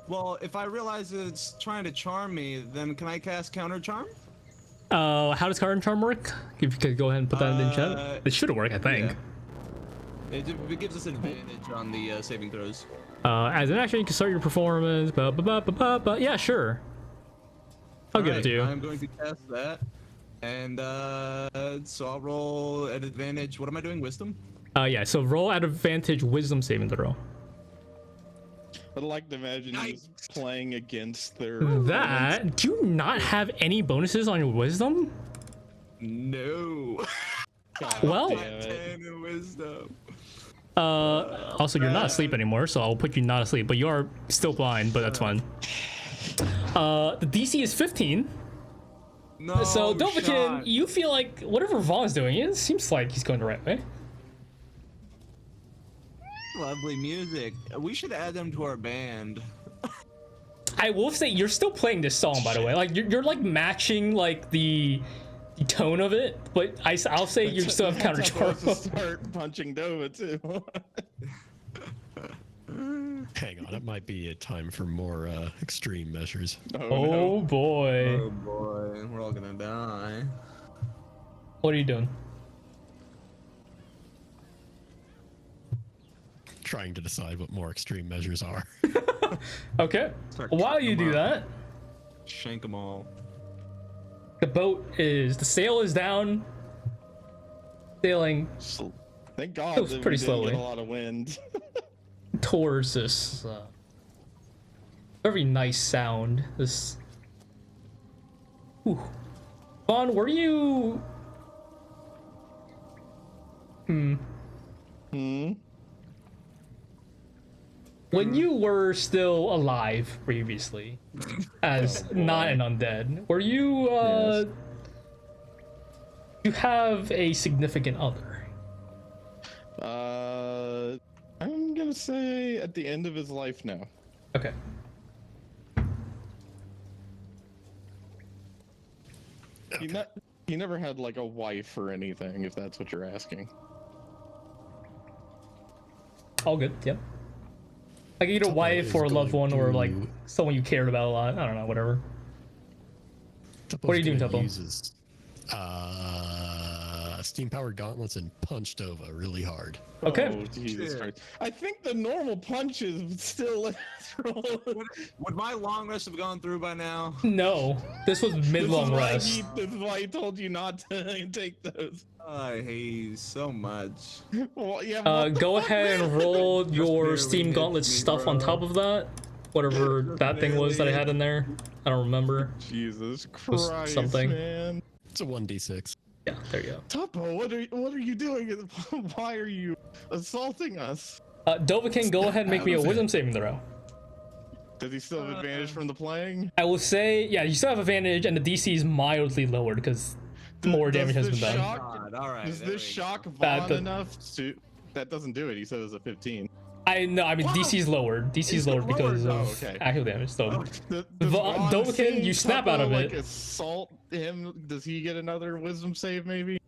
Well, if I realize that it's trying to charm me, then can I cast counter charm? How does Card and Charm work? If you could go ahead and put that in the chat. It should work, I think. It gives us advantage on the saving throws. As an action, you can start your performance. Yeah, sure. I'll give it to you. I'm going to cast that. And so I'll roll at advantage. What am I doing? Wisdom? Yeah, so roll at advantage wisdom saving throw. I'd like to imagine he's playing against their. That, do you not have any bonuses on your wisdom? No. God Well- damn it. 10 in wisdom. Also, you're not asleep anymore, so I'll put you not asleep, but you are still blind, but that's fine. The DC is 15. No. So, Dovakin, shot. you feel like whatever Vaughn's doing, it seems like he's going the right way. Lovely music. We should add them to our band. I will say, you're still playing this song, by the way. Like, you're like matching, like, the tone of it, but I'll say you still have counter I'm charm. supposed to start punching Dova too. Hang on, it might be a time for more extreme measures. Oh boy. Oh boy, we're all gonna die. What are you doing? Trying to decide what more extreme measures are. Okay. Start While cutting you them do up. that, Shank them all. the sail is down, sailing Thank God It was that pretty we didn't slowly. get a lot of wind. towards this very nice sound. This. Ooh. Vaughn, were you? When you were still alive previously, as not an undead, were you Yes. you have a significant other? I'm gonna say at the end of his life now. Okay. He never had like a wife or anything, if that's what you're asking. All good. Yep. Like either Tuppo wife is or a loved one going or like to- someone you cared about a lot. I don't know. Whatever. What are you doing, Tuppo? Uses steam-powered gauntlets and punch Dova really hard. Okay. Oh, Jesus Shit. Christ. I think the normal punches still Would my long rest have gone through by now? No, this was mid-long rest. This is why he told you not to take those. I hate you so much. Well, yeah, Go ahead and roll your barely Steam hits Gauntlet me, stuff on bro. top of that. Whatever Just that thing was that I had in there. I don't remember. Jesus Was Christ, something. man. It's a 1d6. Yeah, there you go. Tuppo, what are you doing? Why are you assaulting us? Dovakin, go ahead and make me a wisdom saving throw. Does he still have advantage from the playing? I will say, yeah, you still have advantage, and the DC is mildly lowered because more damage has been Does this done. shock- God, all right. Does there this we shock That Vaughn the- enough to? That doesn't do it. He says it's a 15. I know. I mean, Wow. DC's lowered. DC's It's lowered because lowered. of Oh, okay. actual damage. So Oh, Does Vaughn- Vaughn Dovakin, seeing you snap out of Tuppo, it. Like assault him. Does he get another wisdom save? Maybe.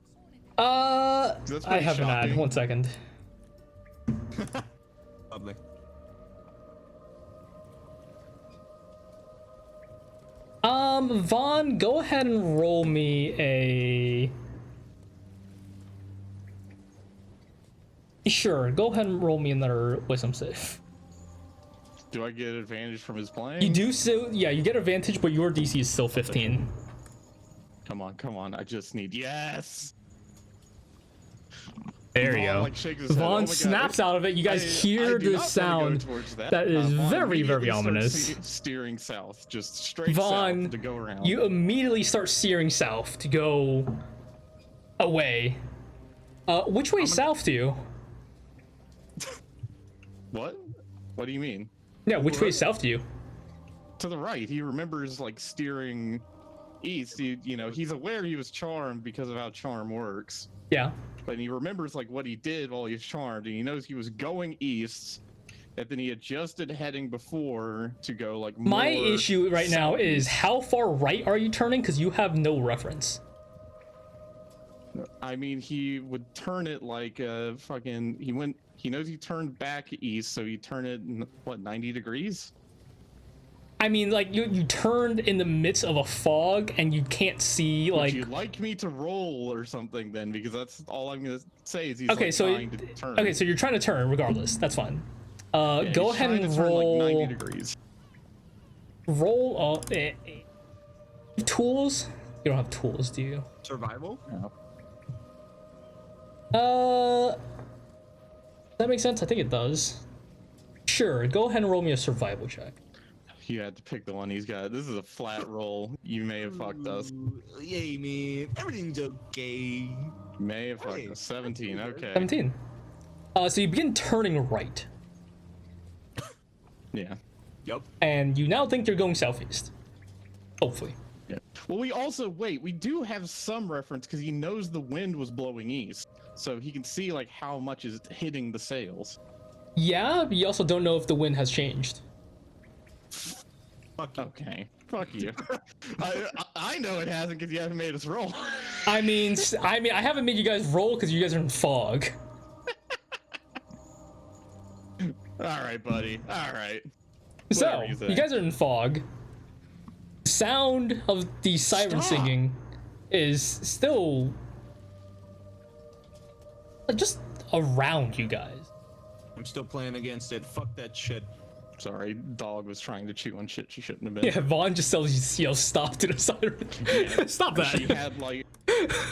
That's I pretty have an ad. shocking. 1 second. Lovely. Vaughn, go ahead and roll me a. Sure, go ahead and roll me another wisdom save. Do I get advantage from his playing? You do so, yeah. You get advantage, but your DC is still 15. Come on. I just need yes. There you Vaughn, go. like, shakes his head. Oh Vaughn my God. snaps out of it. You guys I hear do not the wanna go sound towards that is Vaughn very, very immediately starts ominous. Steering south, just straight Vaughn, south to go around. you immediately start steering south to go away. Which way south to you? What? What do you mean? Yeah, which way south to you? To the right. He remembers like steering east. You know, he's aware he was charmed because of how charm works. Yeah. But he remembers like what he did while he was charmed, and he knows he was going east, and then he adjusted heading before to go like more My issue right now is how far right are you turning? Because you have no reference. I mean, he would turn it like fucking. He knows he turned back east, so he turned it what 90 degrees. I mean, like you turned in the midst of a fog and you can't see Would like. you like me to roll or something then? Because that's all I'm gonna say is he's Okay, like, so trying to turn. okay, so you're trying to turn regardless. That's fine. Yeah, Go he's ahead trying and to turn, roll. like 90 degrees. Roll. Tools. You don't have tools, do you? Survival? Does that make sense? I think it does. Sure. Go ahead and roll me a survival check. You had to pick the one he's got. This is a flat roll. You may have fucked us. Ooh, yay, me. Everything's okay. You may have fucked Hey. us. 17. Okay. 17. So you begin turning right, Yeah. Yep. and you now think you're going southeast. Hopefully. Yeah. Well, we do have some reference because he knows the wind was blowing east, so he can see like how much is hitting the sails. Yeah, but you also don't know if the wind has changed. Fuck you. Okay. Fuck you. I know it hasn't because you haven't made us roll. I mean, I haven't made you guys roll because you guys are in fog. All right, buddy. All right. So Whatever you say. you guys are in fog. Sound of the siren Stop. singing is still just around you guys. I'm still playing against it. Fuck that shit. Sorry, dog was trying to chew on shit she shouldn't have been. Yeah, Vaughn just tells you, stop to the side. Stop that. She had like,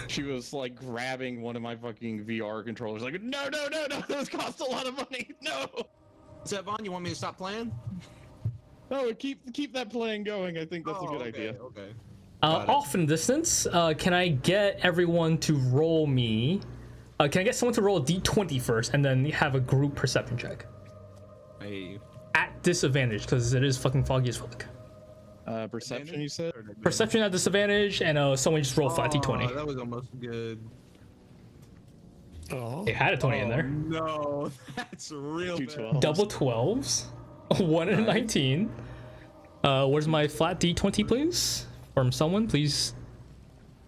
she was like grabbing one of my fucking VR controllers, like, no, those cost a lot of money. No. Is that Vaughn? You want me to stop playing? No, keep that playing going. I think that's a good idea. Okay. Off in distance, can I get everyone to roll me? Can I get someone to roll a d20 first, and then have a group perception check? Hey. At disadvantage, because it is fucking foggy as fuck. Perception, you said? Perception at disadvantage, and someone just roll flat d20. That was almost good. Oh. They had a 20 in there. No, that's real bad. 212. Double 12s. 1 and a 19. Where's my flat d20, please? From someone, please.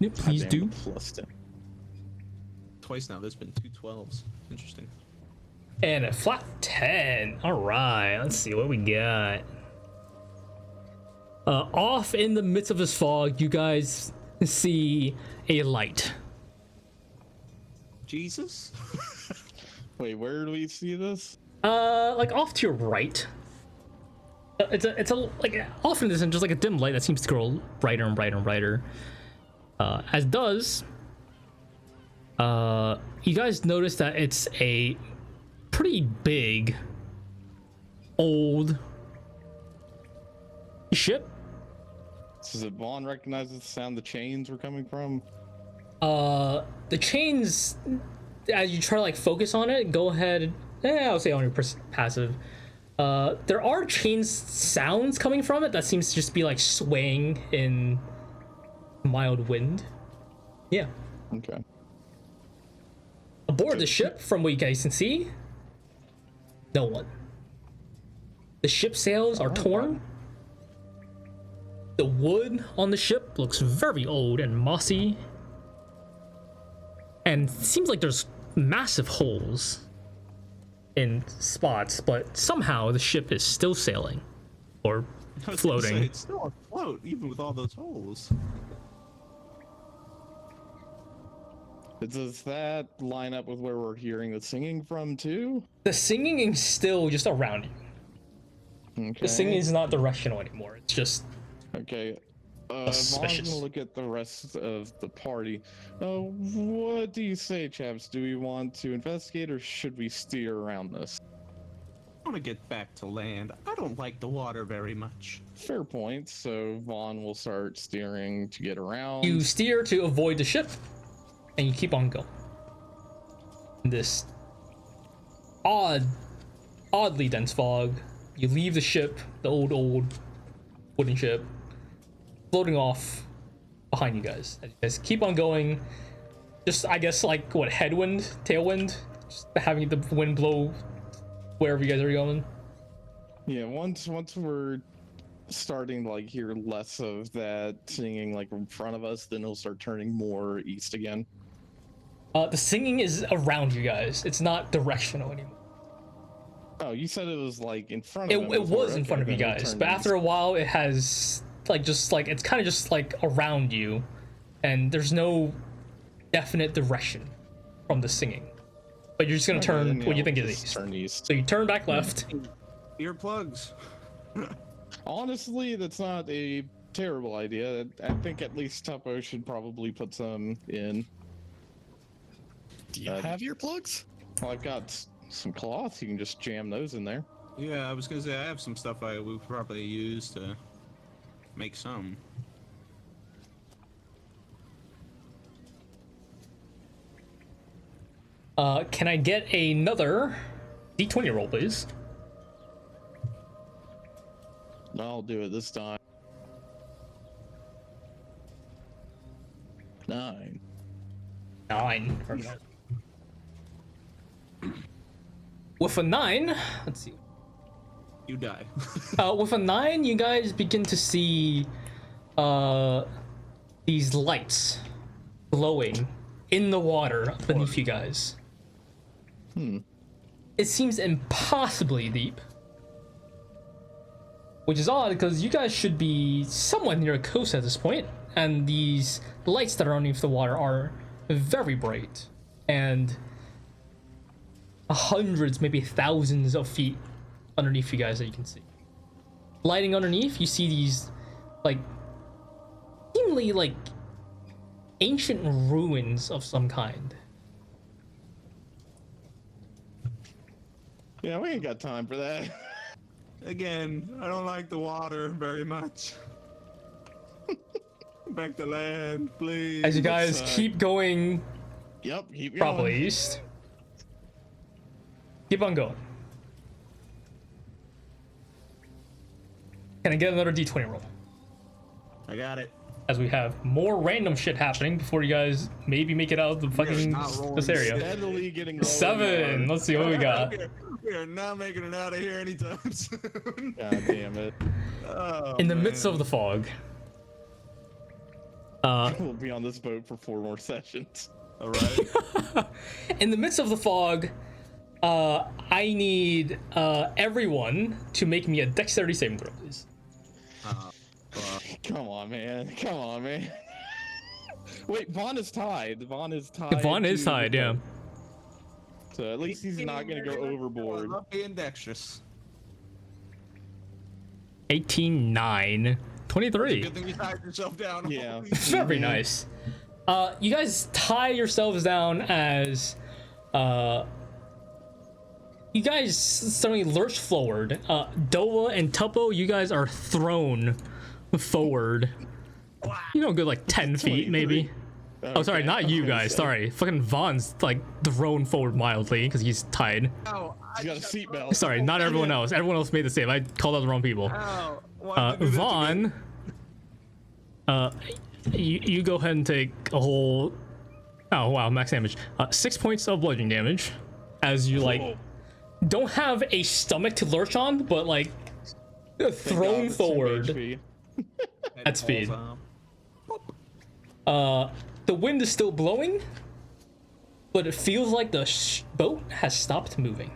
Yep, please do. Plus 10. Twice now, there's been 2 12s. Interesting. And a flat 10. All right, let's see what we got. Off in the midst of this fog, you guys see a light. Jesus? Wait, where do we see this? Like off to your right. It's a like often isn't just like a dim light that seems to grow brighter and brighter and brighter. As does. You guys notice that it's a pretty big, old ship. Does it Vaughn recognize the sound the chains were coming from? The chains, as you try to like focus on it, go ahead. I'll say on your passive. There are chains sounds coming from it that seems to just be like swaying in mild wind. Yeah. Okay. Aboard the ship, from what you guys can see, no one. The ship sails are torn. The wood on the ship looks very old and mossy. And seems like there's massive holes in spots, but somehow the ship is still sailing or I was gonna floating. say, it's still afloat, even with all those holes. Does that line up with where we're hearing the singing from too? The singing is still just around you. Okay. The singing is not directional anymore. It's just Okay. Vaughn's suspicious. gonna look at the rest of the party. What do you say, chaps? Do we want to investigate or should we steer around this? I want to get back to land. I don't like the water very much. Fair point. So Vaughn will start steering to get around. you steer to avoid the ship, and you keep on going. This oddly dense fog. You leave the ship, the old wooden ship, floating off behind you guys. As you guys keep on going, just I guess like what, headwind, tailwind, just having the wind blow wherever you guys are going. Yeah, once we're starting to like hear less of that singing like in front of us, then he'll start turning more east again. The singing is around you guys. It's not directional anymore. Oh, you said it was like in front of him. It before. was in Okay, front of you then he'll guys, turn but east. after a while, it has like just like it's kind of just like around you, and there's no definite direction from the singing. But you're just gonna Okay, turn then, what you yeah, think we'll is just east. turn east. So you turn back left. Earplugs. Honestly, that's not a terrible idea. I think at least Tuppo should probably put some in. Do you have earplugs? Well, I've got some cloth. You can just jam those in there. Yeah, I was gonna say I have some stuff I would probably use to make some. Can I get another d20 roll, please? I'll do it this time. 9. 9. With a 9, let's see. You die. With a 9, you guys begin to see these lights glowing in the water beneath you guys. It seems impossibly deep. Which is odd because you guys should be somewhat near a coast at this point, and these lights that are underneath the water are very bright. And hundreds, maybe thousands of feet underneath you guys that you can see. Lighting underneath, you see these, like, seemingly like ancient ruins of some kind. Yeah, we ain't got time for that. Again, I don't like the water very much. Back to land, please. As you guys keep going Yep, keep going. probably east. Keep on going. Can I get another D20 roll? I got it. As we have more random shit happening before you guys maybe make it out of the fucking not rolling this area. Steadily getting lower. 7. Let's see what we got. We are not making it out of here anytime soon. God damn it. Oh, In the midst of the fog. We'll be on this boat for 4 more sessions. All right. In the midst of the fog, I need everyone to make me a dexterity saving throw, please. Come on, man. Come on, man. Wait, Vaughn is tied. Vaughn is tied. Vaughn is tied, yeah. So at least he's not going to go I overboard. love being dexterous. 18, 9, 23. Good thing you tied yourself down. Yeah. Holy Very nice. You guys tie yourselves down as you guys suddenly lurch forward. Dova and Tuppo, you guys are thrown forward. You know, good like 10 feet maybe. Oh, sorry, not you guys. Sorry, fucking Vaughn's like thrown forward mildly because he's tied. Ow, He's got a seatbelt. Sorry, not everyone else. Everyone else made the save. I called out the wrong people. ow. Why did you do that to me? Vaughn, you go ahead and take a whole. Oh wow, max damage. 6 points of bludgeoning damage, as you like don't have a stomach to lurch on, but like thrown God, forward HP. at speed. Falls out. The wind is still blowing, but it feels like the boat has stopped moving.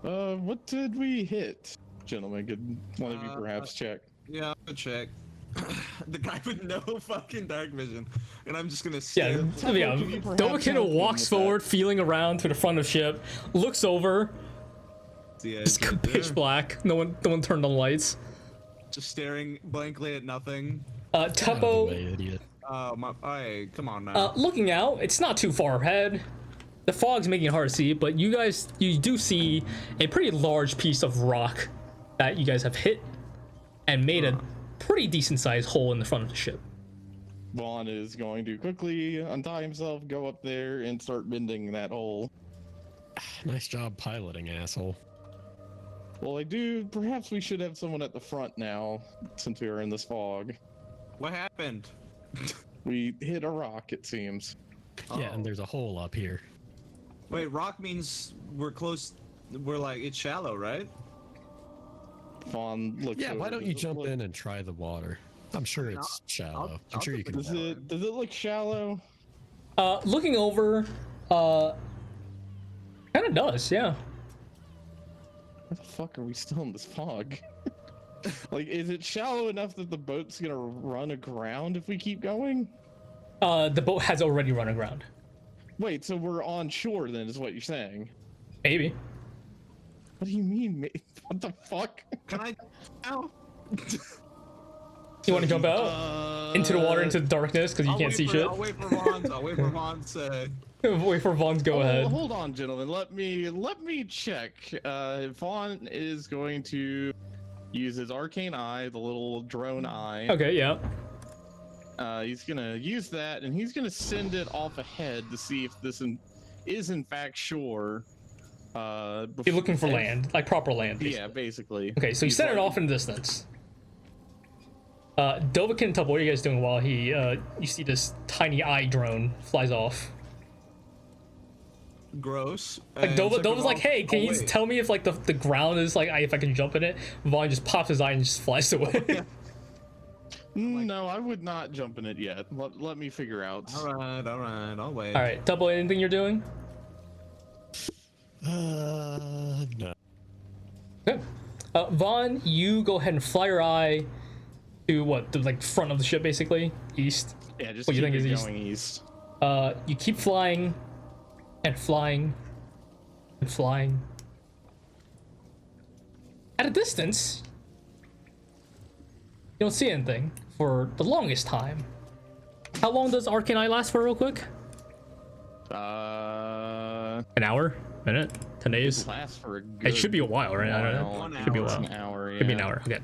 What did we hit? Gentlemen, could one of you perhaps check? Yeah, I'll check. The guy with no fucking dark vision, and I'm just gonna Yeah, stand. yeah. could you perhaps help Dovakin him walks with forward, feeling around to the front of the ship, looks over. It's pitch black. No one turned on the lights. Just staring blankly at nothing. Tuppo, Idiot. Hey, come on now. looking out. It's not too far ahead. The fog's making it hard to see, but you do see a pretty large piece of rock that you guys have hit and made a pretty decent sized hole in the front of the ship. Vaughn is going to quickly untie himself, go up there, and start bending that hole. Nice job piloting, asshole. Well, I do. Perhaps we should have someone at the front now, since we are in this fog. What happened? We hit a rock, it seems. Yeah, and there's a hole up here. Wait, rock means we're close. We're like, it's shallow, right? Vaughn looks. Yeah, why over. don't you Does it jump look- in and try the water? I'm sure it's shallow. I'm I'll sure you can. Does it look shallow? Looking over, kind of does, yeah. Why the fuck are we still in this fog? Like, is it shallow enough that the boat's gonna run aground if we keep going? The boat has already run aground. Wait, so we're on shore then, is what you're saying? Maybe. What do you mean, mate? What the fuck? Can I? Ow. You want to jump out into the water, into the darkness, because you can't see shit? I'll wait for Vaughn's. I'll wait for Vaughn's. Wait for Vaughn's go ahead. Hold on, gentlemen. Let me check. Vaughn is going to use his arcane eye, the little drone eye. Okay, yeah. He's gonna use that, and he's gonna send it off ahead to see if this is in fact shore. You're looking for land, like proper land. Basically. Yeah, basically. Okay, so you send it off in the distance. Dovakin and Tuppo, what are you guys doing while you see this tiny eye drone flies off? Gross. Like Dova's like, hey, can you tell me if like the ground is like if I can jump in it? Vaughn just pops his eye and just flies away. No, I would not jump in it yet. Let me figure out. All right, I'll wait. All right, Tuppo, anything you're doing? No. Okay. Vaughn, you go ahead and fly your eye to what, the like front of the ship, basically, east. Yeah, just What you keep think it is east? going east. You keep flying. and flying and flying. At a distance, you don't see anything for the longest time. How long does Arcane Eye last for, real quick? An hour? Minute? 10 days? Lasts for a It should be a while, right? I don't know. while. Should be a It's while. An hour. Yeah. Could be an hour. Okay.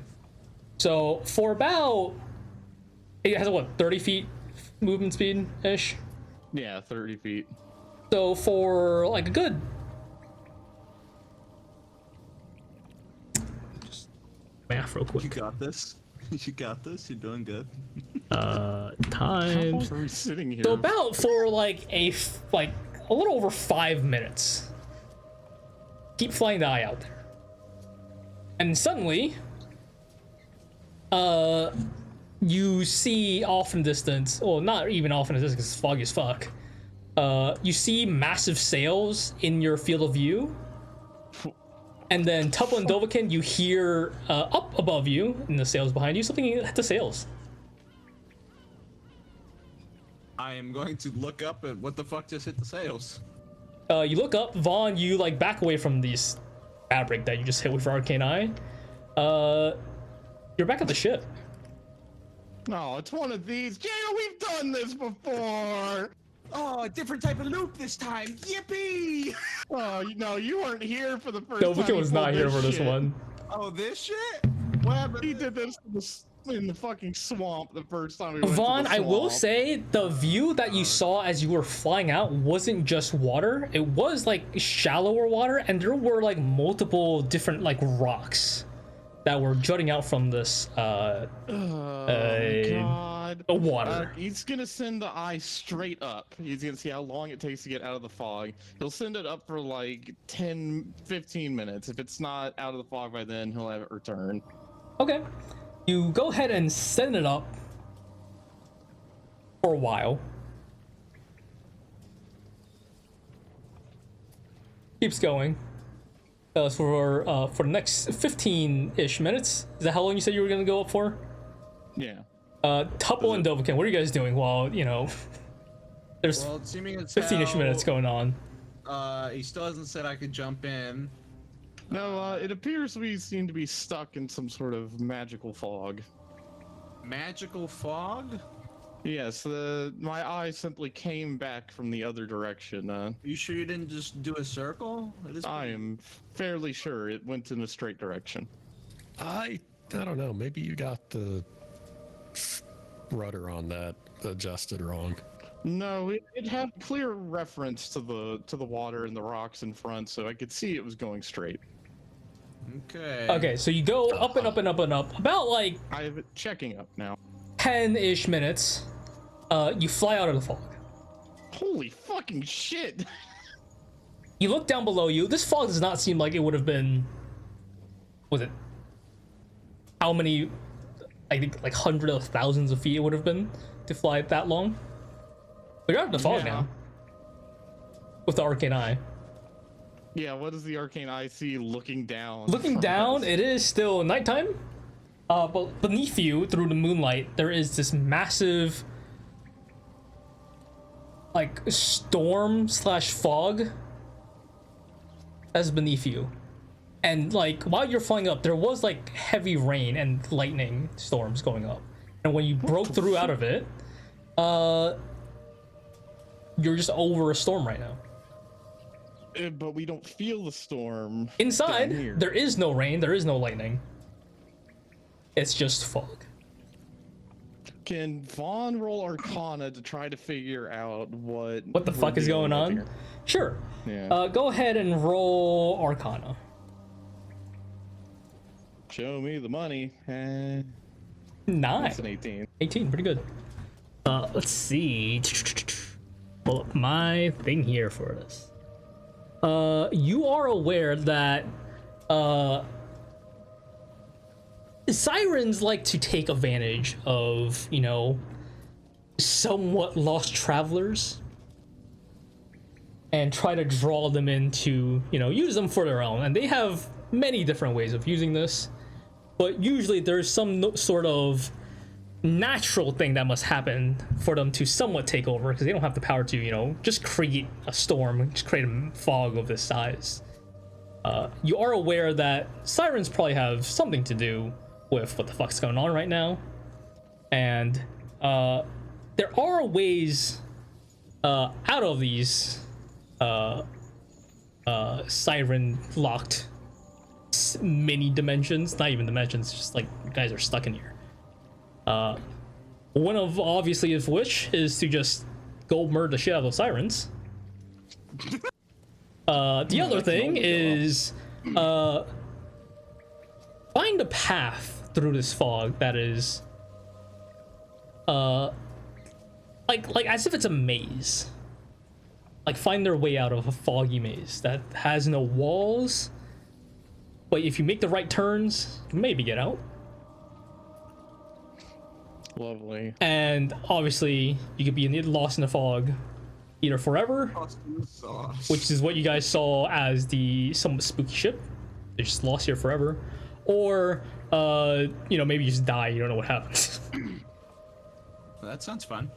So for about, it has a, what, 30 feet movement speed ish. Yeah, 30 feet. So for like a good, just math real You quick. got this. You got this. You're doing good. How Times. long are we sitting here? So about for like a little over 5 minutes. Keep flying the eye out there, and suddenly, you see off in the distance. Well, not even off in the distance because it's foggy as fuck. You see massive sails in your field of view, and then Tuppo and Dovakin, you hear up above you in the sails behind you something hit the sails. I am going to look up at what the fuck just hit the sails. You look up, Vaughn, you like back away from these fabric that you just hit with your Arcane Eye. You're back at the ship. No, it's one of these. Jadow, we've done this before. Oh, a different type of loop this time. Yippee! Oh, no, you weren't here for the first No, time. Wicked he was pulled not here for this shit. one. Oh, this shit? What happened? He did this in the fucking swamp the first time we went Vaughn, to the I will swamp. say the view that you saw as you were flying out wasn't just water. It was like shallower water, and there were like multiple different like rocks that were jutting out from this Oh, God. water. He's gonna send the eye straight up. He's gonna see how long it takes to get out of the fog. He'll send it up for like 10-15 minutes. If it's not out of the fog by then, he'll have it return. Okay. You go ahead and send it up for a while. Keeps going. For the next 15-ish minutes. Is that how long you said you were gonna go up for? Yeah. Tuppo and Dovakin, what are you guys doing while, you know, there's Well, seeming it's 15-ish minutes going on? He still hasn't said I could jump in. No, it appears we seem to be stuck in some sort of magical fog. Magical fog? Yes, my eye simply came back from the other direction. You sure you didn't just do a circle? It is I am fairly sure it went in a straight direction. I don't know. Maybe you got the rudder on that adjusted wrong. No, it had clear reference to the water and the rocks in front, so I could see it was going straight. Okay. Okay, so you go up and up and up and up. About like I have it checking up now. 10-ish minutes. You fly out of the fog. Holy fucking shit! You look down below you. This fog does not seem like it would have been. Was it? How many? I think like hundreds of thousands of feet it would have been to fly that long. But you're out of the fog Yeah. now. With the Arcane Eye. Yeah, what does the arcane eye see looking down? Looking from down, us? it is still nighttime. But beneath you, through the moonlight, there is this massive, like, storm/fog that's beneath you. And, like, while you're flying up, there was, like, heavy rain and lightning storms going up. And when you broke through out of it, you're just over a storm right now. But we don't feel the storm. down Inside, here. there is no rain, there is no lightning. It's just fog. Can Vaughn roll Arcana to try to figure out what What the we're fuck is dealing going with on? here? Sure. Yeah. Go ahead and roll Arcana. Show me the money. That's 9. an 18. 18, pretty good. Let's see. Pull up my thing here for this. You are aware that sirens like to take advantage of, you know, somewhat lost travelers and try to draw them into, you know, use them for their own. And they have many different ways of using this, but usually there's some sort of natural thing that must happen for them to somewhat take over, because they don't have the power to, you know, just create a storm, just create a fog of this size. You are aware that sirens probably have something to do with what the fuck's going on right now, and there are ways out of these siren locked mini dimensions, not even dimensions, just like you guys are stuck in here. One of obviously of which is to just go murder the shit out of those sirens. The other thing is find a path through this fog that is like as if it's a maze. Like find their way out of a foggy maze that has no walls, but if you make the right turns, you maybe get out. Lovely. And obviously, you could be lost in the fog, either forever, which is what you guys saw as the somewhat spooky ship. They're just lost here forever, or you know, maybe you just die. You don't know what happens. Well, that sounds fun.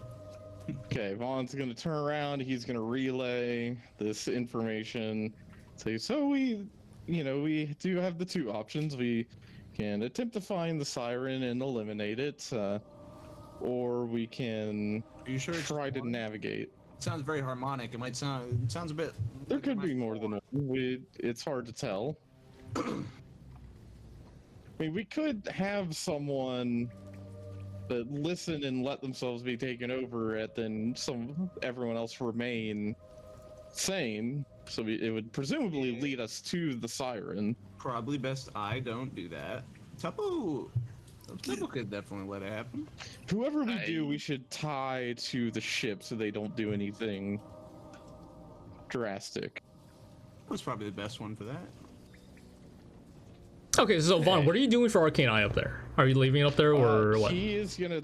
Okay, Vaughn's gonna turn around. He's gonna relay this information. So we, you know, we do have the two options. We can attempt to find the siren and eliminate it, or we can Are you sure it's try to one? navigate. It sounds very harmonic. It sounds a bit. There like it could might be more than one. It's hard to tell. I mean, we could have someone that listen and let themselves be taken over, and then everyone else remain sane. So it would presumably lead us to the siren. Probably best I don't do that. Tuppo could definitely let it happen. Whoever we do, we should tie to the ship so they don't do anything drastic. That's probably the best one for that. Okay, so Vaughn, what are you doing for Arcane Eye up there? Are you leaving it up there, or what? He is gonna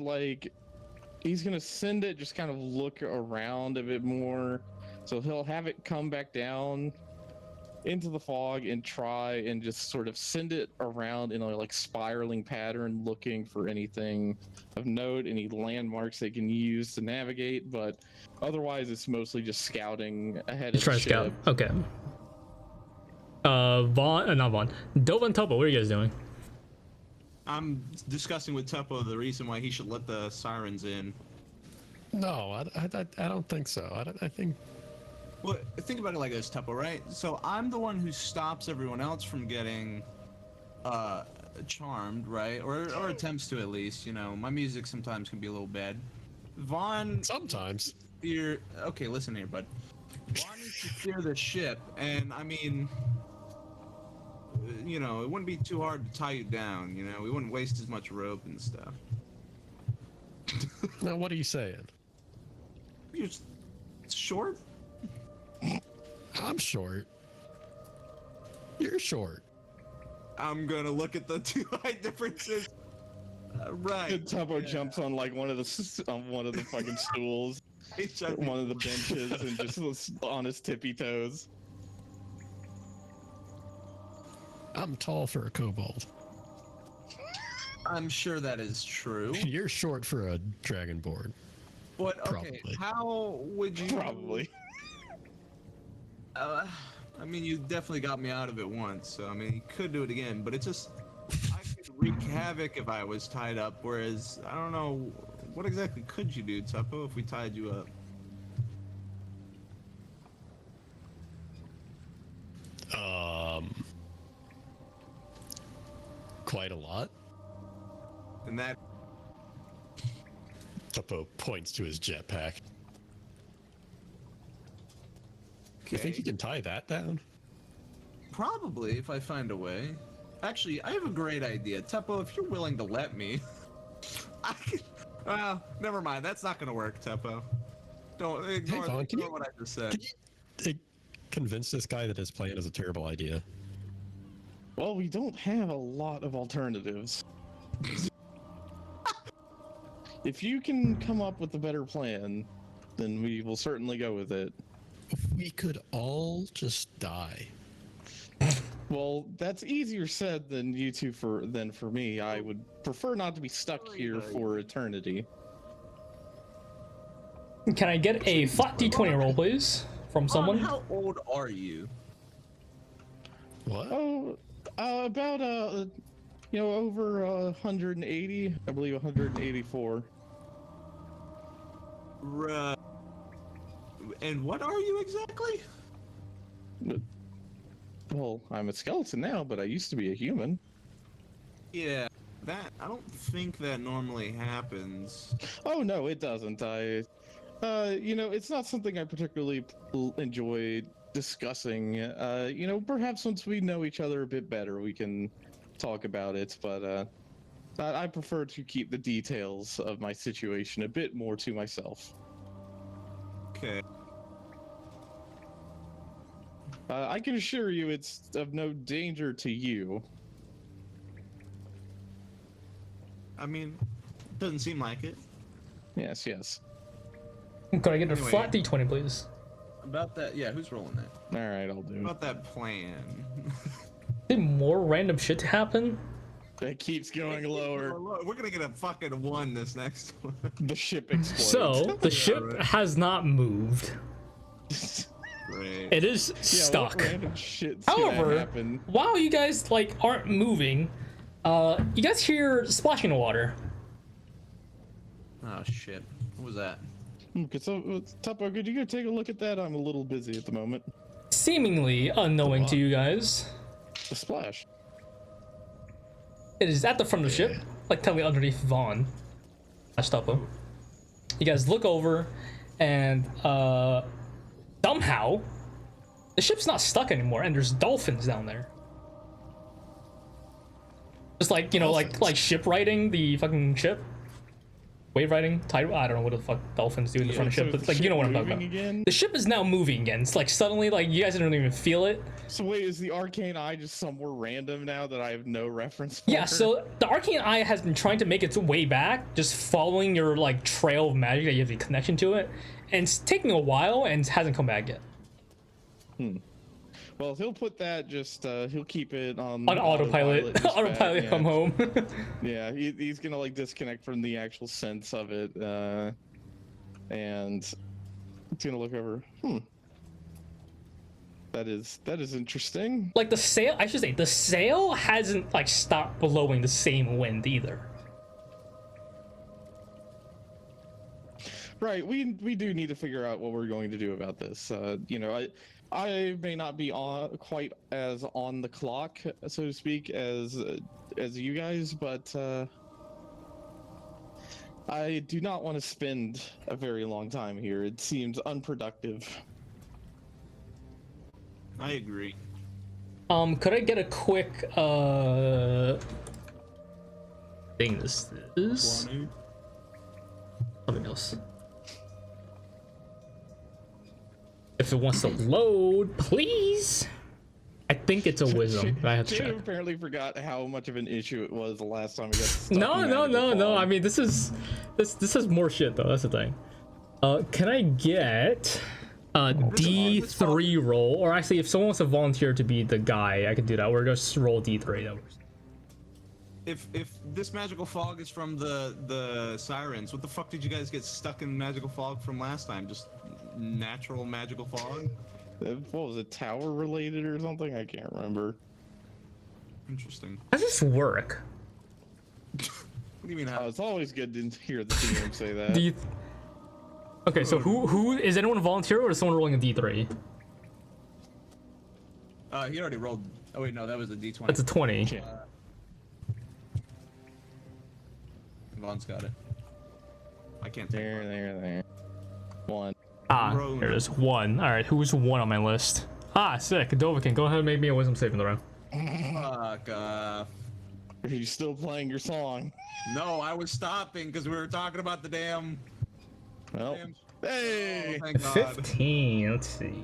he's gonna send it, just kind of look around a bit more. So he'll have it come back down into the fog and try and just sort of send it around in a like spiraling pattern, looking for anything of note, any landmarks they can use to navigate. But otherwise, it's mostly just scouting ahead of He's trying the to scout. ship. Okay. Not Vaughn. Dova and Tuppo, what are you guys doing? I'm discussing with Tuppo the reason why he should let the sirens in. No, I don't think so. I think Well, think about it like this, Tuppo, right? So I'm the one who stops everyone else from getting charmed, right? Or attempts to, at least. You know, my music sometimes can be a little bad. Vaughn, sometimes. you're okay. Listen here, bud. Vaughn needs to steer the ship, and I mean, you know, it wouldn't be too hard to tie you down. You know, we wouldn't waste as much rope and stuff. Now, what are you saying? You're just short. I'm short. You're short. I'm gonna look at the two height differences. Right. And Tuppo jumps on like one of the fucking stools, one of the benches, and just on his tippy toes. I'm tall for a kobold. I'm sure that is true. You're short for a dragonborn. But okay, Probably. how would you? Probably. I mean, you definitely got me out of it once, so I mean, you could do it again. But it's just, I could wreak havoc if I was tied up. Whereas, I don't know, what exactly could you do, Tuppo, if we tied you up? Quite a lot. And that. Tuppo points to his jetpack. You think you can tie that down? Probably, if I find a way. Actually, I have a great idea. Tuppo, if you're willing to let me, I can... Well, never mind. That's not going to work, Tuppo. Don't ignore, Vaughn, ignore what I just said. Can you convince this guy that his plan is a terrible idea? Well, we don't have a lot of alternatives. If you can come up with a better plan, then we will certainly go with it. We could all just die. Well, that's easier said than for me. I would prefer not to be stuck here for eternity. Can I get a flat d20 roll, please, from someone? How old are you? What? Oh, about over 180. I believe 184. And what are you exactly? Well, I'm a skeleton now, but I used to be a human. Yeah, I don't think that normally happens. Oh no, it doesn't. It's not something I particularly enjoy discussing. Perhaps once we know each other a bit better, we can talk about it. But I prefer to keep the details of my situation a bit more to myself. Okay. I can assure you, it's of no danger to you. I mean, doesn't seem like it. Yes, yes. Could I get a Anyway. flat d20, please? About that, yeah, who's rolling that? All right, I'll do. About that plan. Did more random shit to happen? It keeps going lower. We're gonna get a fucking 1 this next one. The ship explodes. So the ship right. has not moved. Great. It is Yeah, stuck. what random shit's gonna However, happen? while you guys aren't moving, you guys hear splashing in water. Oh shit. What was that? Tuppo, could you go take a look at that? I'm a little busy at the moment. Seemingly unknowing to you guys, A splash. it is at the front of the ship, like technically underneath Vaughn. That's Tuppo. You guys look over, and somehow the ship's not stuck anymore, and there's dolphins down there. Just like like ship riding the fucking ship. Wave riding, tide. I don't know what the fuck dolphins do in the front of so ship, is but the you know ship what I'm talking moving about. again? The ship is now moving again. It's like suddenly, you guys didn't even feel it. So wait, is the arcane eye just somewhere random now that I have no reference for? Yeah, so the arcane eye has been trying to make its way back, just following your trail of magic that you have a connection to it, and it's taking a while and hasn't come back yet. Well, he'll put that he'll keep it on Autopilot, just back, autopilot, yeah. come home. Yeah, he's gonna disconnect from the actual sense of it, and it's gonna look over. That is interesting. Like the sail, I should say, the sail hasn't stopped blowing the same wind either. Right, we do need to figure out what we're going to do about this. I may not be quite as on the clock, so to speak, as you guys, but I do not want to spend a very long time here. It seems unproductive. I agree. Could I get a quick thing this is? Something else. If it wants to load, please. I think it's a wisdom. I have to check. Jadow apparently forgot how much of an issue it was the last time we got stuck No. in magical fog. I mean, this is more shit though. That's the thing. Can I get a D3 roll? Or actually, if someone wants to volunteer to be the guy, I could do that. We're just roll D3. That works. If this magical fog is from the sirens, what the fuck did you guys get stuck in magical fog from last time? Just natural magical fog? What was it, tower related or something? I can't remember. Interesting. How does this work? What do you mean? How? It's always good to hear the DM say that. Do you? Okay, so who is anyone volunteer or is someone rolling a D3? He already rolled. Oh wait, no, that was a D20. That's a 20. Yeah. Vaughn's got it. I can't take it. There. One. Ah, Bro. there it is. 1. All right, who's 1 on my list? Ah, sick. Dovakin, go ahead and make me a wisdom saving throw. Fuck off. Are you still playing your song? No, I was stopping because we were talking about the damn. Well, damn hey! oh, thank God. 15. Let's see.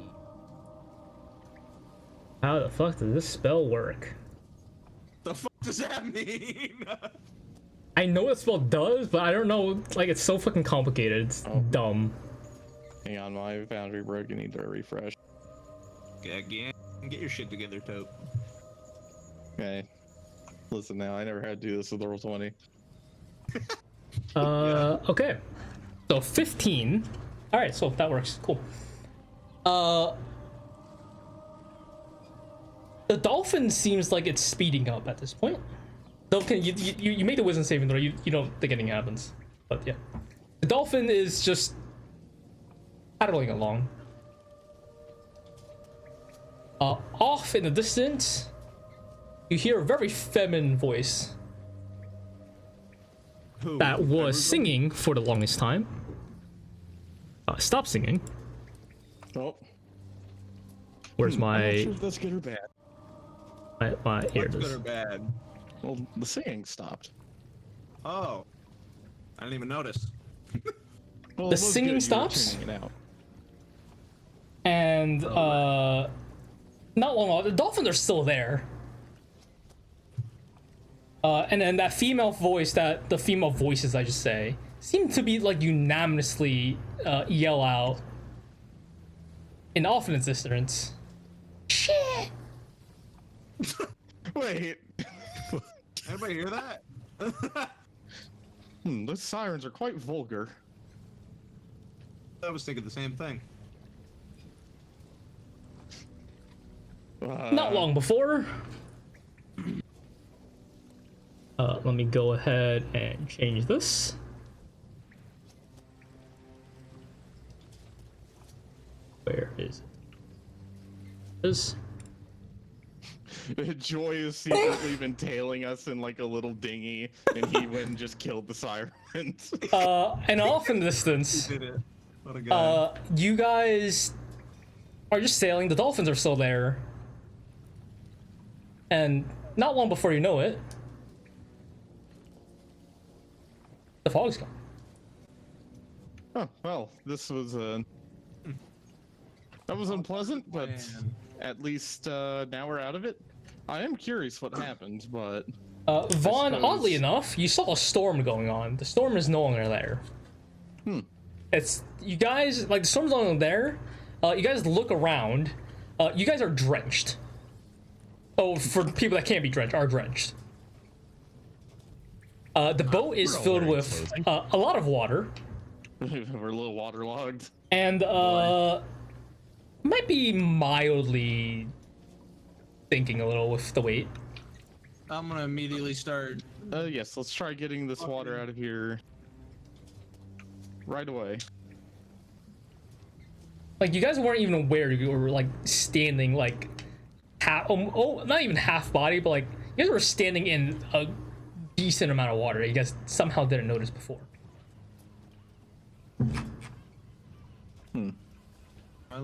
How the fuck does this spell work? The fuck does that mean? I know what spell does, but I don't know. It's so fucking complicated. It's dumb. Hang on, my boundary broke. You need to refresh. Again, get your shit together, Tope. Okay. Listen now, I never had to do this with the roll 20. Okay. So 15. All right, so that works. Cool. The dolphin seems like it's speeding up at this point. Dolphin, you make the wisdom saving throw. You don't think anything happens, but yeah, the dolphin is just paddling along. Off in the distance, you hear a very feminine voice Who? that was Everybody? singing for the longest time. Stop singing. Oh. Where's I'm not my sure if that's good or bad. here? What's It good is. or bad? Well, the singing stopped. Oh, I didn't even notice. Well, The it was singing good, you were stops? tuning it out. And not long ago, the dolphins are still there. And then that female voice, the female voices, I should say, seem to be like unanimously yell out in often existence. Shit! Wait. Anybody hear that? Those sirens are quite vulgar. I was thinking the same thing. Not long before. Let me go ahead and change this. Where is it? This. Joy has secretly been tailing us in like a little dinghy, and he went and just killed the sirens. And off in the distance, Did it? What a guy. you guys are just sailing. The dolphins are still there. And not long before you know it, the fog's gone. Oh, well, this was that was unpleasant, but Man. at least now we're out of it. I am curious what happened, but Vaughn, suppose- oddly enough, you saw a storm going on. The storm is no longer there. It's you guys like the storm's no longer there. You guys look around. You guys are drenched. Oh, for people that can't be drenched, are drenched. The boat is We're all filled wearing with clothing. a lot of water, we're a little waterlogged. and might be mildly thinking a little with the weight. I'm gonna immediately start. Yes, let's try getting this water out of here right away. Like you guys weren't even aware you were like standing like half, not even half body, but like you guys were standing in a decent amount of water. You guys somehow didn't notice before.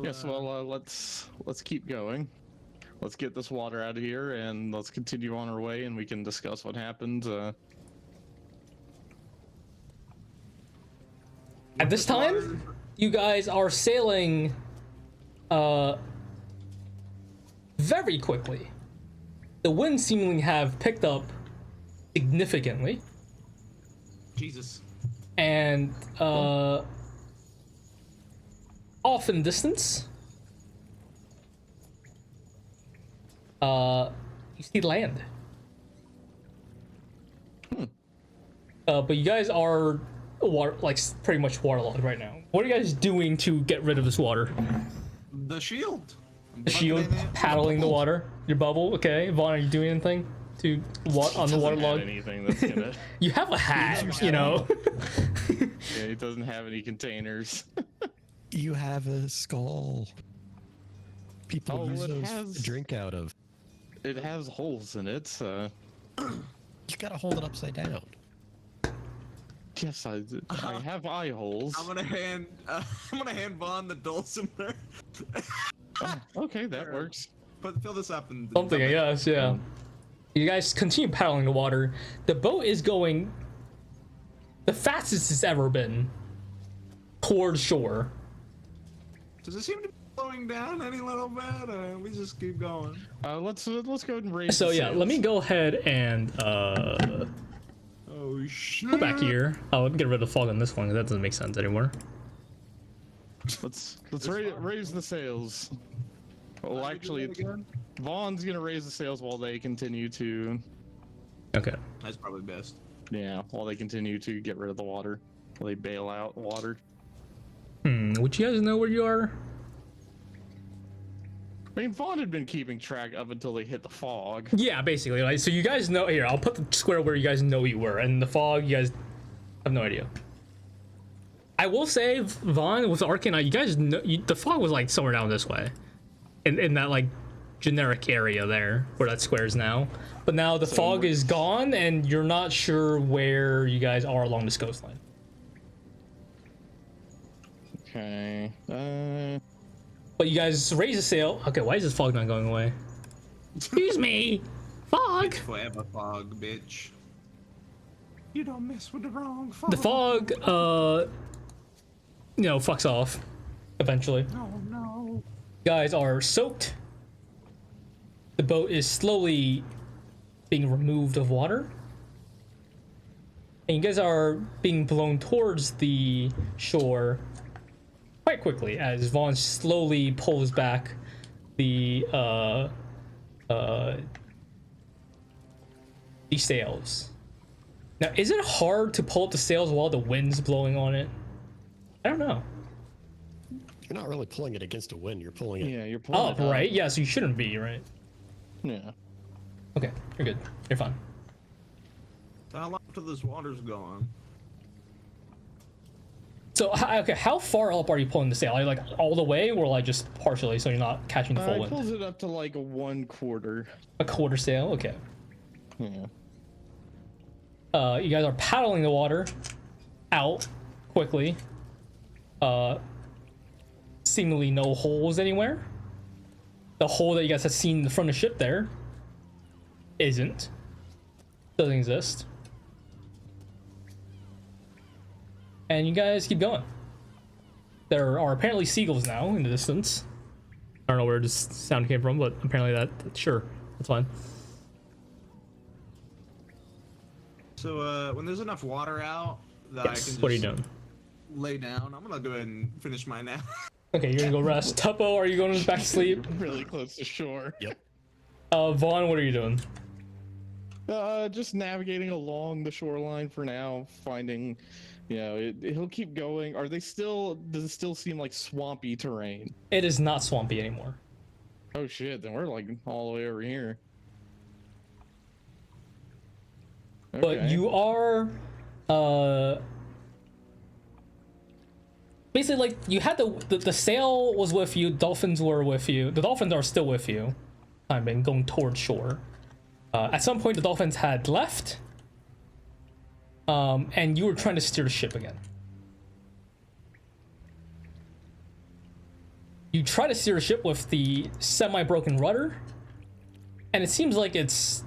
Yes, well, let's keep going. Let's get this water out of here, and let's continue on our way, and we can discuss what happened. At this time, you guys are sailing very quickly. The winds seemingly have picked up significantly, Jesus. and off in distance, you see land. But you guys are pretty much waterlogged right now. What are you guys doing to get rid of this water? The shield. The shield paddling the water. Your bubble. Okay, Vaughn, are you doing anything to on the Doesn't have waterlog? anything that's gonna. You have a hat, you know. Yeah, it doesn't have any containers. You have a skull. People Oh, use it those has- to drink out of. It has holes in it. You gotta hold it upside down. Yes, I have eye holes. I'm gonna hand Vaughn the dulcimer. Oh, okay, that works. Fill this up and Something, I guess. Yeah. You guys continue paddling the water. The boat is going the fastest it's ever been towards shore. Does it seem to be slowing down any little bit? Or we just keep going. Let's go ahead and raise. So the yeah, let me sails. go ahead and Oh shit! go back here. Oh, let me get rid of the fog on this one because that doesn't make sense anymore. Let's raise the sails. Well, How do we do actually, that again? Vaughn's gonna raise the sails while they continue to, Okay. That's probably best. while they continue to get rid of the water, while they bail out the water. Would you guys know where you are? I mean, Vaughn had been keeping track up until they hit the fog. Yeah, basically. Like, so you guys know. Here, I'll put the square where you guys know you were, and the fog. You guys have no idea. I will say, Vaughn with Arcana, you guys know the fog was like somewhere down this way, in that like generic area there where that square is now. But now the fog is gone, and you're not sure where you guys are along this coastline. Okay. But you guys raise a sail. Okay, why is this fog not going away? Excuse me, fog. Forever fog, bitch. You don't mess with the wrong fog. The fog, fucks off eventually. Oh no. Guys are soaked. The boat is slowly being removed of water. And you guys are being blown towards the shore quite quickly as Vaughn slowly pulls back the sails. Now, is it hard to pull up the sails while the wind's blowing on it? I don't know. You're not really pulling it against a wind. You're pulling it. Yeah, you're pulling Up, it up. right? Yeah, so you shouldn't be, right? Yeah. Okay, you're good. You're fine. How long till this water's gone? So, okay, how far up are you pulling the sail? Are you like all the way, or like just partially, so you're not catching the full It wind? pulls it up to like a 1/4. A quarter sail, okay. Yeah. You guys are paddling the water out quickly. Seemingly no holes anywhere. The hole that you guys have seen in the front of the ship there doesn't exist. And you guys keep going. There are apparently seagulls now in the distance. I don't know where this sound came from, but apparently sure, that's fine. So, when there's enough water out that I can Yes, just what are you doing? lay down, I'm gonna go ahead and finish my nap. Okay, you're gonna go rest. Tuppo, are you going back to sleep? Really close to shore. Yep. Vaughn, what are you doing? Just navigating along the shoreline for now, finding, he'll keep going. Does it still seem like swampy terrain? It is not swampy anymore. Oh shit, then we're like all the way over here. But Okay. you are, basically like you had the sail was with you, dolphins were with you. The dolphins are still with you. I've been going towards shore. At some point the dolphins had left. And you were trying to steer the ship again. You try to steer the ship with the semi-broken rudder, and it seems like it's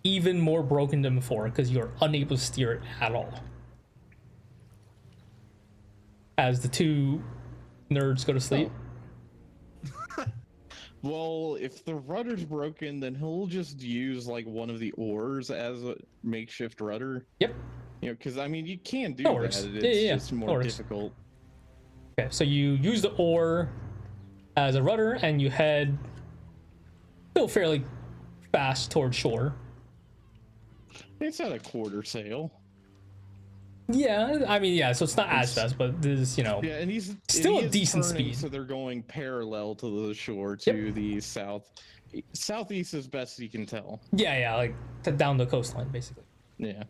even more broken than before because you're unable to steer it at all. As the two nerds go to sleep. Well, if the rudder's broken, then he'll just use like one of the oars as a makeshift rudder. Yep. Because I mean, you can do No that. worries. It's Yeah. just No more worries. difficult. Okay, so you use the oar as a rudder and you head still fairly fast towards shore. It's at a quarter sail. Yeah, I mean, yeah, so it's not as fast, but this is, Yeah, and he's Still he a is decent turning, speed. So they're going parallel to the shore to the southeast as best he can tell. yeah, like down the coastline, basically. Yeah.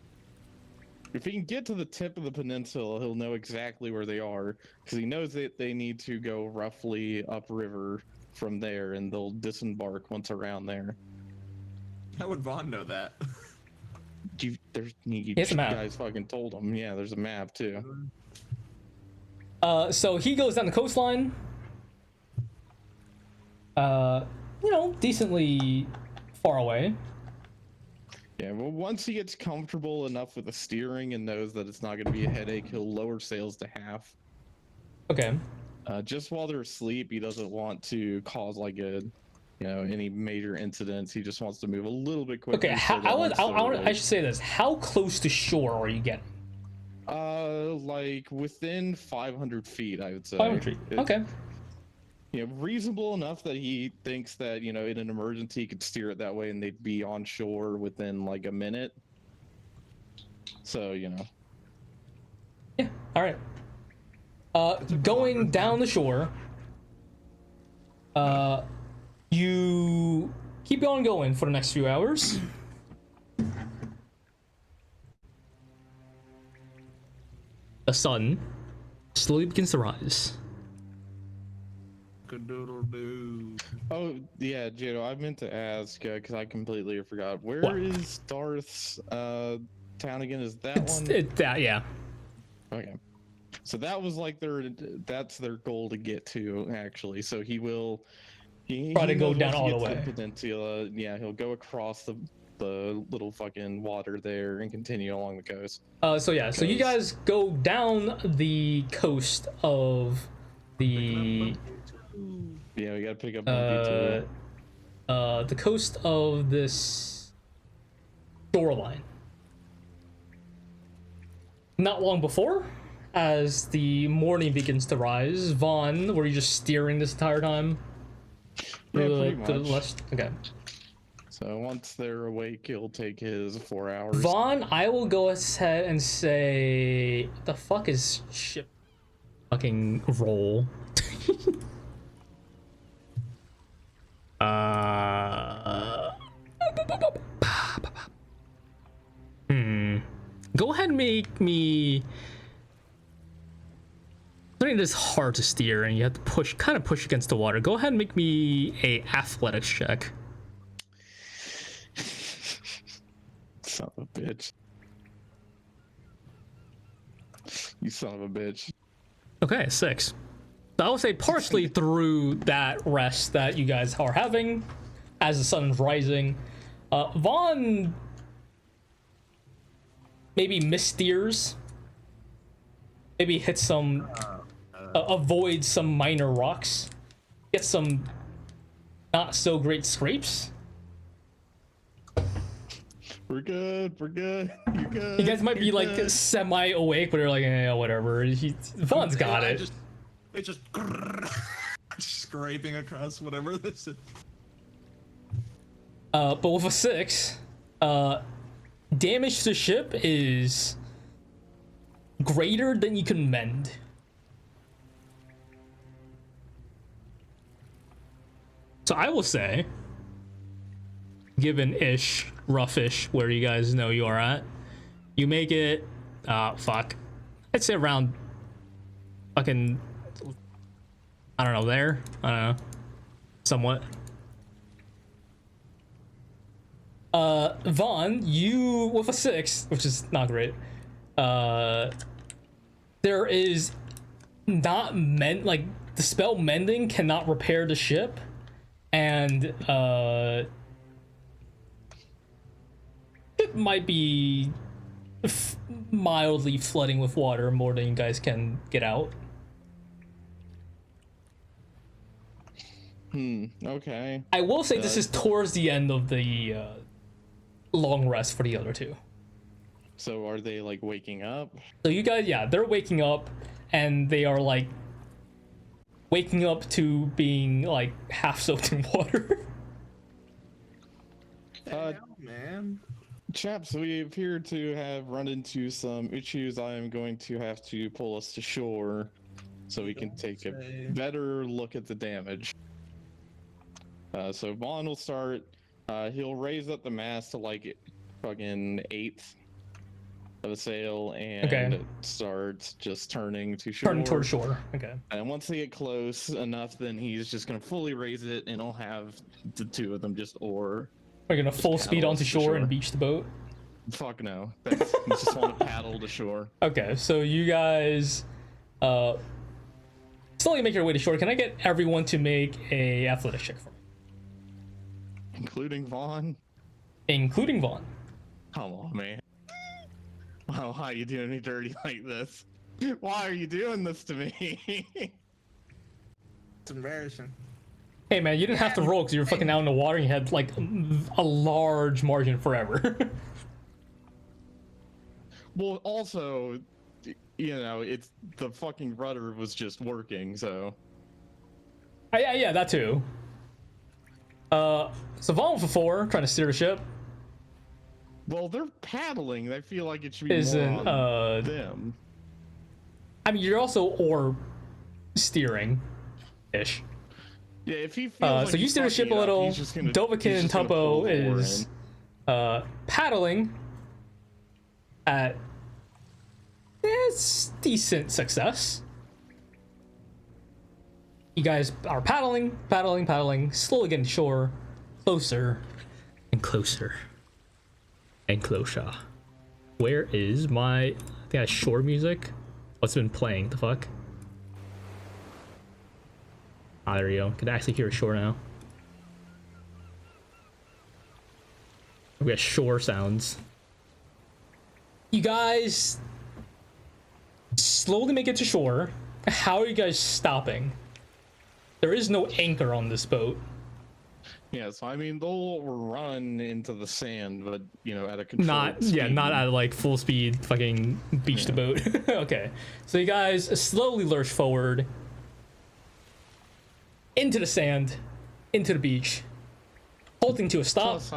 If he can get to the tip of the peninsula, he'll know exactly where they are because he knows that they need to go roughly upriver from there, and they'll disembark once around there. How would Vaughn know that? You has a map. guys fucking told him. Yeah, there's a map too. So he goes down the coastline. Decently far away. Yeah, well, once he gets comfortable enough with the steering and knows that it's not going to be a headache, he'll lower sails to half. Okay. Just while they're asleep, he doesn't want to cause like any major incidents. He just wants to move a little bit quicker. Okay. so that once they're I should say this. How close to shore are you getting? like within 500 feet, I would say. 500 feet. It's- Okay. reasonable enough that he thinks that, in an emergency he could steer it that way and they'd be on shore within like a minute. So, Yeah. All right. Going down the shore. You keep on going for the next few hours. The sun slowly begins to rise. Doodle-doo. oh yeah, Jadow, I meant to ask because I completely forgot. Where What? is Darth's town again? Is that It's one? that, yeah. Okay. So that was like that's their goal to get to, actually. So he will Try to he go knows down once he all the gets to way. peninsula, yeah, he'll go across the little fucking water there and continue along the coast. So yeah, so you guys go down the coast of the Yeah, we gotta pick up monkey too. the coast of this shoreline. Not long before, as the morning begins to rise, Vaughn, were you just steering this entire time? Yeah, pretty To the much. west? Okay. So once they're awake, he'll take his 4 hours. Vaughn, I will go ahead and say, the fuck is ship fucking roll? Go ahead and make me. I think it's hard to steer, and you have to kind of push against the water. Go ahead and make me a athletics check. Son of a bitch. You son of a bitch. Okay, 6. So I would say partially through that rest that you guys are having as the sun is rising, Vaughn maybe missteers, maybe hits some, avoids some minor rocks, gets some not so great scrapes. We're good. We're good. You're good. You guys might be You're like good. semi-awake, but you're like, yeah, whatever. Vaughn's got I it. It's just scraping across whatever this is. But with a 6, damage to the ship is greater than you can mend. So I will say, given roughish, where you guys know you are at, you make it, fuck, I'd say around fucking, I don't know, there? I don't know. Somewhat. Vaughn, you, with a 6, which is not great, there is not the spell mending cannot repair the ship, and, it might be mildly flooding with water more than you guys can get out. Okay. I will say this is towards the end of the long rest for the other two. So are they like waking up? So you guys, yeah, they're waking up, and they are like waking up to being like half soaked in water. Man. Chaps, we appear to have run into some issues. I am going to have to pull us to shore so we can take a better look at the damage. So Vaughn will start. He'll raise up the mast to like fucking 1/8 of a sail and starts just turning to shore. Turning toward shore. Okay. And once they get close enough, then he's just gonna fully raise it, and he'll have the two of them just oar. We're gonna full speed paddle onto us to shore shore. and beach the boat. Fuck no. You just want to paddle to shore. Okay, so you guys slowly make your way to shore. Can I get everyone to make a athletics check for me? Including Vaughn? Including Vaughn. Come on, man. Why are you doing me dirty like this? Why are you doing this to me? It's embarrassing. Hey man, you didn't have to roll because you were fucking out in the water and you had like a large margin forever. Well, also, it's the fucking rudder was just working, so. Yeah, that too. So Vaughn for 4, trying to steer the ship. Well, they're paddling. I feel like it should be Isn't more on them. I mean, you're also oar steering ish. Yeah, if he feels like So you he's steer the ship a fucking it up, little. he's just gonna- Dovakin he's and just gonna pull Tuppo the oar is in. paddling at it's decent success. You guys are paddling, slowly getting shore, closer and closer and closer. Where is my? I think I shore music. What's been playing? The fuck? Ah, there you go. Can actually hear shore now. We got shore sounds. You guys slowly make it to shore. How are you guys stopping? There is no anchor on this boat. Yeah, so I mean they'll run into the sand, but at a controlled speed. Not at like full speed fucking beach to boat. Okay. So you guys slowly lurch forward into the sand, into the beach, halting to a stop. Plus,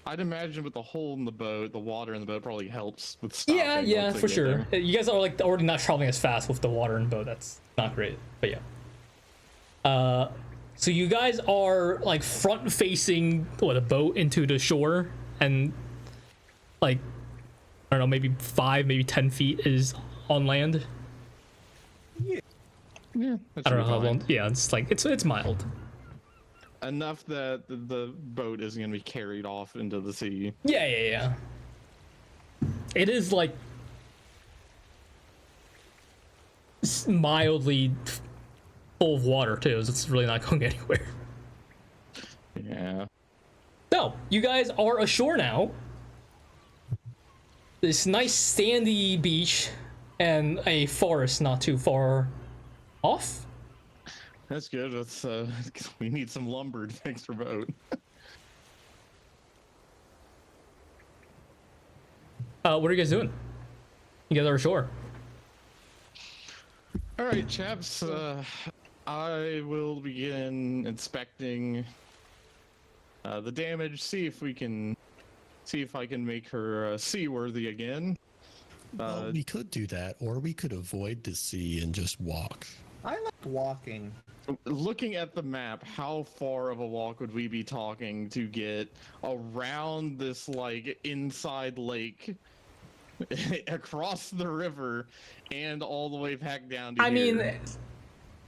I'd imagine with the hole in the boat, the water in the boat probably helps with stopping. Yeah, once they for get sure. there. You guys are like already not traveling as fast with the water in the boat. That's not great, but yeah. So you guys are like front facing the boat into the shore, and like I don't know, maybe 5, maybe 10 feet is on land. Yeah, that I don't should know be how fine. long. Yeah, it's like it's mild. Enough that the boat isn't gonna be carried off into the sea. Yeah. It is like mildly full of water too, so it's really not going anywhere. Yeah. So you guys are ashore now. This nice sandy beach and a forest not too far off. That's good. That's we need some lumber to fix our boat. What are you guys doing? You guys are ashore. All right, chaps. I will begin inspecting the damage. See if I can make her seaworthy again. Well, we could do that, or we could avoid the sea and just walk. I like walking. Looking at the map, how far of a walk would we be talking to get around this like inside lake, across the river, and all the way back down to I here? mean,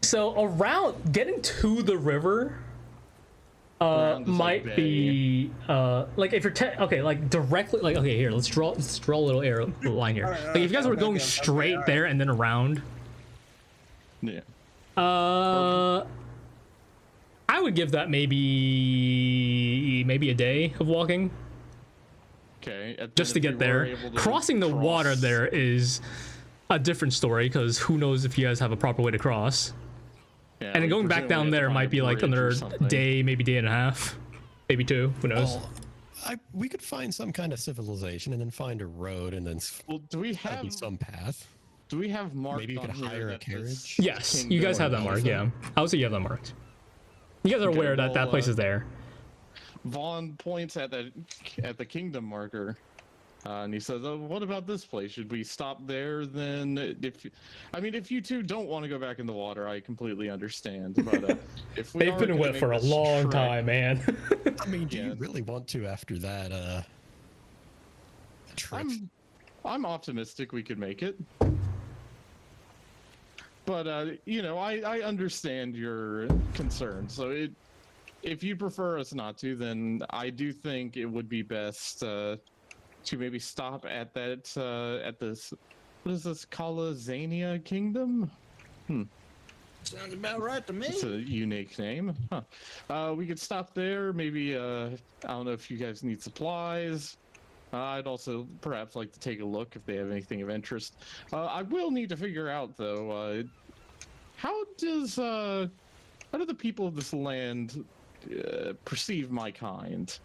so around getting to the river Around this, like, might be like if you're okay, like directly, like okay, here let's draw a little arrow line here. Like if you guys were going straight there and then around, Yeah. I would give that maybe a day of walking Okay. just to get there. Crossing the water there is a different story because who knows if you guys have a proper way to cross. Yeah, And then we going back presumably down have to there find might a be like bridge or another something. day, maybe day and a half, maybe 2. Who knows? Well, we could find some kind of civilization and then find a road and then Well, do we that'd have be some path. marked Maybe you on could here hire a that this carriage? Yes, you guys have that marked. Yeah, I would say you have that marked. You guys are Okay, aware that that well, place is there. Vaughn points at the kingdom marker, and he says, "Oh, what about this place? Should we stop there? Then, if you two don't want to go back in the water, I completely understand. But if we They've are been gonna wet make for a this long trek- time, man. I mean, do Yeah. you really want to after that trip? I'm optimistic we could make it. But I understand your concern. So if you prefer us not to, then I do think it would be best to maybe stop at this what is this, Kalazania Kingdom? Sounds about right to me. It's a unique name. Huh. We could stop there. Maybe I don't know if you guys need supplies. I'd also perhaps like to take a look if they have anything of interest. I will need to figure out though, how do the people of this land perceive my kind?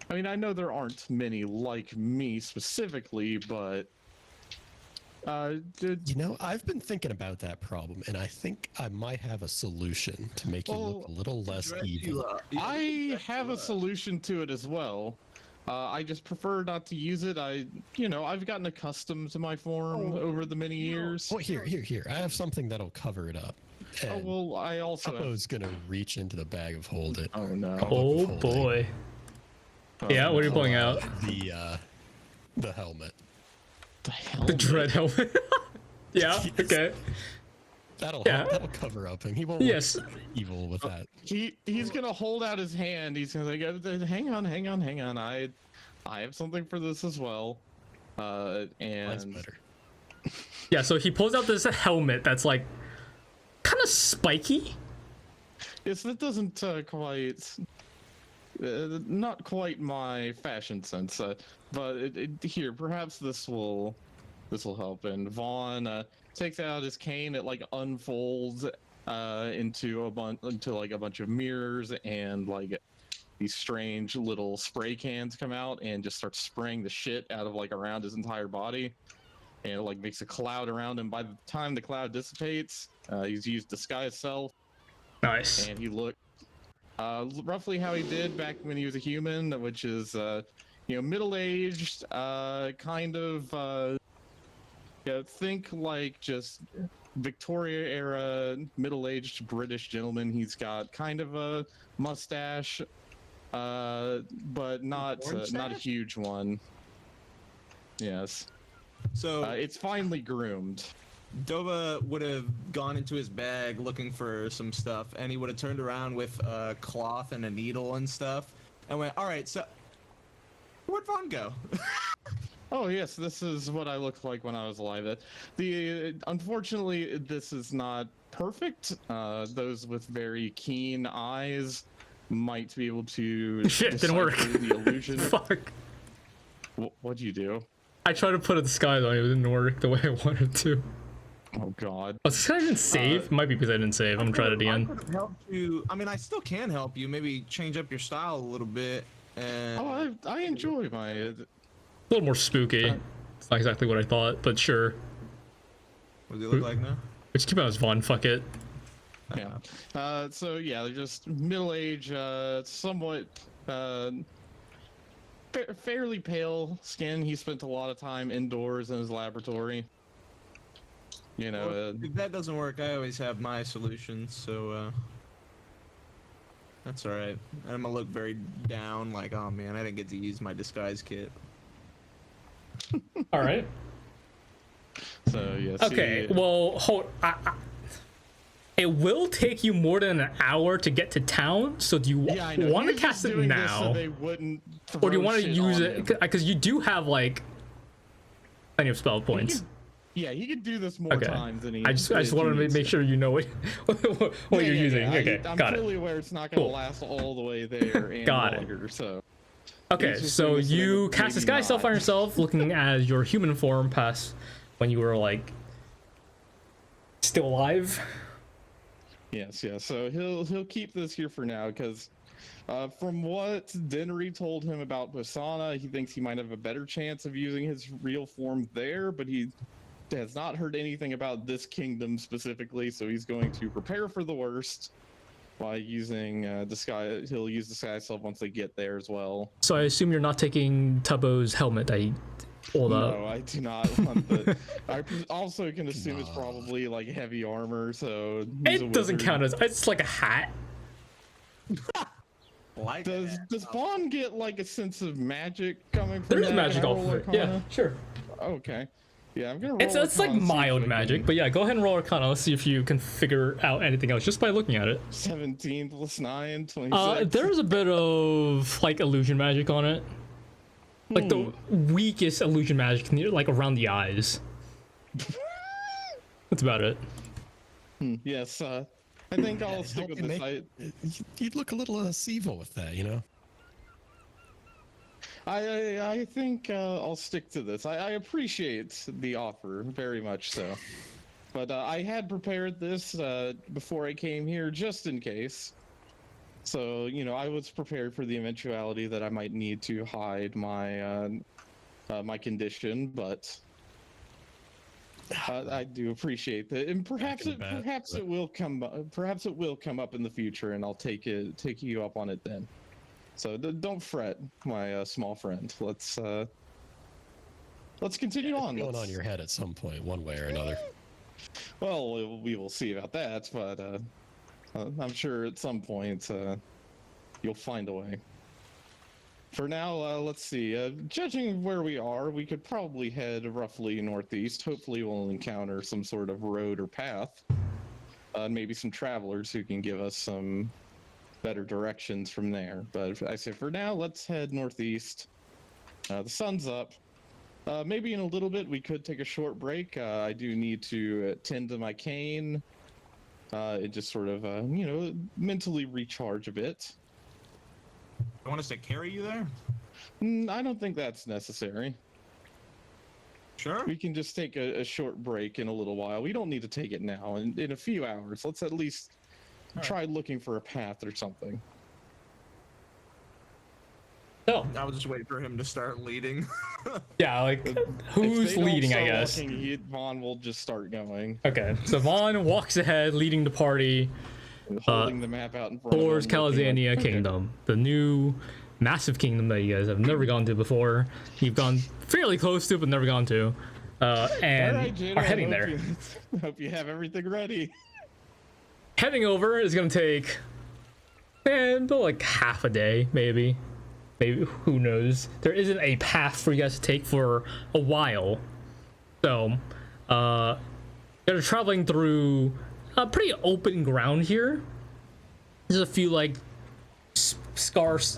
I mean, I know there aren't many like me specifically, but Did You know, I've been thinking about that problem, and I think I might have a solution to make you look a little less Dress evil. you up. Yeah, I dress have you a up. solution to it as well. I just prefer not to use it. I've gotten accustomed to my form over the many years. Oh, here. I have something that'll cover it up. Oh And well, I also have. Tuppo's gonna reach into the bag of hold it. Oh no. Oh boy. Yeah, what are you Pull pulling out? The helmet. The hell? The dread helmet. Yeah. Yes. Okay. That'll Yeah. that'll cover up him. He won't Yes. look evil with that. He's gonna hold out his hand. He's gonna like, hang on. I have something for this as well. Mine's And better. Yeah. So he pulls out this helmet that's like kind of spiky. that doesn't quite. Not quite my fashion sense, but here perhaps this will help. And Vaughn takes out his cane. It like unfolds into a bunch of mirrors, and like these strange little spray cans come out and just start spraying the shit out of like around his entire body, and it like makes a cloud around him. By the time the cloud dissipates, he's used disguise self, Nice. and he looked roughly how he did back when he was a human, which is middle-aged, kind of think like just Victoria era middle-aged British gentleman. He's got kind of a mustache, but not a stash? huge one. Yes. So It's finely groomed. Dova would have gone into his bag looking for some stuff, and he would have turned around with a cloth and a needle and stuff, and went, "All right, so where'd Vaughn go?" Oh yes, this is what I looked like when I was alive. Unfortunately, this is not perfect. Those with very keen eyes might be able to. Shit, didn't work. decipher The illusion. Fuck. What'd you do? I tried to put a disguise on it, it didn't work the way I wanted to. Oh God. Oh, this guy didn't save? Might be because I didn't save. I'm gonna try it I again. could have helped you. I mean, I still can help you. Maybe change up your style a little bit. And Oh, I enjoy my. A little more spooky. It's not exactly what I thought, but sure. what does he look like now? Let's keep out as Vaughn, fuck it. Yeah. So yeah, they're just middle-aged, somewhat fairly pale skin. He spent a lot of time indoors in his laboratory. Well, if that doesn't work, I always have my solutions, so that's all right. I'm gonna look very down, like, oh man, I didn't get to use my disguise kit. All right. So yes. Okay. Well, hold. It will take you more than an hour to get to town. So do you Yeah, I know. want to He was just cast it doing this now, so they wouldn't or do you throw want to shit use on it? him. Because you do have like plenty of spell points. Yeah, he could do this more Okay. times than he. I just wanted to needs make sure you know what you're using. Yeah, Okay, I'm got it. fully aware it's not going to Cool. last all the way there and Got it. longer. So. Okay, He's just so doing this so they you would cast maybe disguise self on not. yourself, looking as your human form past when you were like still alive. Yes. So he'll keep this here for now because, from what Denry told him about Basana, he thinks he might have a better chance of using his real form there, but he has not heard anything about this kingdom specifically, so he's going to prepare for the worst by using disguise. He'll use disguise self once they get there as well. So I assume you're not taking Tubbo's helmet that he pulled up. No, I do not want the. I also can assume it's probably like heavy armor, so he's a It doesn't wizard. count as it's like a hat. Like Does Vaughn get like a sense of magic coming from There's that? magic Can I off roll of it. Yeah, Arcana? sure. Okay. Yeah, I'm gonna roll. It's like Arcana, see if mild I magic, can- but yeah, go ahead and roll Arcana. Let's see if you can figure out anything else just by looking at it. 17 plus 9, 26. There's a bit of like illusion magic on it. Like the weakest illusion magic, like around the eyes. That's about it. Yes, I think I'll stick with this. You'd look a little less evil with that, you know? I think I'll stick to this. I appreciate the offer very much so, but I had prepared this before I came here just in case. So I was prepared for the eventuality that I might need to hide my my condition, but I do appreciate that, and perhaps in the bat, perhaps but- it will come perhaps it will come up in the future, and I'll take you up on it then. So don't fret, my small friend. Let's continue on. Going on your head at some point, one way or another. Well, we will see about that, but I'm sure at some point you'll find a way. For now, let's see. Judging where we are, we could probably head roughly northeast. Hopefully, we'll encounter some sort of road or path. Maybe some travelers who can give us some better directions from there. But I say for now, let's head northeast. The sun's up. Maybe in a little bit we could take a short break. I do need to tend to my cane. It just sort of, mentally recharge a bit. You want us to carry you there? I don't think that's necessary. Sure. We can just take a short break in a little while. We don't need to take it now. In a few hours, let's at least try looking for a path or something. So, I was just waiting for him to start leading. yeah, like, If who's they don't leading, I start guess? walking, Vaughn will just start going, Okay, so Vaughn walks ahead, leading the party holding the map out in front towards of him. looking like, Calazania okay. Kingdom, the new massive kingdom that you guys have never gone to before. You've gone fairly close to, but never gone to, and All right, Jadow, are heading I hope there. I hope you have everything ready. Heading over is gonna take, about like half a day, maybe, who knows. There isn't a path for you guys to take for a while, so you're traveling through pretty open ground here. There's a few like sparse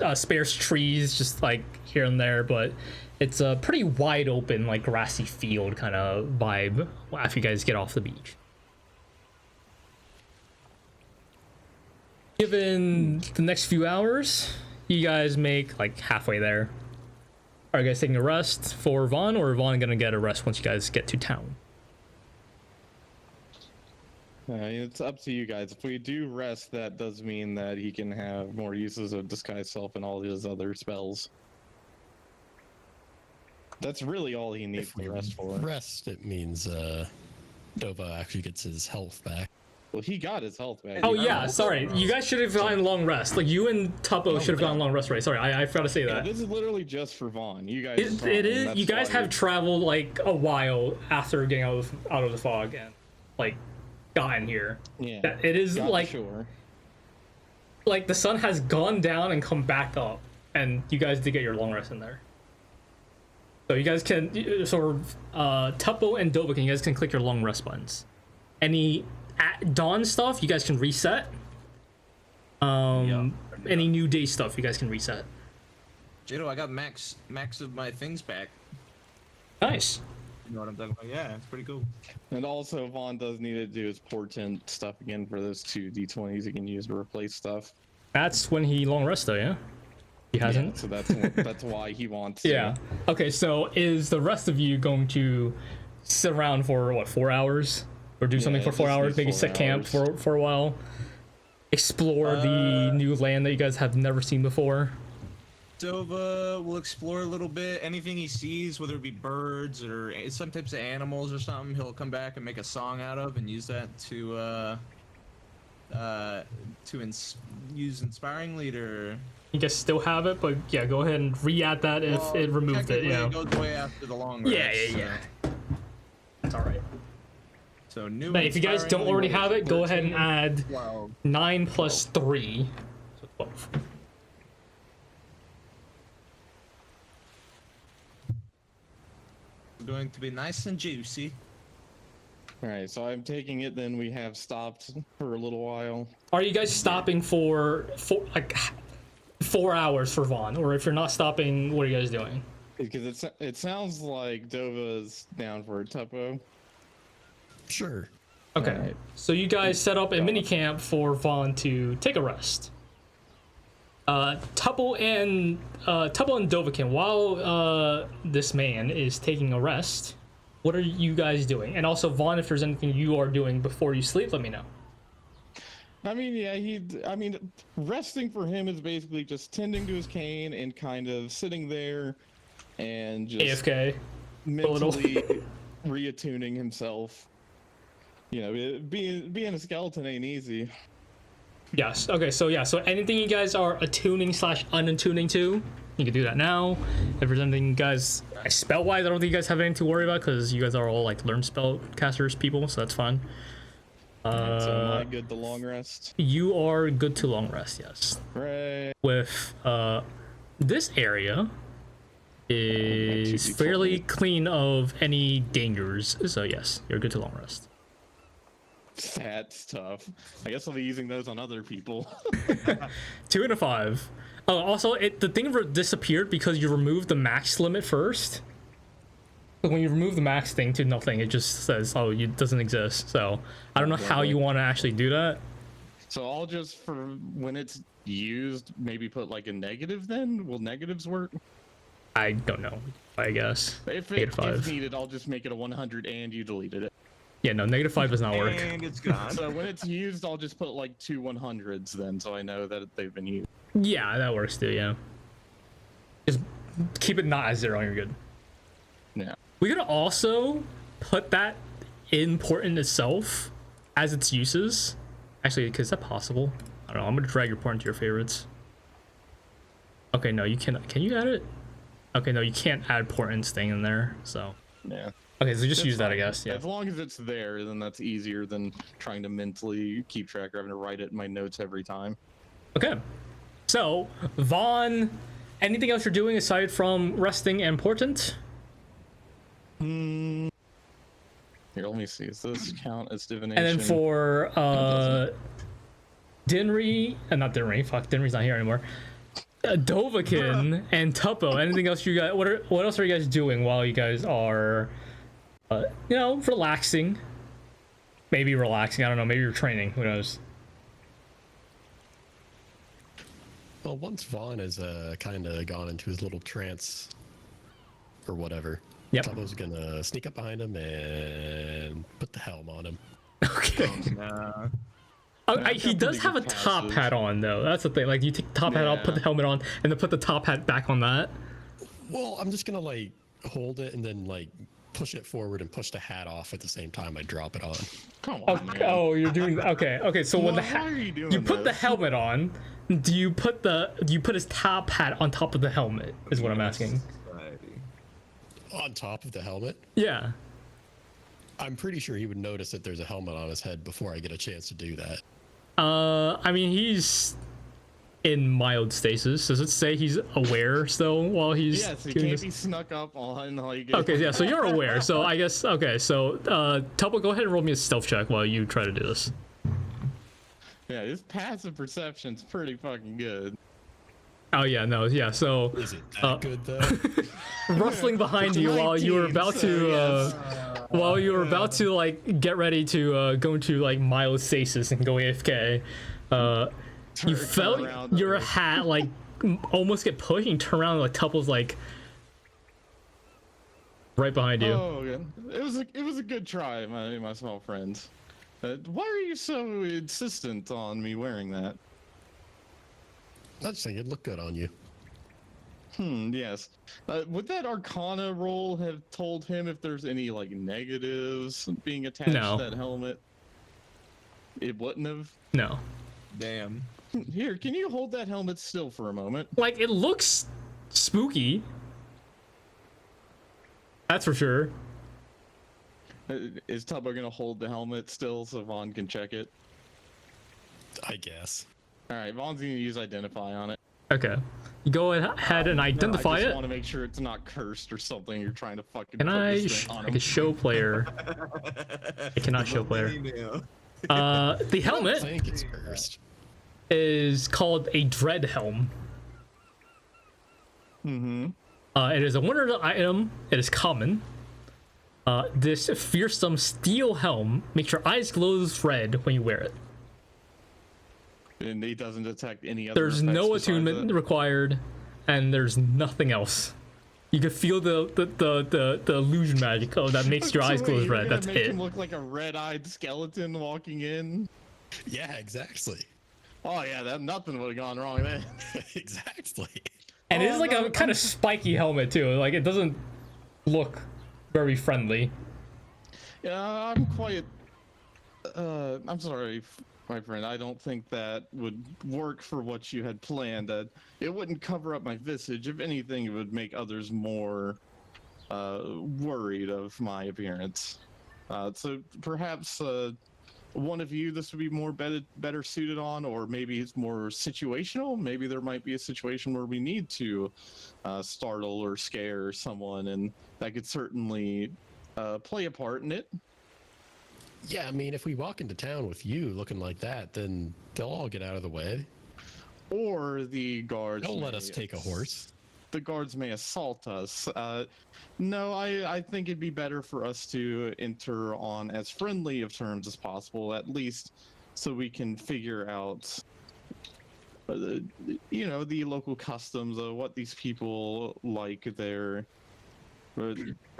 trees just like here and there, but it's a pretty wide open like grassy field kind of vibe after you guys get off the beach. Given the next few hours, you guys make like halfway there. Are you guys taking a rest for Vaughn, or Vaughn gonna get a rest once you guys get to town? It's up to you guys. If we do rest, that does mean that he can have more uses of disguise self and all his other spells. That's really all he needs If we to rest for. rest, it means Dova actually gets his health back. Well, he got his health back. Oh yeah, sorry. You guys should have gone long rest. Like you and Tuppo should have gone long rest, right? Sorry, I forgot to say Yeah, that. this is literally just for Vaughn. You guys. It is. You guys have traveled like a while after getting out of the fog and like gotten here. Yeah. It is got like sure. like the sun has gone down and come back up, and you guys did get your long rest in there. So you guys can Tuppo and Dovakin, you guys can click your long rest buttons. Any at dawn stuff, you guys can reset. Any new day stuff, you guys can reset. Jadow, I got max of my things back. Nice. You know what I'm talking about? Yeah, it's pretty cool. And also, Vaughn does need to do his portent stuff again for those 2 d20s he can use to replace stuff. That's when he long rests, though, yeah. He hasn't. Yeah, so that's why he wants. To. Yeah. Okay. So is the rest of you going to sit around for what, 4 hours, or do something for 4 just hours? be Maybe 4 set camp hours. for a while. Explore the new land that you guys have never seen before. Dova will explore a little bit. Anything he sees, whether it be birds or some types of animals or something, he'll come back and make a song out of and use that to use inspiringly to. You guys still have it, but yeah, go ahead and re-add that if it removed it. Technically, Yeah. it goes away after the long rest. Yeah. That's all right. So new. But if you guys don't inspiringly already was have it, go ahead and 14. add Wow. 9 plus 3. So 12. Going to be nice and juicy. All right, so I'm taking it. Then we have stopped for a little while. Are you guys stopping for like 4 hours for Vaughn? Or if you're not stopping, what are you guys doing? Because it sounds like Dova's down for a Tuppo. Sure. Okay. Alright. So you guys set up a mini camp for Vaughn to take a rest. Tuppo and Dovakin, while this man is taking a rest, what are you guys doing? And also, Vaughn, if there's anything you are doing before you sleep, let me know. I mean, yeah, resting for him is basically just tending to his cane and kind of sitting there and just AFK. little. mentally reattuning himself. You know, being a skeleton ain't easy. Yes. Okay. So yeah. So anything you guys are attuning / unattuning to, you can do that now. If there's anything you guys spell wise, I don't think you guys have anything to worry about because you guys are all like learn spell casters people, so that's fine. So am I good to long rest? You are good to long rest. Yes. Right. With this area is fairly clean of any dangers, so yes, you're good to long rest. That's tough. I guess I'll be using those on other people. 2 and a 5. Oh, also, the thing disappeared because you removed the max limit first. But when you remove the max thing to nothing, it just says, oh, it doesn't exist. So I don't know how you want to actually do that. So I'll just, for when it's used, maybe put like a negative then? Will negatives work? I don't know, I guess. If needed, I'll just make it a 100 and you deleted it. Yeah, no, -5 does not work. And it's gone. So when it's used, I'll just put like 2 100s then, so I know that they've been used. Yeah, that works too, yeah. Just keep it not at 0 and you're good. Yeah. We could also put that in portent itself as its uses. Actually, is that possible? I don't know. I'm gonna drag your portent to your favorites. Okay, no, you cannot. Can you add it? Okay, no, you can't add portents thing in there. So. Yeah. Okay, so just That's use that, fine. I guess. Yeah. As long as it's there, then that's easier than trying to mentally keep track or having to write it in my notes every time. Okay. So, Vaughn, anything else you're doing aside from resting and portent? Here, let me see. Does this count as divination? And then for Dinri, not Dinri, fuck, Dinri's not here anymore. Dovakin and Tuppo, anything else you guys, what else are you guys doing while you guys are, you know, relaxing? Maybe relaxing, I don't know, maybe you're training, who knows? Well, once Vaughn has kind of gone into his little trance or whatever, Yep. Tuppo's gonna sneak up behind him and put the helm on him. Okay. He does have a top hat on though. That's the thing. Like, you take the top hat off, put the helmet on, and then put the top hat back on that. Well, I'm just gonna like hold it and then like push it forward and push the hat off at the same time I drop it on. Come on, man. Oh, you're doing okay. Okay, so when the Why are you doing you put the this? helmet on, do you put his top hat on top of the helmet? Is what I'm asking. On top of the helmet? Yeah. I'm pretty sure he would notice that there's a helmet on his head before I get a chance to do that. I mean, he's in mild stasis. Does it say he's aware still while he's Yes, he doing can't this? be snuck up on while you get. Okay, yeah, so you're aware. So I guess, okay, so Tuppo, go ahead and roll me a stealth check while you try to do this. Yeah, his passive perception's pretty fucking good. Oh yeah, no, yeah. So Is it that good though? rustling behind you while you were 19, about so to yes. while you were about to like get ready to go into like mild stasis and go AFK, you Turn felt around. your hat like almost get pushed and turn around and like Tupple's like right behind you. Oh, yeah. It was a good try, my small friend. Why are you so insistent on me wearing that? I just think it'd look good on you. Yes. Would that Arcana roll have told him if there's any like negatives being attached No. to that helmet? It wouldn't have. No, Damn. Here, can you hold that helmet still for a moment? like it looks spooky. That's for sure. Is Tuppo gonna hold the helmet still so Vaughn can check it? I guess. Alright, Vaughn's gonna use Identify on it. Okay, you go ahead and identify I just it. want to make sure it's not cursed or something. You're trying to fucking Can put I? this thing on I him. can show player. I cannot show player. The I helmet think it's cursed. is called a dread helm. It is a wonder item. It is common. This fearsome steel helm makes your eyes glow red when you wear it. And he doesn't detect any other. There's effects no besides attunement that? required, and there's nothing else. You can feel the illusion magic that makes your So eyes wait, glow you're red. gonna That's make it. him look like a red-eyed skeleton walking in. Yeah, exactly. Oh yeah, nothing would have gone wrong then. Exactly. And it is like no, a kind of spiky helmet too. Like, it doesn't look very friendly. I'm quite. I'm sorry, my friend. I don't think that would work for what you had planned. It wouldn't cover up my visage. If anything, it would make others more worried of my appearance. So perhaps one of you this would be more better suited on, or maybe it's more situational. Maybe there might be a situation where we need to startle or scare someone, and that could certainly play a part in it. Yeah, I mean, if we walk into town with you looking like that, then they'll all get out of the way. Or the guards. Don't let us take a horse. The guards may assault us. No, I think it'd be better for us to enter on as friendly of terms as possible, at least so we can figure out, the local customs of what these people like, their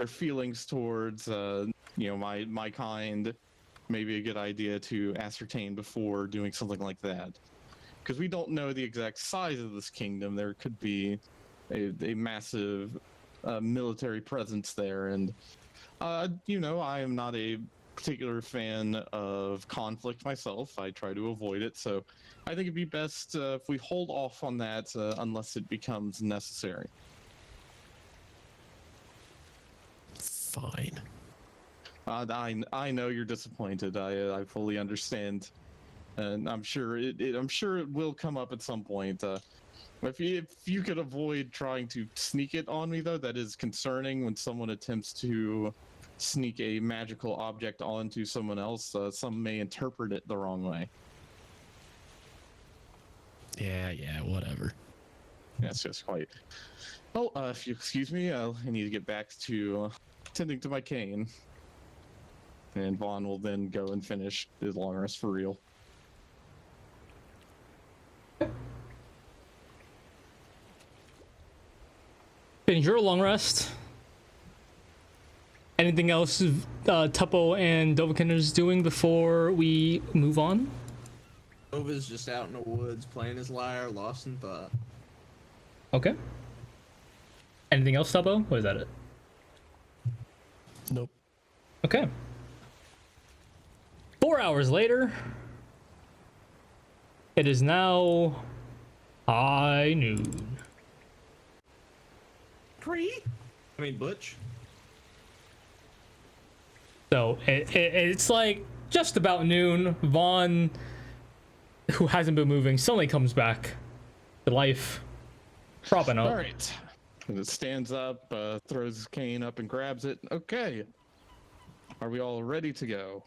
feelings towards, my kind. Maybe a good idea to ascertain before doing something like that. Because we don't know the exact size of this kingdom. There could be a massive military presence there, and I am not a particular fan of conflict myself. I try to avoid it, so I think it'd be best if we hold off on that unless it becomes necessary. Fine. I know you're disappointed. I fully understand, and I'm sure it will come up at some point. If you could avoid trying to sneak it on me, though, that is concerning when someone attempts to sneak a magical object onto someone else. Some may interpret it the wrong way. Yeah, whatever. That's just quite. Oh, if you excuse me, I need to get back to tending to my cane. And Vaughn will then go and finish his long rest for real. Finish your long rest. Anything else Tuppo and Dovakin is doing before we move on? Nova's just out in the woods playing his lyre, lost in thought. Okay. Anything else, Tuppo? Or is that it? Nope. Okay. 4 hours later. It is now high noon. Butch. So it's like just about noon. Vaughn, who hasn't been moving, suddenly comes back to life, propping up. All right. And it stands up, throws his cane up and grabs it. Okay. Are we all ready to go?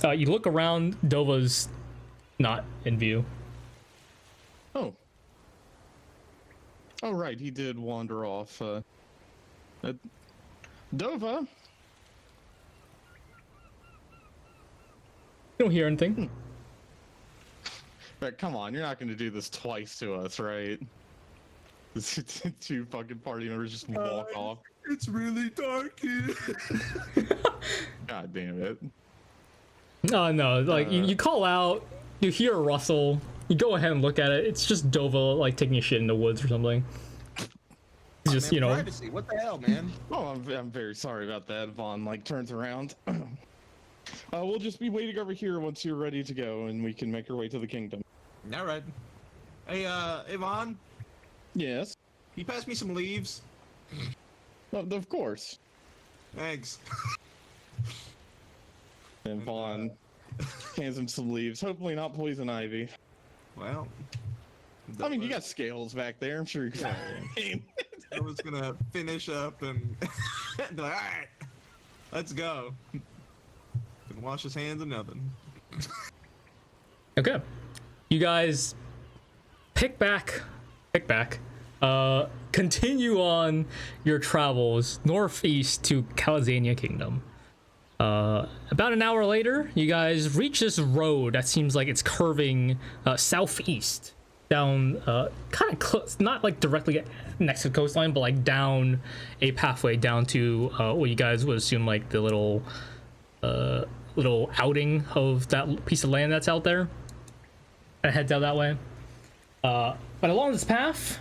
You look around. Dova's not in view. Oh. Oh, right. He did wander off. Dova? You don't hear anything. But come on, you're not going to do this twice to us, right? Two fucking party members just walk off. It's really dark here. God damn it. Oh no, like you call out, you hear a rustle, you go ahead and look at it. It's just Dova like taking a shit in the woods or something. It's just, Man, privacy. What the hell, man? Oh, I'm very sorry about that. Vaughn turns around. We'll just be waiting over here once you're ready to go, and we can make our way to the kingdom. All right. Hey, Yvonne, Yes. you pass me some leaves? Of course. Thanks. And Vaughn hands him some leaves. Hopefully not poison ivy. Well, I mean, you got scales back there. I'm sure you can. I was gonna finish up and be like, all right, let's go. And wash his hands and nothing. Okay. You guys pick back, continue on your travels northeast to Calazania Kingdom. About an hour later, you guys reach this road that seems like it's curving southeast down, kind of close, not like directly next to the coastline, but like down a pathway down to what you guys would assume like the little outing of that piece of land that's out there. And heads out that way. But along this path,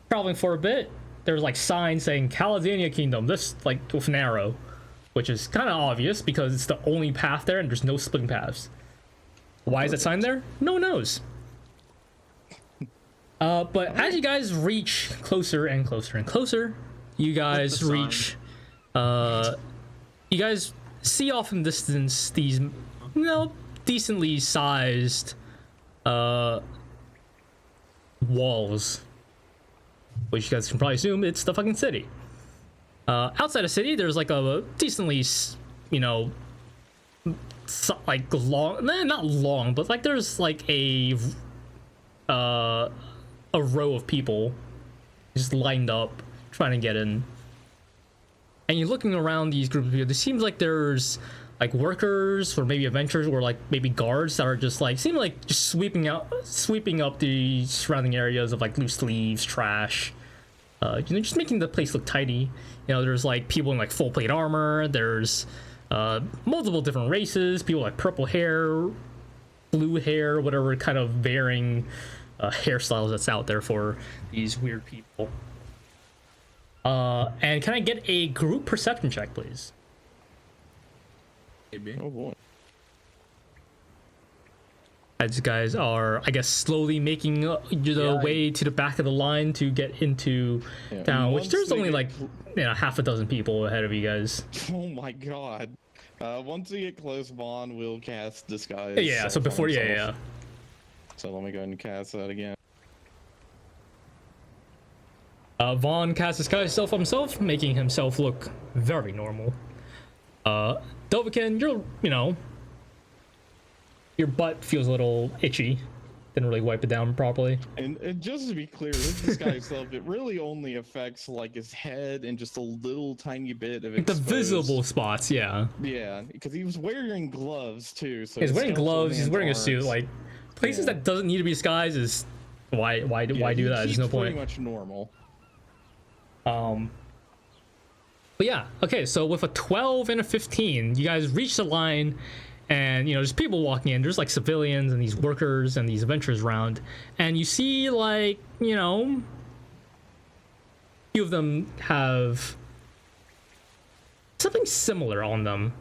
traveling for a bit, there's like signs saying Calazania Kingdom, this like with an arrow. which is kind of obvious because it's the only path there and there's no splitting paths. Why is that sign there? No one knows. But as you guys reach closer and closer and closer, you guys reach, you guys see off in the distance these, decently sized, walls, which you guys can probably assume it's the fucking city. Outside the city, there's like a decently, like long, not long, but like there's like a row of people just lined up trying to get in. And you're looking around these groups of people. It seems like there's like workers or maybe adventurers or like maybe guards that are just like just sweeping up the surrounding areas of like loose leaves, trash. Just making the place look tidy. There's like people in like full plate armor. There's multiple different races. People like purple hair, blue hair, whatever kind of varying hairstyles that's out there for these weird people. And can I get a group perception check, please? Maybe. Oh boy. As you guys are, I guess, slowly making the way to the back of the line to get into town, which there's only like half a dozen people ahead of you guys. Oh my god. Once we get close, Vaughn will cast disguise. Yeah, so before, So let me go ahead and cast that again. Vaughn casts disguise self on himself, making himself look very normal. Dovakin, your butt feels a little itchy. Didn't really wipe it down properly. And just to be clear, this disguise self, it really only affects like his head and just a little tiny bit of exposed. The visible spots, yeah. Yeah, because he was wearing gloves too. So he's wearing gloves. He's wearing a suit. Like places that doesn't need to be disguised is why do that? There's no point. Pretty much normal. But yeah, okay, so with a 12 and a 15, you guys reach the line, and there's people walking in. There's like civilians and these workers and these adventurers around, and you see like few of them have something similar on them,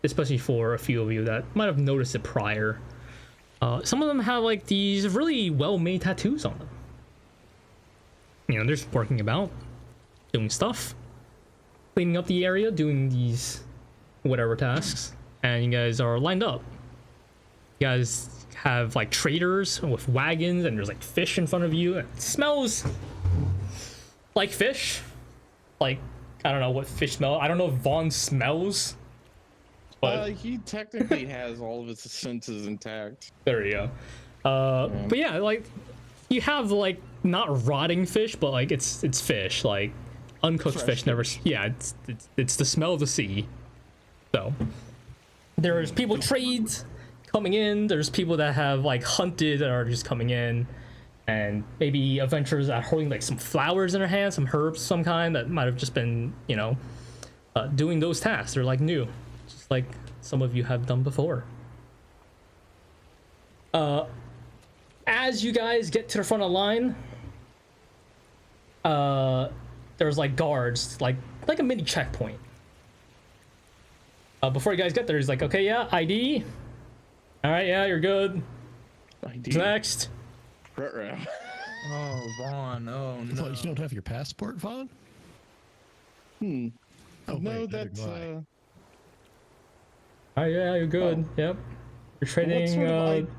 especially for a few of you that might have noticed it prior. Some of them have like these really well-made tattoos on them. They're just working about, doing stuff, cleaning up the area, doing these whatever tasks, and you guys are lined up. You guys have like traders with wagons, and there's like fish in front of you. It smells like fish. Like, I don't know what fish smell. I don't know if Vaughn smells. But he technically has all of his senses intact. There you go. But yeah, like you have like not rotting fish, but like it's fish, like uncooked fish. Never. Yeah, it's the smell of the sea. So there's people trades coming in. There's people that have like hunted that are just coming in, and maybe adventurers that are holding like some flowers in their hands, some herbs, some kind that might have just been doing those tasks. They're like new, just like some of you have done before. As you guys get to the front of the line, there's like guards, like a mini checkpoint. Before you guys get there, he's like, okay, yeah, ID. All right, yeah, you're good. ID. Next. Ruh-roh. Oh, Vaughn. Oh, I thought you don't have your passport, Vaughn? Oh, no, wait, that's Oh yeah, you're good. Yep. You're trading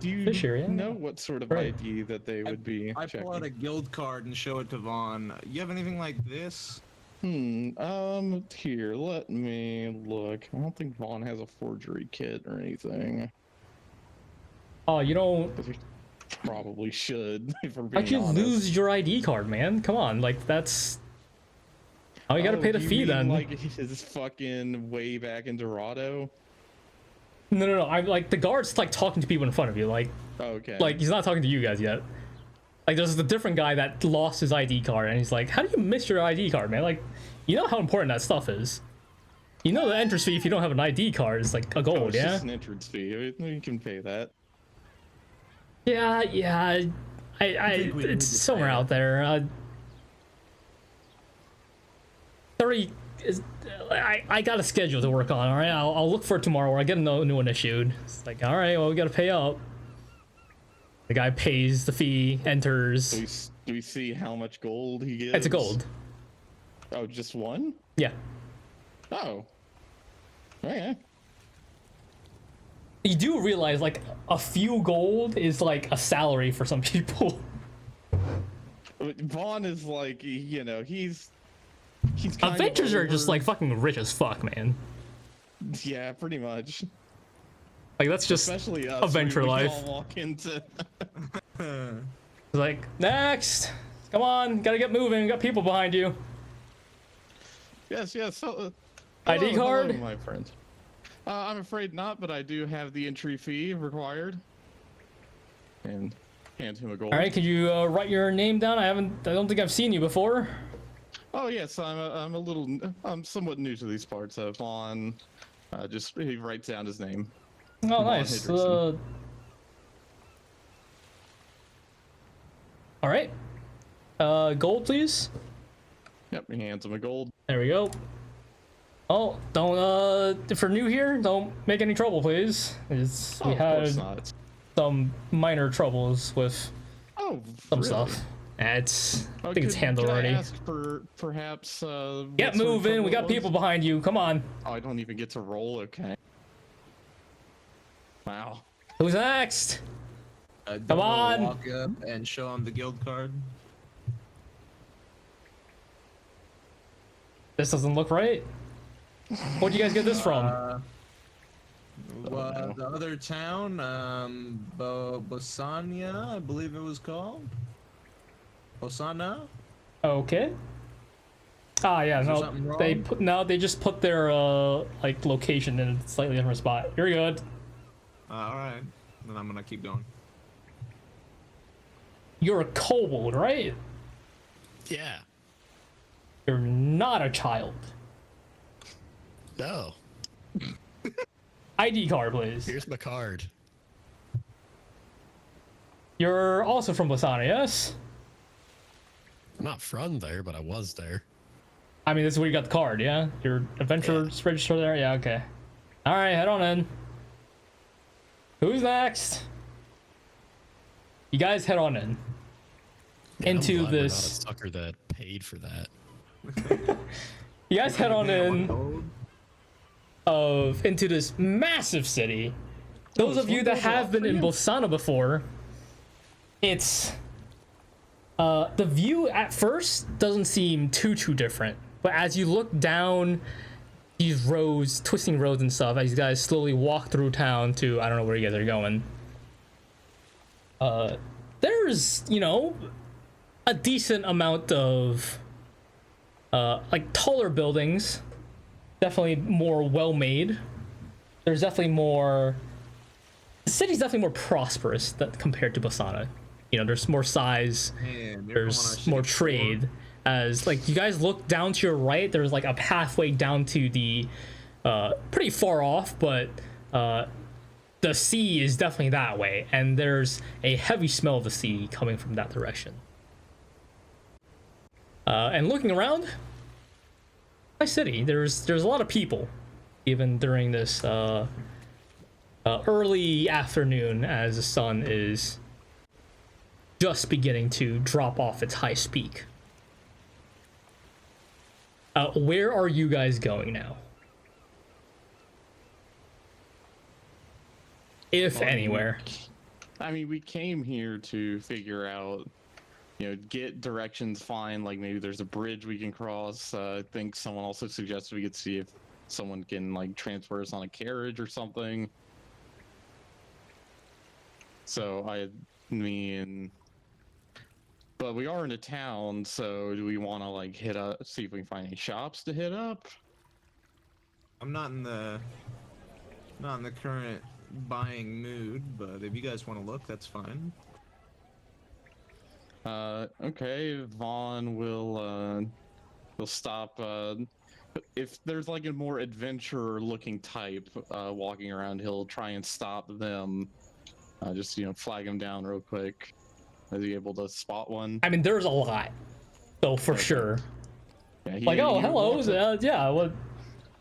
fish here, yeah. know what sort of Right. ID that they would be I checking. pull out a guild card and show it to Vaughn. You have anything like this? Here, let me look. I don't think Vaughn has a forgery kit or anything. Oh, you don't. But he probably should, if we're being How'd you honest. lose your ID card, man? Come on, like that's. Oh, you gotta pay the you fee mean, then. Like his fucking way back in Dorado? No. I'm like the guard's like talking to people in front of you, like Okay. like he's not talking to you guys yet. Like there's a different guy that lost his ID card, and he's like, "How do you miss your ID card, man? Like, you know how important that stuff is. You know the entrance fee if you don't have an ID card is like a gold, it's yeah." just an entrance fee. You can pay that. Yeah. think we need It's to somewhere pay out there. 30 I got a schedule to work on. All right, I'll look for it tomorrow, or I get a new one issued. It's like, all right, well, we gotta pay up. The guy pays the fee, enters. Do we see how much gold he gives? It's a gold. Oh, just one? Yeah. Oh. Okay. You do realize, like, a few gold is like a salary for some people. Vaughn is like, you know, he's kind Adventures of are just over- like fucking rich as fuck, man. Yeah, pretty much. Like that's just Especially us. adventure we life. all walk into. Like, next, come on, gotta get moving. Got people behind you. Yes. So, ID hello, card? my friend. I'm afraid not, but I do have the entry fee required. And hand him a gold. All right, could you write your name down? I don't think I've seen you before. Oh yes, I'm somewhat new to these parts. Vaughn, he writes down his name. Oh, Vaughn nice. Henderson. All right. Gold, please. Yep, he hands him a gold. There we go. Oh, don't, if you're new here, don't make any trouble, please. We Of course had not. some minor troubles with Oh, some really? stuff. I think it's Could handled I already. ask for perhaps? Get what sort of moving. trouble We it got was? people behind you. Come on. Oh, I don't even get to roll. Okay. Wow. Who's next? Don't Come on. Walk up and show him the guild card. This doesn't look right. Where'd you guys get this from? know. The other town, Bosania, I believe it was called. Bosana? Okay. Ah, yeah, Is there no, something wrong? they just put their like location in a slightly different spot. You're good. All right, then I'm gonna keep going. You're a kobold, right? Yeah. You're not a child. No. ID card, please. Here's my card. You're also from Bosana, yes? I'm not from there, but I was there. I mean, this is where you got the card, yeah? Your adventurer's register there? Yeah, okay. All right, head on in. Who's next? You guys head on in. Yeah, I'm Into glad we're this. not a sucker that paid for that. You guys head on in Gold? into this massive city. Those of you that have been in Bosana before, it's the view at first doesn't seem too different, but as you look down these roads, twisting roads and stuff, as you guys slowly walk through town to I don't know where you guys are going, there's, you know, a decent amount of like taller buildings, definitely more well made. There's definitely more. The city's definitely more prosperous compared to Bosana. You know, there's more size. Man, There's more trade. As like you guys look down to your right, there's like a pathway down to the pretty far off, but the sea is definitely that way, and there's a heavy smell of the sea coming from that direction. And looking around, nice city. There's a lot of people, even during this early afternoon, as the sun is just beginning to drop off its highest peak. Where are you guys going now? If anywhere. I mean, we came here to figure out, you know, get directions, find like maybe there's a bridge we can cross. I think someone also suggested we could see if someone can like transfer us on a carriage or something. So but we are in a town, so do we want to like hit up, see if we can find any shops to hit up? I'm not in the current buying mood, but if you guys want to look, that's fine. Okay, Vaughn will stop. If there's like a more adventurer looking type walking around, he'll try and stop them. Just, you know, flag him down real quick. Is he able to spot one? I mean, there's a lot, so for Okay. sure. Like, oh, hello. Yeah, what?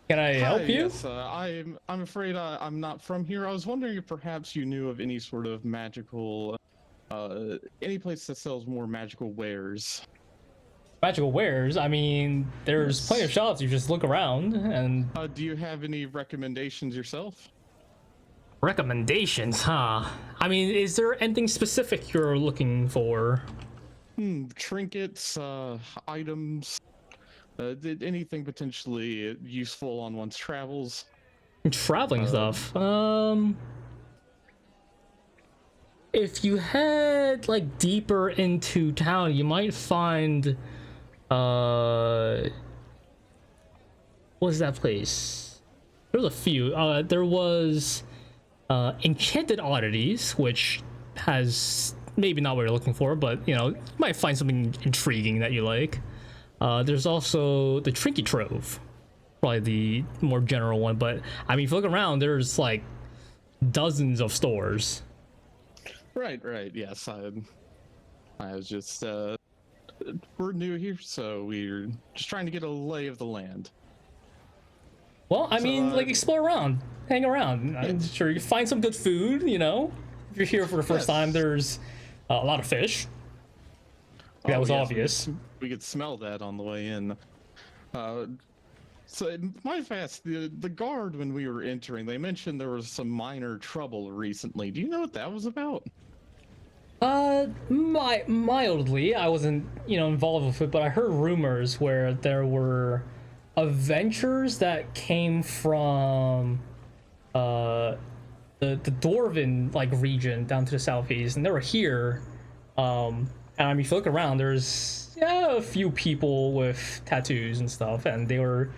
Can I help you? Yes, I'm afraid I'm not from here. I was wondering if perhaps you knew of any sort of magical, any place that sells more magical wares. Magical wares? I mean, there's Yes. plenty of shops. You just look around and... Do you have any recommendations yourself? Recommendations, huh? I mean, is there anything specific you're looking for? Trinkets, items, anything potentially useful on one's travels. Traveling stuff. If you head like deeper into town, you might find what was that place? There was a few. There was Enchanted Oddities, which has maybe not what you're looking for, but you know, you might find something intriguing that you like. There's also the Trinket Trove, probably the more general one, but I mean, if you look around, there's like dozens of stores. Right, yes, I was just, we're new here, so we're just trying to get a lay of the land. Well, I mean, like, explore around, hang around. I'm sure you find some good food, you know? If you're here for the first time, there's a lot of fish. That was obvious. We could smell that on the way in. So, my fast, the guard, when we were entering, they mentioned there was some minor trouble recently. Do you know what that was about? Mildly. I wasn't, you know, involved with it, but I heard rumors where there were adventures that came from the Dwarven like region down to the southeast, and they were here. And I mean, if you look around, there's a few people with tattoos and stuff, and they were,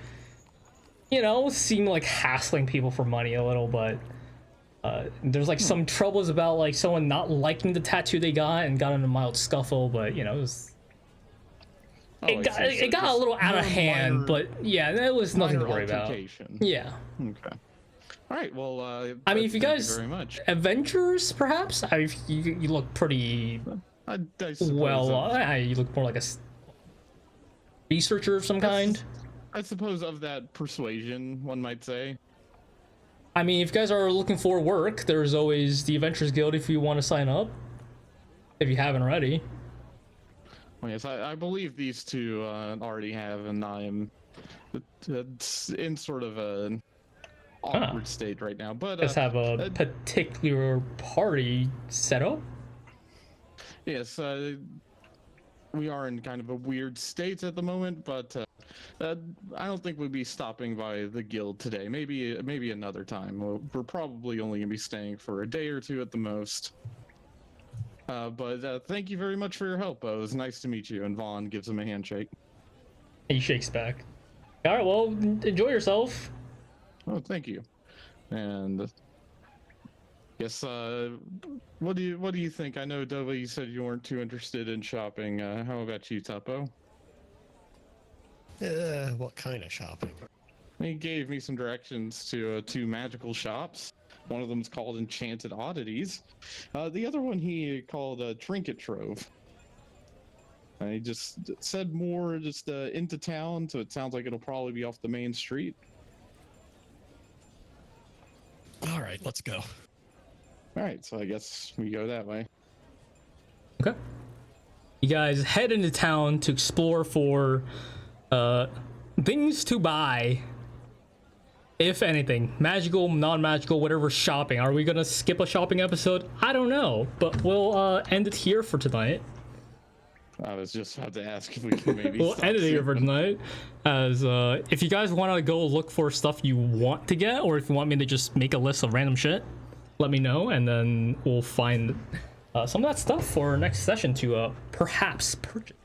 you know, seem like hassling people for money a little, but there's like some troubles about like someone not liking the tattoo they got and got in a mild scuffle, but you know, it got a little out of hand, but yeah, that was nothing to worry about. Yeah. Okay. All right. Well, I mean, if you guys very much. Adventures, perhaps. I mean, you look pretty I well. You look more like a researcher of some kind. I suppose of that persuasion, one might say. I mean, if you guys are looking for work, there's always the Adventurers Guild if you want to sign up. If you haven't already. Well, yes, I believe these two already have, and I'm in sort of an awkward state right now. But let's have a particular party set up. Yes, we are in kind of a weird state at the moment, but I don't think we'll be stopping by the guild today. Maybe another time. We're probably only gonna be staying for a day or two at the most. But thank you very much for your help. It was nice to meet you. And Vaughn gives him a handshake. He shakes back. All right, well, enjoy yourself. Oh, thank you. And yes, what do you think? I know, Dova, you said you weren't too interested in shopping. How about you, Tuppo? What kind of shopping? He gave me some directions to two magical shops. One of them is called Enchanted Oddities. The other one he called Trinket Trove. He just said more just into town, so it sounds like it'll probably be off the main street. All right, let's go. All right, so I guess we go that way. Okay. You guys head into town to explore for things to buy. If anything, magical, non-magical, whatever shopping. Are we gonna skip a shopping episode? I don't know, but we'll end it here for tonight. I was just about to ask if we can maybe We'll end it here for tonight. As if you guys want to go look for stuff you want to get, or if you want me to just make a list of random shit, let me know, and then we'll find some of that stuff for our next session to perhaps purchase.